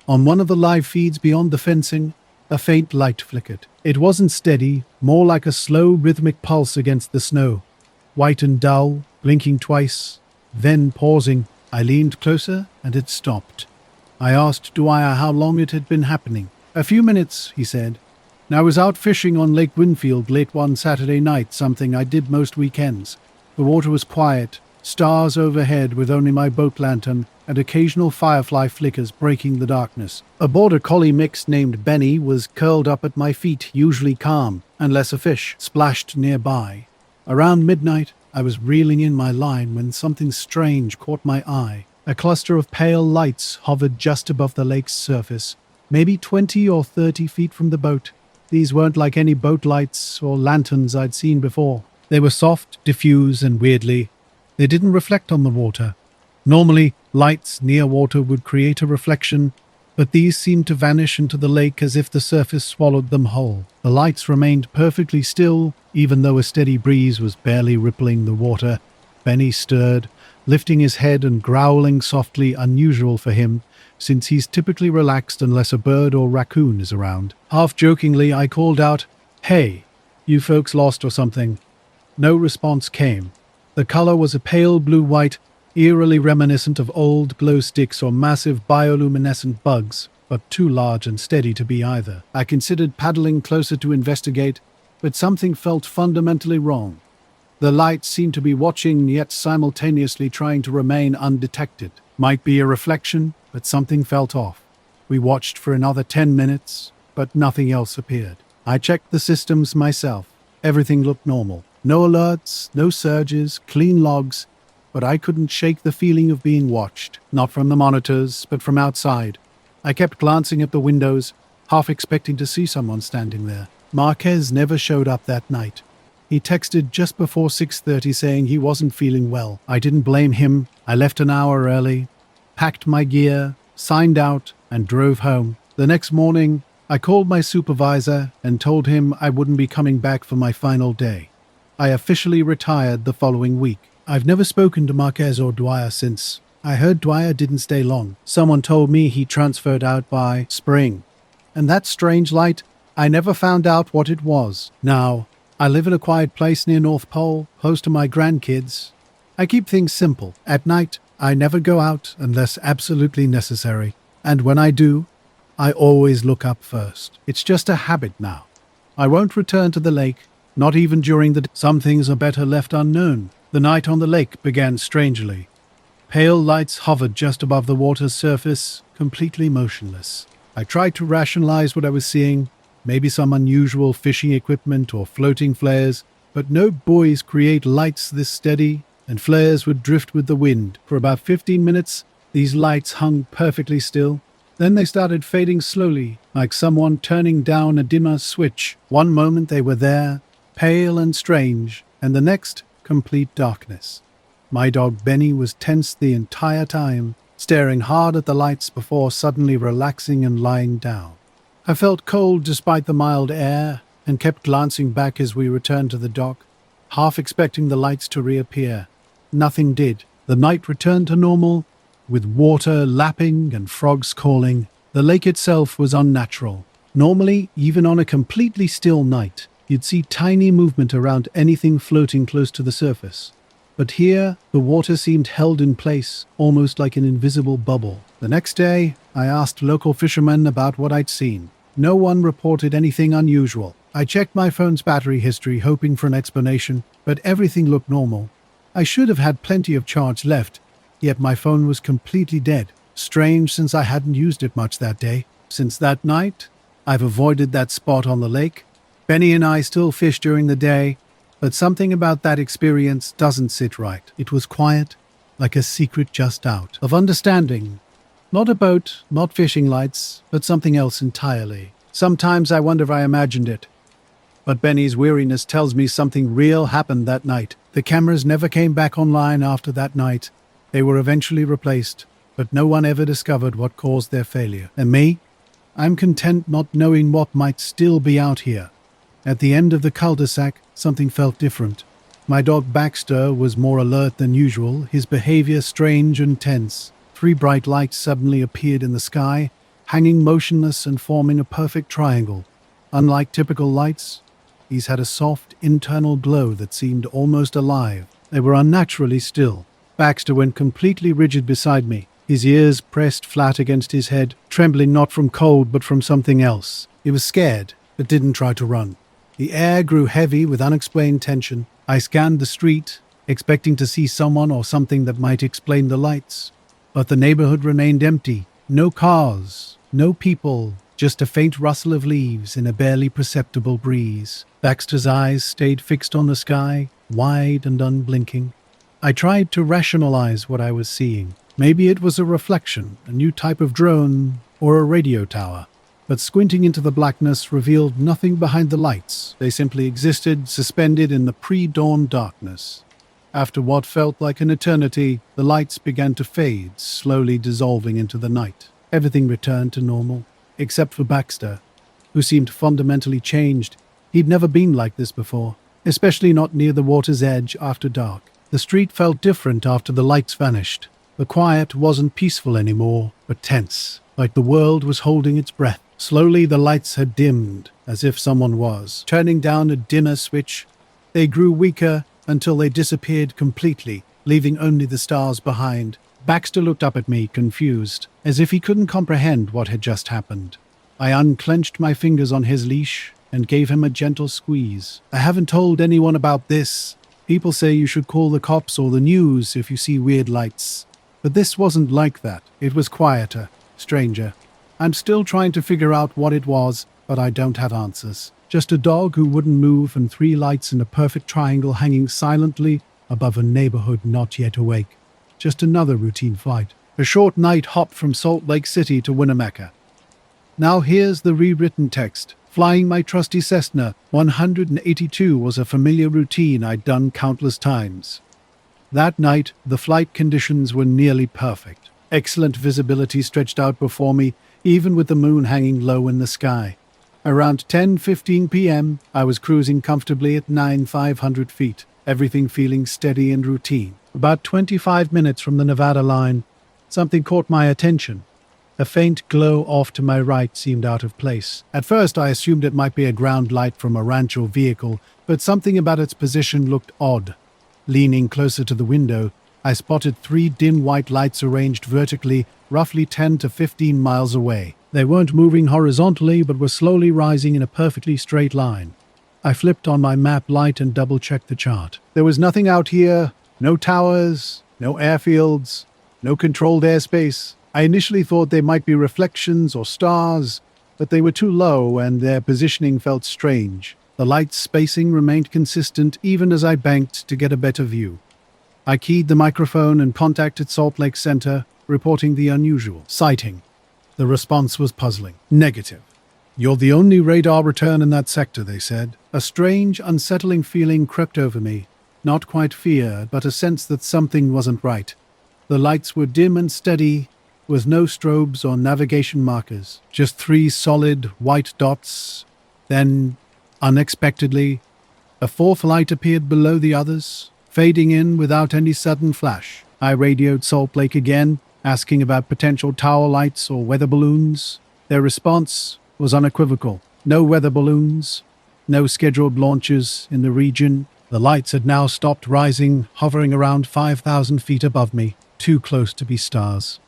On one of the live feeds beyond the fencing, a faint light flickered. It wasn't steady, more like a slow, rhythmic pulse against the snow. White and dull, blinking twice, then pausing. I leaned closer, and it stopped. I asked Dwyer how long it had been happening. "A few minutes," he said. "I was out fishing on Lake Winfield late one Saturday night, something I did most weekends. The water was quiet, stars overhead with only my boat lantern and occasional firefly flickers breaking the darkness. A border collie mix named Benny was curled up at my feet, usually calm, unless a fish splashed nearby. Around midnight, I was reeling in my line when something strange caught my eye. A cluster of pale lights hovered just above the lake's surface, maybe 20 or 30 feet from the boat. These weren't like any boat lights or lanterns I'd seen before. They were soft, diffuse, and weirdly, they didn't reflect on the water. Normally, lights near water would create a reflection, but these seemed to vanish into the lake as if the surface swallowed them whole. The lights remained perfectly still, even though a steady breeze was barely rippling the water. Benny stirred, lifting his head and growling softly, unusual for him, since he's typically relaxed unless a bird or raccoon is around. Half-jokingly, I called out, "Hey, you folks lost or something?" No response came. The color was a pale blue-white, eerily reminiscent of old glow sticks or massive bioluminescent bugs, but too large and steady to be either. I considered paddling closer to investigate, but something felt fundamentally wrong. The lights seemed to be watching, yet simultaneously trying to remain undetected. Might be a reflection, but something felt off. We watched for another 10 minutes, but nothing else appeared. I checked the systems myself. Everything looked normal. No alerts, no surges, clean logs, but I couldn't shake the feeling of being watched. Not from the monitors, but from outside. I kept glancing at the windows, half expecting to see someone standing there. Marquez never showed up that night. He texted just before 6:30 saying he wasn't feeling well. I didn't blame him. I left an hour early, packed my gear, signed out, and drove home. The next morning, I called my supervisor and told him I wouldn't be coming back for my final day. I officially retired the following week. I've never spoken to Marquez or Dwyer since. I heard Dwyer didn't stay long. Someone told me he transferred out by spring. And that strange light, I never found out what it was. Now, I live in a quiet place near North Pole, close to my grandkids. I keep things simple. At night, I never go out unless absolutely necessary. And when I do, I always look up first. It's just a habit now. I won't return to the lake, not even during the day. Some things are better left unknown. The night on the lake began strangely. Pale lights hovered just above the water's surface, completely motionless. I tried to rationalize what I was seeing, maybe some unusual fishing equipment or floating flares, but no buoys create lights this steady, and flares would drift with the wind. For about 15 minutes, these lights hung perfectly still. Then they started fading slowly, like someone turning down a dimmer switch. One moment they were there, pale and strange, and the next, complete darkness. My dog Benny was tense the entire time, staring hard at the lights before suddenly relaxing and lying down. I felt cold despite the mild air, and kept glancing back as we returned to the dock, half expecting the lights to reappear. Nothing did. The night returned to normal, with water lapping and frogs calling. The lake itself was unnatural. Normally, even on a completely still night, you'd see tiny movement around anything floating close to the surface. But here, the water seemed held in place, almost like an invisible bubble. The next day, I asked local fishermen about what I'd seen. No one reported anything unusual. I checked my phone's battery history, hoping for an explanation, but everything looked normal. I should have had plenty of charge left, yet my phone was completely dead. Strange, since I hadn't used it much that day. Since that night, I've avoided that spot on the lake. Benny and I still fish during the day, but something about that experience doesn't sit right. It was quiet, like a secret just out. Of understanding. Not a boat, not fishing lights, but something else entirely. Sometimes I wonder if I imagined it. But Benny's weariness tells me something real happened that night. The cameras never came back online after that night. They were eventually replaced, but no one ever discovered what caused their failure. And me? I'm content not knowing what might still be out here. At the end of the cul-de-sac, something felt different. My dog Baxter was more alert than usual, his behavior strange and tense. 3 bright lights suddenly appeared in the sky, hanging motionless and forming a perfect triangle. Unlike typical lights, these had a soft, internal glow that seemed almost alive. They were unnaturally still. Baxter went completely rigid beside me, his ears pressed flat against his head, trembling not from cold but from something else. He was scared, but didn't try to run. The air grew heavy with unexplained tension. I scanned the street, expecting to see someone or something that might explain the lights. But the neighborhood remained empty. No cars, no people, just a faint rustle of leaves in a barely perceptible breeze. Baxter's eyes stayed fixed on the sky, wide and unblinking. I tried to rationalize what I was seeing. Maybe it was a reflection, a new type of drone, or a radio tower. But squinting into the blackness revealed nothing behind the lights. They simply existed, suspended in the pre-dawn darkness. After what felt like an eternity, the lights began to fade, slowly dissolving into the night. Everything returned to normal, except for Baxter, who seemed fundamentally changed. He'd never been like this before, especially not near the water's edge after dark. The street felt different after the lights vanished. The quiet wasn't peaceful anymore, but tense, like the world was holding its breath. Slowly the lights had dimmed, as if someone was turning down a dimmer switch. They grew weaker until they disappeared completely, leaving only the stars behind. Baxter looked up at me, confused, as if he couldn't comprehend what had just happened. I unclenched my fingers on his leash and gave him a gentle squeeze. I haven't told anyone about this. People say you should call the cops or the news if you see weird lights. But this wasn't like that. It was quieter, stranger. I'm still trying to figure out what it was, but I don't have answers. Just a dog who wouldn't move and 3 lights in a perfect triangle hanging silently above a neighborhood not yet awake. Just another routine flight. A short night hop from Salt Lake City to Winnemucca. Now here's the rewritten text. Flying my trusty Cessna 182 was a familiar routine I'd done countless times. That night, the flight conditions were nearly perfect. Excellent visibility stretched out before me, even with the moon hanging low in the sky. Around 10:15 p.m., I was cruising comfortably at 9,500 feet, everything feeling steady and routine. About 25 minutes from the Nevada line, something caught my attention. A faint glow off to my right seemed out of place. At first I assumed it might be a ground light from a ranch or vehicle, but something about its position looked odd. Leaning closer to the window, I spotted 3 dim white lights arranged vertically, roughly 10 to 15 miles away. They weren't moving horizontally, but were slowly rising in a perfectly straight line. I flipped on my map light and double-checked the chart. There was nothing out here, no towers, no airfields, no controlled airspace. I initially thought they might be reflections or stars, but they were too low and their positioning felt strange. The light spacing remained consistent even as I banked to get a better view. I keyed the microphone and contacted Salt Lake Center, reporting the unusual sighting. The response was puzzling. Negative. You're the only radar return in that sector, they said. A strange, unsettling feeling crept over me. Not quite fear, but a sense that something wasn't right. The lights were dim and steady, with no strobes or navigation markers. Just 3 solid, white dots. Then, unexpectedly, a 4th light appeared below the others, fading in without any sudden flash. I radioed Salt Lake again, asking about potential tower lights or weather balloons. Their response was unequivocal. No weather balloons, no scheduled launches in the region. The lights had now stopped rising, hovering around 5,000 feet above me, too close to be stars.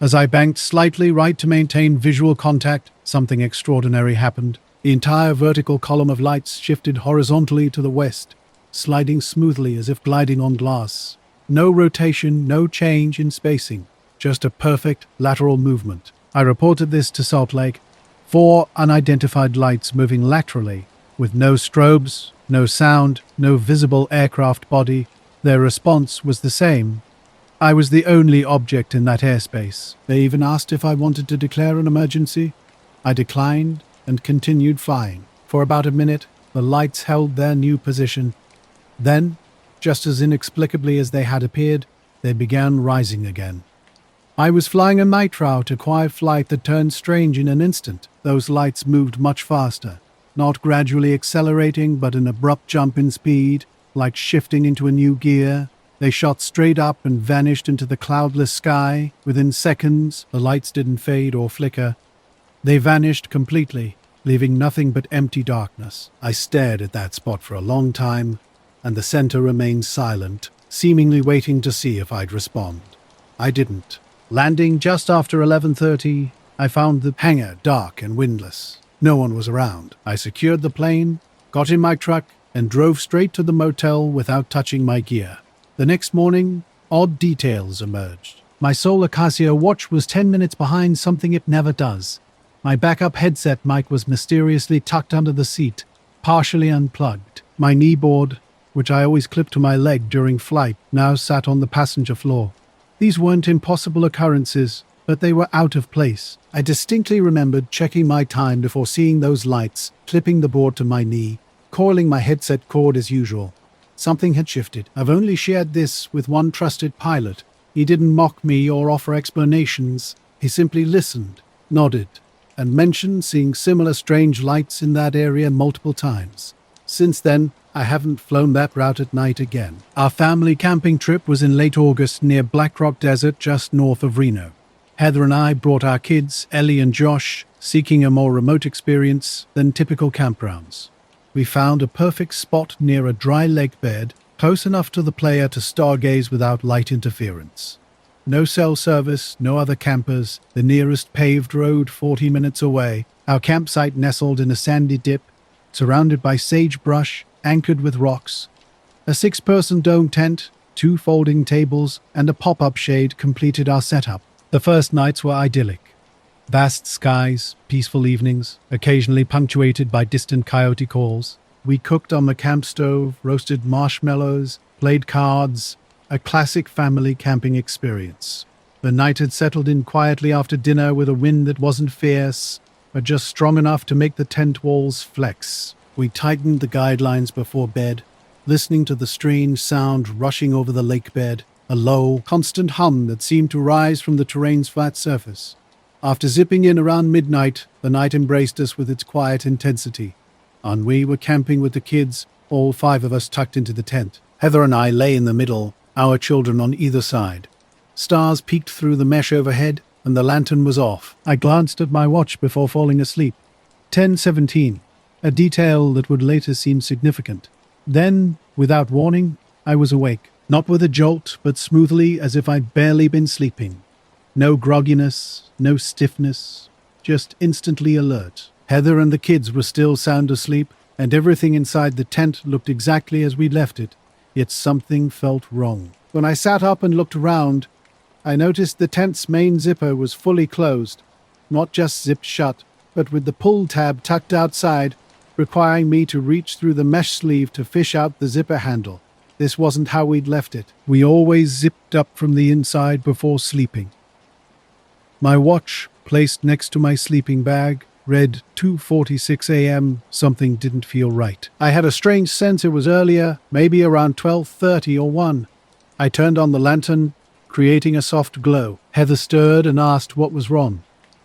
As I banked slightly right to maintain visual contact, something extraordinary happened. The entire vertical column of lights shifted horizontally to the west, sliding smoothly as if gliding on glass. No rotation, no change in spacing, just a perfect lateral movement. I reported this to Salt Lake. 4 unidentified lights moving laterally, with no strobes, no sound, no visible aircraft body. Their response was the same. I was the only object in that airspace. They even asked if I wanted to declare an emergency. I declined and continued flying. For about a minute, the lights held their new position. Then, just as inexplicably as they had appeared, they began rising again. I was flying a night route, a quiet flight that turned strange in an instant. Those lights moved much faster, not gradually accelerating, but an abrupt jump in speed, like shifting into a new gear. They shot straight up and vanished into the cloudless sky. Within seconds, the lights didn't fade or flicker. They vanished completely, leaving nothing but empty darkness. I stared at that spot for a long time, and the center remained silent, seemingly waiting to see if I'd respond. I didn't. Landing just after 11:30, I found the hangar dark and windless. No one was around. I secured the plane, got in my truck, and drove straight to the motel without touching my gear. The next morning, odd details emerged. My Solar Casio watch was 10 minutes behind something it never does. My backup headset mic was mysteriously tucked under the seat, partially unplugged. My kneeboard, which I always clipped to my leg during flight, now sat on the passenger floor. These weren't impossible occurrences, but they were out of place. I distinctly remembered checking my time before seeing those lights, clipping the board to my knee, coiling my headset cord as usual. Something had shifted. I've only shared this with one trusted pilot. He didn't mock me or offer explanations. He simply listened, nodded, and mentioned seeing similar strange lights in that area multiple times. Since then, I haven't flown that route at night again. Our family camping trip was in late August near Black Rock Desert just north of Reno. Heather and I brought our kids, Ellie and Josh, seeking a more remote experience than typical campgrounds. We found a perfect spot near a dry lake bed, close enough to the player to stargaze without light interference. No cell service, no other campers, the nearest paved road 40 minutes away. Our campsite nestled in a sandy dip, surrounded by sagebrush, anchored with rocks. A 6-person dome tent, 2 folding tables, and a pop-up shade completed our setup. The first nights were idyllic. Vast skies, peaceful evenings, occasionally punctuated by distant coyote calls. We cooked on the camp stove, roasted marshmallows, played cards, a classic family camping experience. The night had settled in quietly after dinner with a wind that wasn't fierce, but just strong enough to make the tent walls flex. We tightened the guidelines before bed, listening to the strange sound rushing over the lake bed, a low, constant hum that seemed to rise from the terrain's flat surface. After zipping in around midnight, the night embraced us with its quiet intensity. And we were camping with the kids, all 5 of us tucked into the tent. Heather and I lay in the middle, our children on either side. Stars peeked through the mesh overhead, and the lantern was off. I glanced at my watch before falling asleep. 10:17, a detail that would later seem significant. Then, without warning, I was awake. Not with a jolt, but smoothly as if I'd barely been sleeping. No grogginess, no stiffness, just instantly alert. Heather and the kids were still sound asleep, and everything inside the tent looked exactly as we'd left it, yet something felt wrong. When I sat up and looked around, I noticed the tent's main zipper was fully closed, not just zipped shut, but with the pull tab tucked outside, requiring me to reach through the mesh sleeve to fish out the zipper handle. This wasn't how we'd left it. We always zipped up from the inside before sleeping. My watch, placed next to my sleeping bag, read 2:46 a.m. Something didn't feel right. I had a strange sense it was earlier, maybe around 12:30 or 1. I turned on the lantern, creating a soft glow. Heather stirred and asked what was wrong.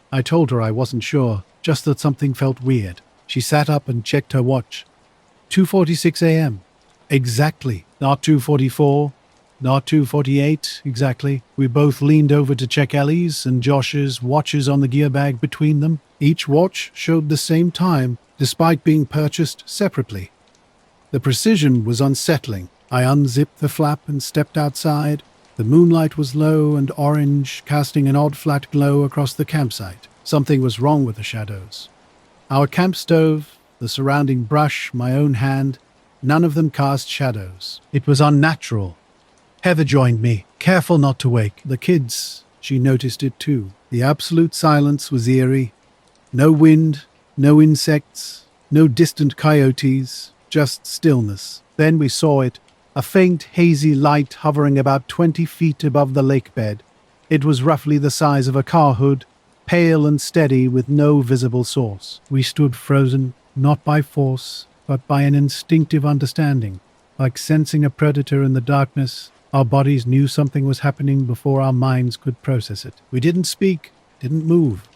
I told her I wasn't sure, just that something felt weird. She sat up and checked her watch. 2:46 a.m. Exactly. Not 2:44, not 2:48 exactly. We both leaned over to check Ellie's and Josh's watches on the gear bag between them. Each watch showed the same time, despite being purchased separately. The precision was unsettling. I unzipped the flap and stepped outside. The moonlight was low and orange, casting an odd flat glow across the campsite. Something was wrong with the shadows. Our camp stove, the surrounding brush, my own hand, none of them cast shadows. It was unnatural. Heather joined me, careful not to wake. The kids, she noticed it too. The absolute silence was eerie. No wind, no insects, no distant coyotes, just stillness. Then we saw it, a faint, hazy light hovering about 20 feet above the lake bed. It was roughly the size of a car hood, pale and steady with no visible source. We stood frozen, not by force, but by an instinctive understanding. Like sensing a predator in the darkness, our bodies knew something was happening before our minds could process it. We didn't speak, didn't move.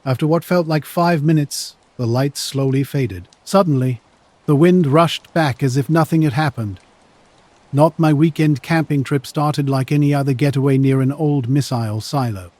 After what felt like 5 minutes, the light slowly faded. Suddenly, the wind rushed back as if nothing had happened. Not my weekend camping trip started like any other getaway near an old missile silo.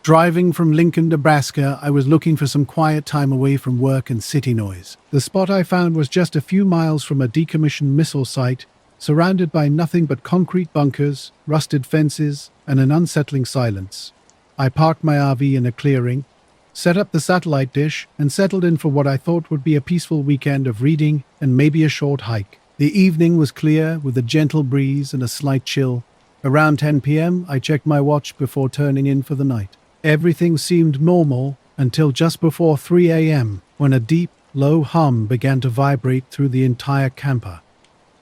Driving from Lincoln, Nebraska, I was looking for some quiet time away from work and city noise. The spot I found was just a few miles from a decommissioned missile site, surrounded by nothing but concrete bunkers, rusted fences, and an unsettling silence. I parked my RV in a clearing, set up the satellite dish, and settled in for what I thought would be a peaceful weekend of reading and maybe a short hike. The evening was clear, with a gentle breeze and a slight chill. Around 10 p.m., I checked my watch before turning in for the night. Everything seemed normal until just before 3 a.m., when a deep, low hum began to vibrate through the entire camper.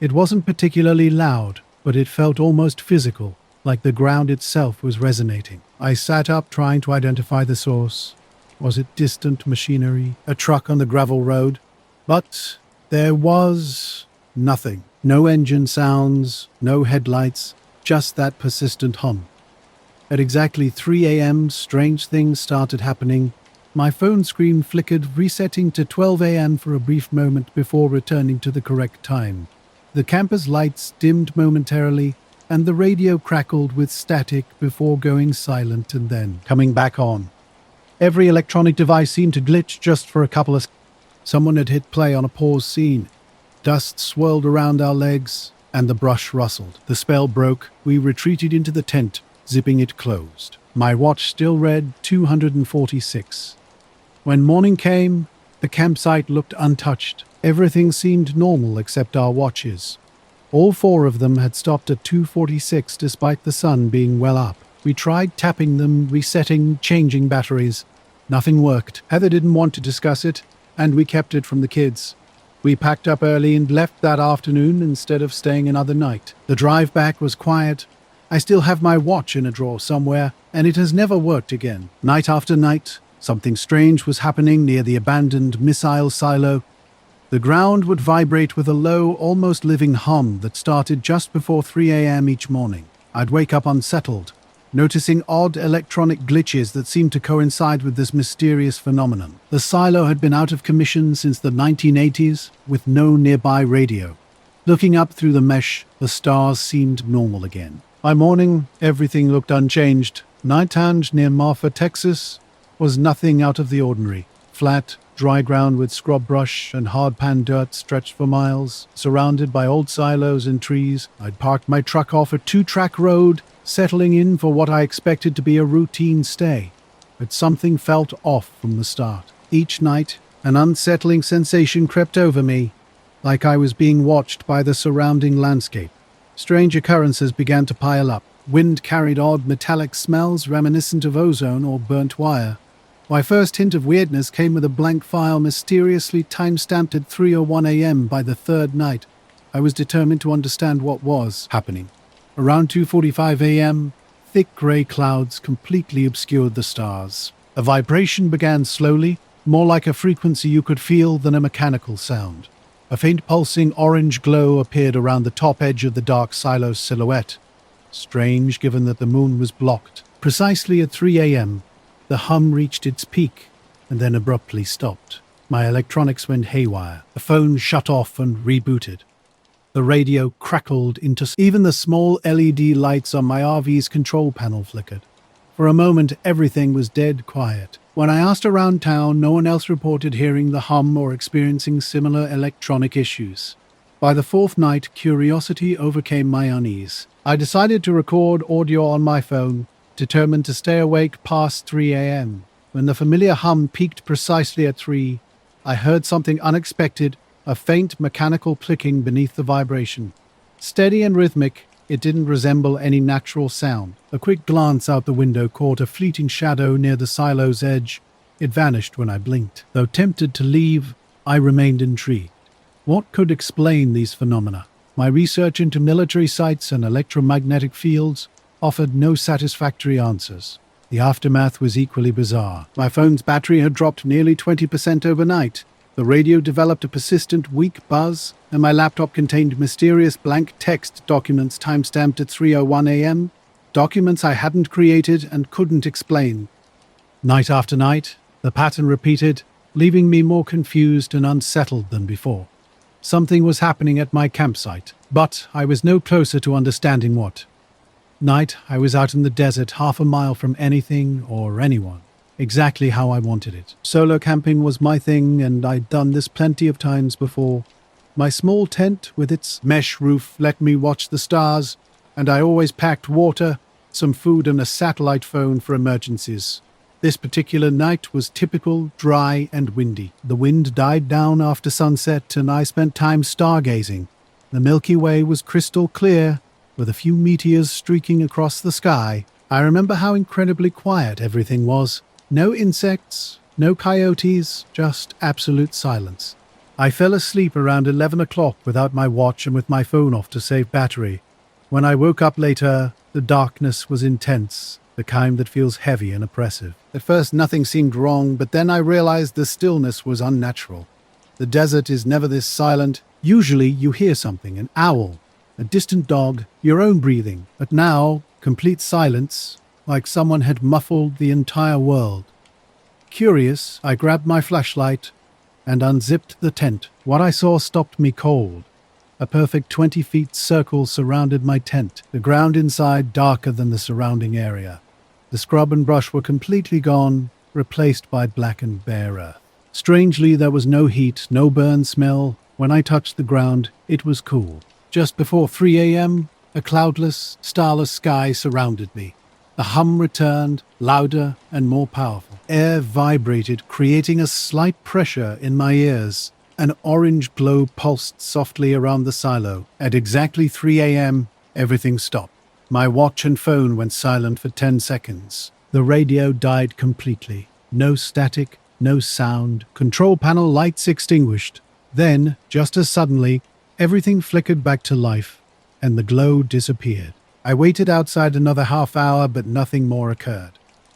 It wasn't particularly loud, but it felt almost physical, like the ground itself was resonating. I sat up trying to identify the source. Was it distant machinery, a truck on the gravel road? But there was nothing. No engine sounds, no headlights, just that persistent hum. At exactly 3 a.m., strange things started happening. My phone screen flickered, resetting to 12 a.m. for a brief moment before returning to the correct time. The camper's lights dimmed momentarily, and the radio crackled with static before going silent and then coming back on. Every electronic device seemed to glitch just for a couple of seconds. Someone had hit play on a paused scene. Dust swirled around our legs, and the brush rustled. The spell broke. We retreated into the tent, zipping it closed. My watch still read 246. When morning came, the campsite looked untouched. Everything seemed normal except our watches. All 4 of them had stopped at 2:46 despite the sun being well up. We tried tapping them, resetting, changing batteries. Nothing worked. Heather didn't want to discuss it, and we kept it from the kids. We packed up early and left that afternoon instead of staying another night. The drive back was quiet. I still have my watch in a drawer somewhere, and it has never worked again. Night after night, something strange was happening near the abandoned missile silo. The ground would vibrate with a low, almost living hum that started just before 3 a.m. each morning. I'd wake up unsettled, noticing odd electronic glitches that seemed to coincide with this mysterious phenomenon. The silo had been out of commission since the 1980s, with no nearby radio. Looking up through the mesh, the stars seemed normal again. By morning, everything looked unchanged. Nighthenge near Marfa, Texas, was nothing out of the ordinary. Flat, dry ground with scrub brush and hard-pan dirt stretched for miles, surrounded by old silos and trees. I'd parked my truck off a two-track road, settling in for what I expected to be a routine stay. But something felt off from the start. Each night, an unsettling sensation crept over me, like I was being watched by the surrounding landscape. Strange occurrences began to pile up. Wind carried odd metallic smells reminiscent of ozone or burnt wire. My first hint of weirdness came with a blank file mysteriously time-stamped at 3:01 a.m. by the third night. I was determined to understand what was happening. Around 2:45 a.m., thick grey clouds completely obscured the stars. A vibration began slowly, more like a frequency you could feel than a mechanical sound. A faint pulsing orange glow appeared around the top edge of the dark silo's silhouette. Strange, given that the moon was blocked. Precisely at 3 a.m., the hum reached its peak and then abruptly stopped. My electronics went haywire. The phone shut off and rebooted. The radio crackled into... Even the small LED lights on my RV's control panel flickered. For a moment, everything was dead quiet. When I asked around town, no one else reported hearing the hum or experiencing similar electronic issues. By the fourth night, curiosity overcame my unease. I decided to record audio on my phone, determined to stay awake past 3 a.m. When the familiar hum peaked precisely at 3, I heard something unexpected, a faint mechanical clicking beneath the vibration. Steady and rhythmic, it didn't resemble any natural sound. A quick glance out the window caught a fleeting shadow near the silo's edge. It vanished when I blinked. Though tempted to leave, I remained intrigued. What could explain these phenomena? My research into military sites and electromagnetic fields offered no satisfactory answers. The aftermath was equally bizarre. My phone's battery had dropped nearly 20% overnight. The radio developed a persistent, weak buzz, and my laptop contained mysterious blank text documents time-stamped at 3:01 a.m., documents I hadn't created and couldn't explain. Night after night, the pattern repeated, leaving me more confused and unsettled than before. Something was happening at my campsite, but I was no closer to understanding what. Night, I was out in the desert, half a mile from anything or anyone. Exactly how I wanted it. Solo camping was my thing, and I'd done this plenty of times before. My small tent with its mesh roof let me watch the stars, and I always packed water, some food, and a satellite phone for emergencies. This particular night was typical, dry, and windy. The wind died down after sunset, and I spent time stargazing. The Milky Way was crystal clear, with a few meteors streaking across the sky. I remember how incredibly quiet everything was. No insects, no coyotes, just absolute silence. I fell asleep around 11 o'clock without my watch and with my phone off to save battery. When I woke up later, the darkness was intense, the kind that feels heavy and oppressive. At first nothing seemed wrong, but then I realized the stillness was unnatural. The desert is never this silent. Usually you hear something, an owl, a distant dog, your own breathing. But now, complete silence, like someone had muffled the entire world. Curious, I grabbed my flashlight and unzipped the tent. What I saw stopped me cold. A perfect 20-feet circle surrounded my tent, the ground inside darker than the surrounding area. The scrub and brush were completely gone, replaced by blackened bare earth. Strangely, there was no heat, no burn smell. When I touched the ground, it was cool. Just before 3 a.m., a cloudless, starless sky surrounded me. The hum returned, louder and more powerful. Air vibrated, creating a slight pressure in my ears. An orange glow pulsed softly around the silo. At exactly 3 a.m., everything stopped. My watch and phone went silent for 10 seconds. The radio died completely. No static, no sound. Control panel lights extinguished. Then, just as suddenly, everything flickered back to life, and the glow disappeared. I waited outside another half hour, but nothing more occurred.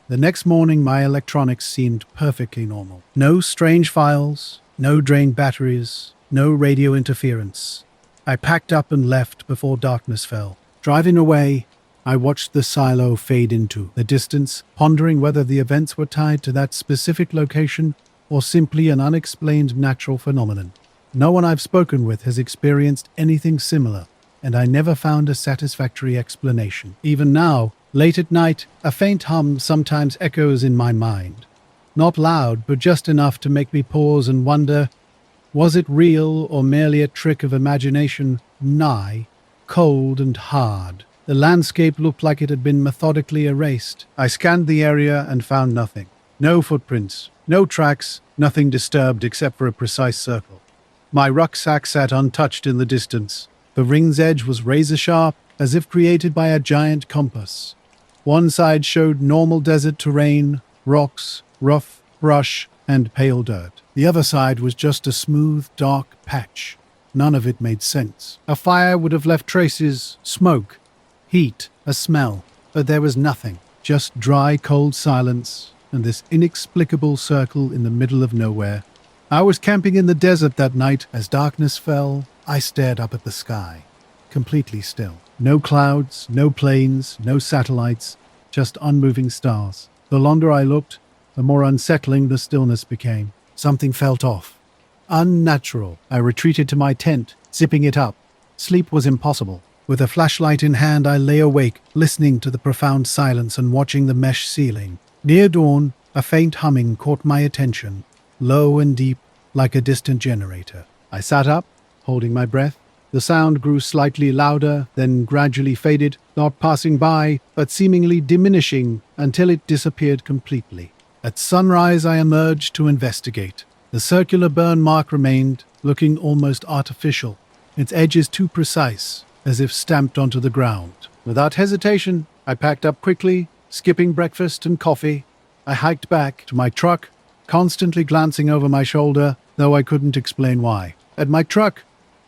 The next morning, my electronics seemed perfectly normal. No strange files, no drained batteries, no radio interference. I packed up and left before darkness fell. Driving away, I watched the silo fade into the distance, pondering whether the events were tied to that specific location or simply an unexplained natural phenomenon. No one I've spoken with has experienced anything similar, and I never found a satisfactory explanation. Even now, late at night, a faint hum sometimes echoes in my mind. Not loud, but just enough to make me pause and wonder, was it real or merely a trick of imagination? Nigh, cold and hard. The landscape looked like it had been methodically erased. I scanned the area and found nothing. No footprints, no tracks, nothing disturbed except for a precise circle. My rucksack sat untouched in the distance. The ring's edge was razor-sharp, as if created by a giant compass. One side showed normal desert terrain, rocks, rough brush, and pale dirt. The other side was just a smooth, dark patch. None of it made sense. A fire would have left traces, smoke, heat, a smell, but there was nothing. Just dry, cold silence and this inexplicable circle in the middle of nowhere. I was camping in the desert that night. As darkness fell, I stared up at the sky, completely still. No clouds, no planes, no satellites, just unmoving stars. The longer I looked, the more unsettling the stillness became. Something felt off. Unnatural. I retreated to my tent, zipping it up. Sleep was impossible. With a flashlight in hand, I lay awake, listening to the profound silence and watching the mesh ceiling. Near dawn, a faint humming caught my attention, low and deep, like a distant generator. I sat up, holding my breath. The sound grew slightly louder, then gradually faded, not passing by, but seemingly diminishing until it disappeared completely. At sunrise, I emerged to investigate. The circular burn mark remained, looking almost artificial, its edges too precise, as if stamped onto the ground. Without hesitation, I packed up quickly, skipping breakfast and coffee. I hiked back to my truck, constantly glancing over my shoulder, though I couldn't explain why. At my truck,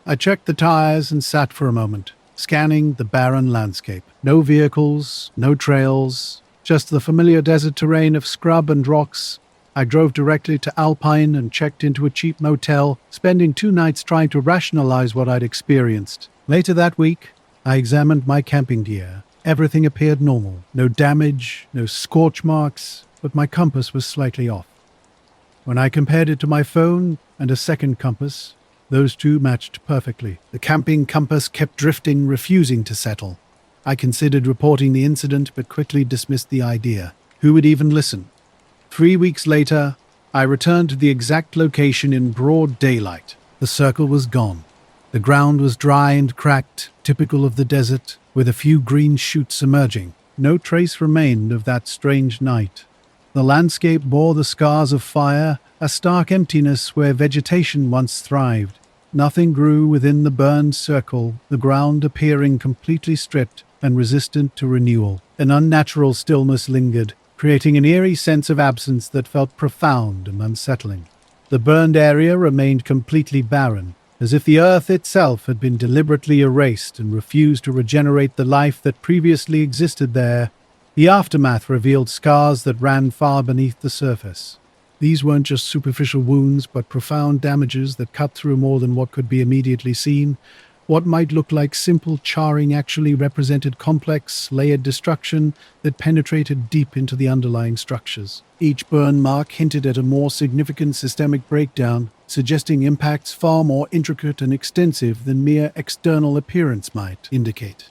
I checked the tires and sat for a moment, scanning the barren landscape. No vehicles, no trails, just the familiar desert terrain of scrub and rocks. I drove directly to Alpine and checked into a cheap motel, spending 2 nights trying to rationalize what I'd experienced. Later that week, I examined my camping gear. Everything appeared normal. No damage, no scorch marks, but my compass was slightly off. When I compared it to my phone and a second compass, those two matched perfectly. The camping compass kept drifting, refusing to settle. I considered reporting the incident, but quickly dismissed the idea. Who would even listen? 3 weeks later, I returned to the exact location in broad daylight. The circle was gone. The ground was dry and cracked, typical of the desert, with a few green shoots emerging. No trace remained of that strange night. The landscape bore the scars of fire, a stark emptiness where vegetation once thrived. Nothing grew within the burned circle, the ground appearing completely stripped and resistant to renewal. An unnatural stillness lingered, creating an eerie sense of absence that felt profound and unsettling. The burned area remained completely barren, as if the earth itself had been deliberately erased and refused to regenerate the life that previously existed there. The aftermath revealed scars that ran far beneath the surface. These weren't just superficial wounds, but profound damages that cut through more than what could be immediately seen. What might look like simple charring actually represented complex, layered destruction that penetrated deep into the underlying structures. Each burn mark hinted at a more significant systemic breakdown, suggesting impacts far more intricate and extensive than mere external appearance might indicate.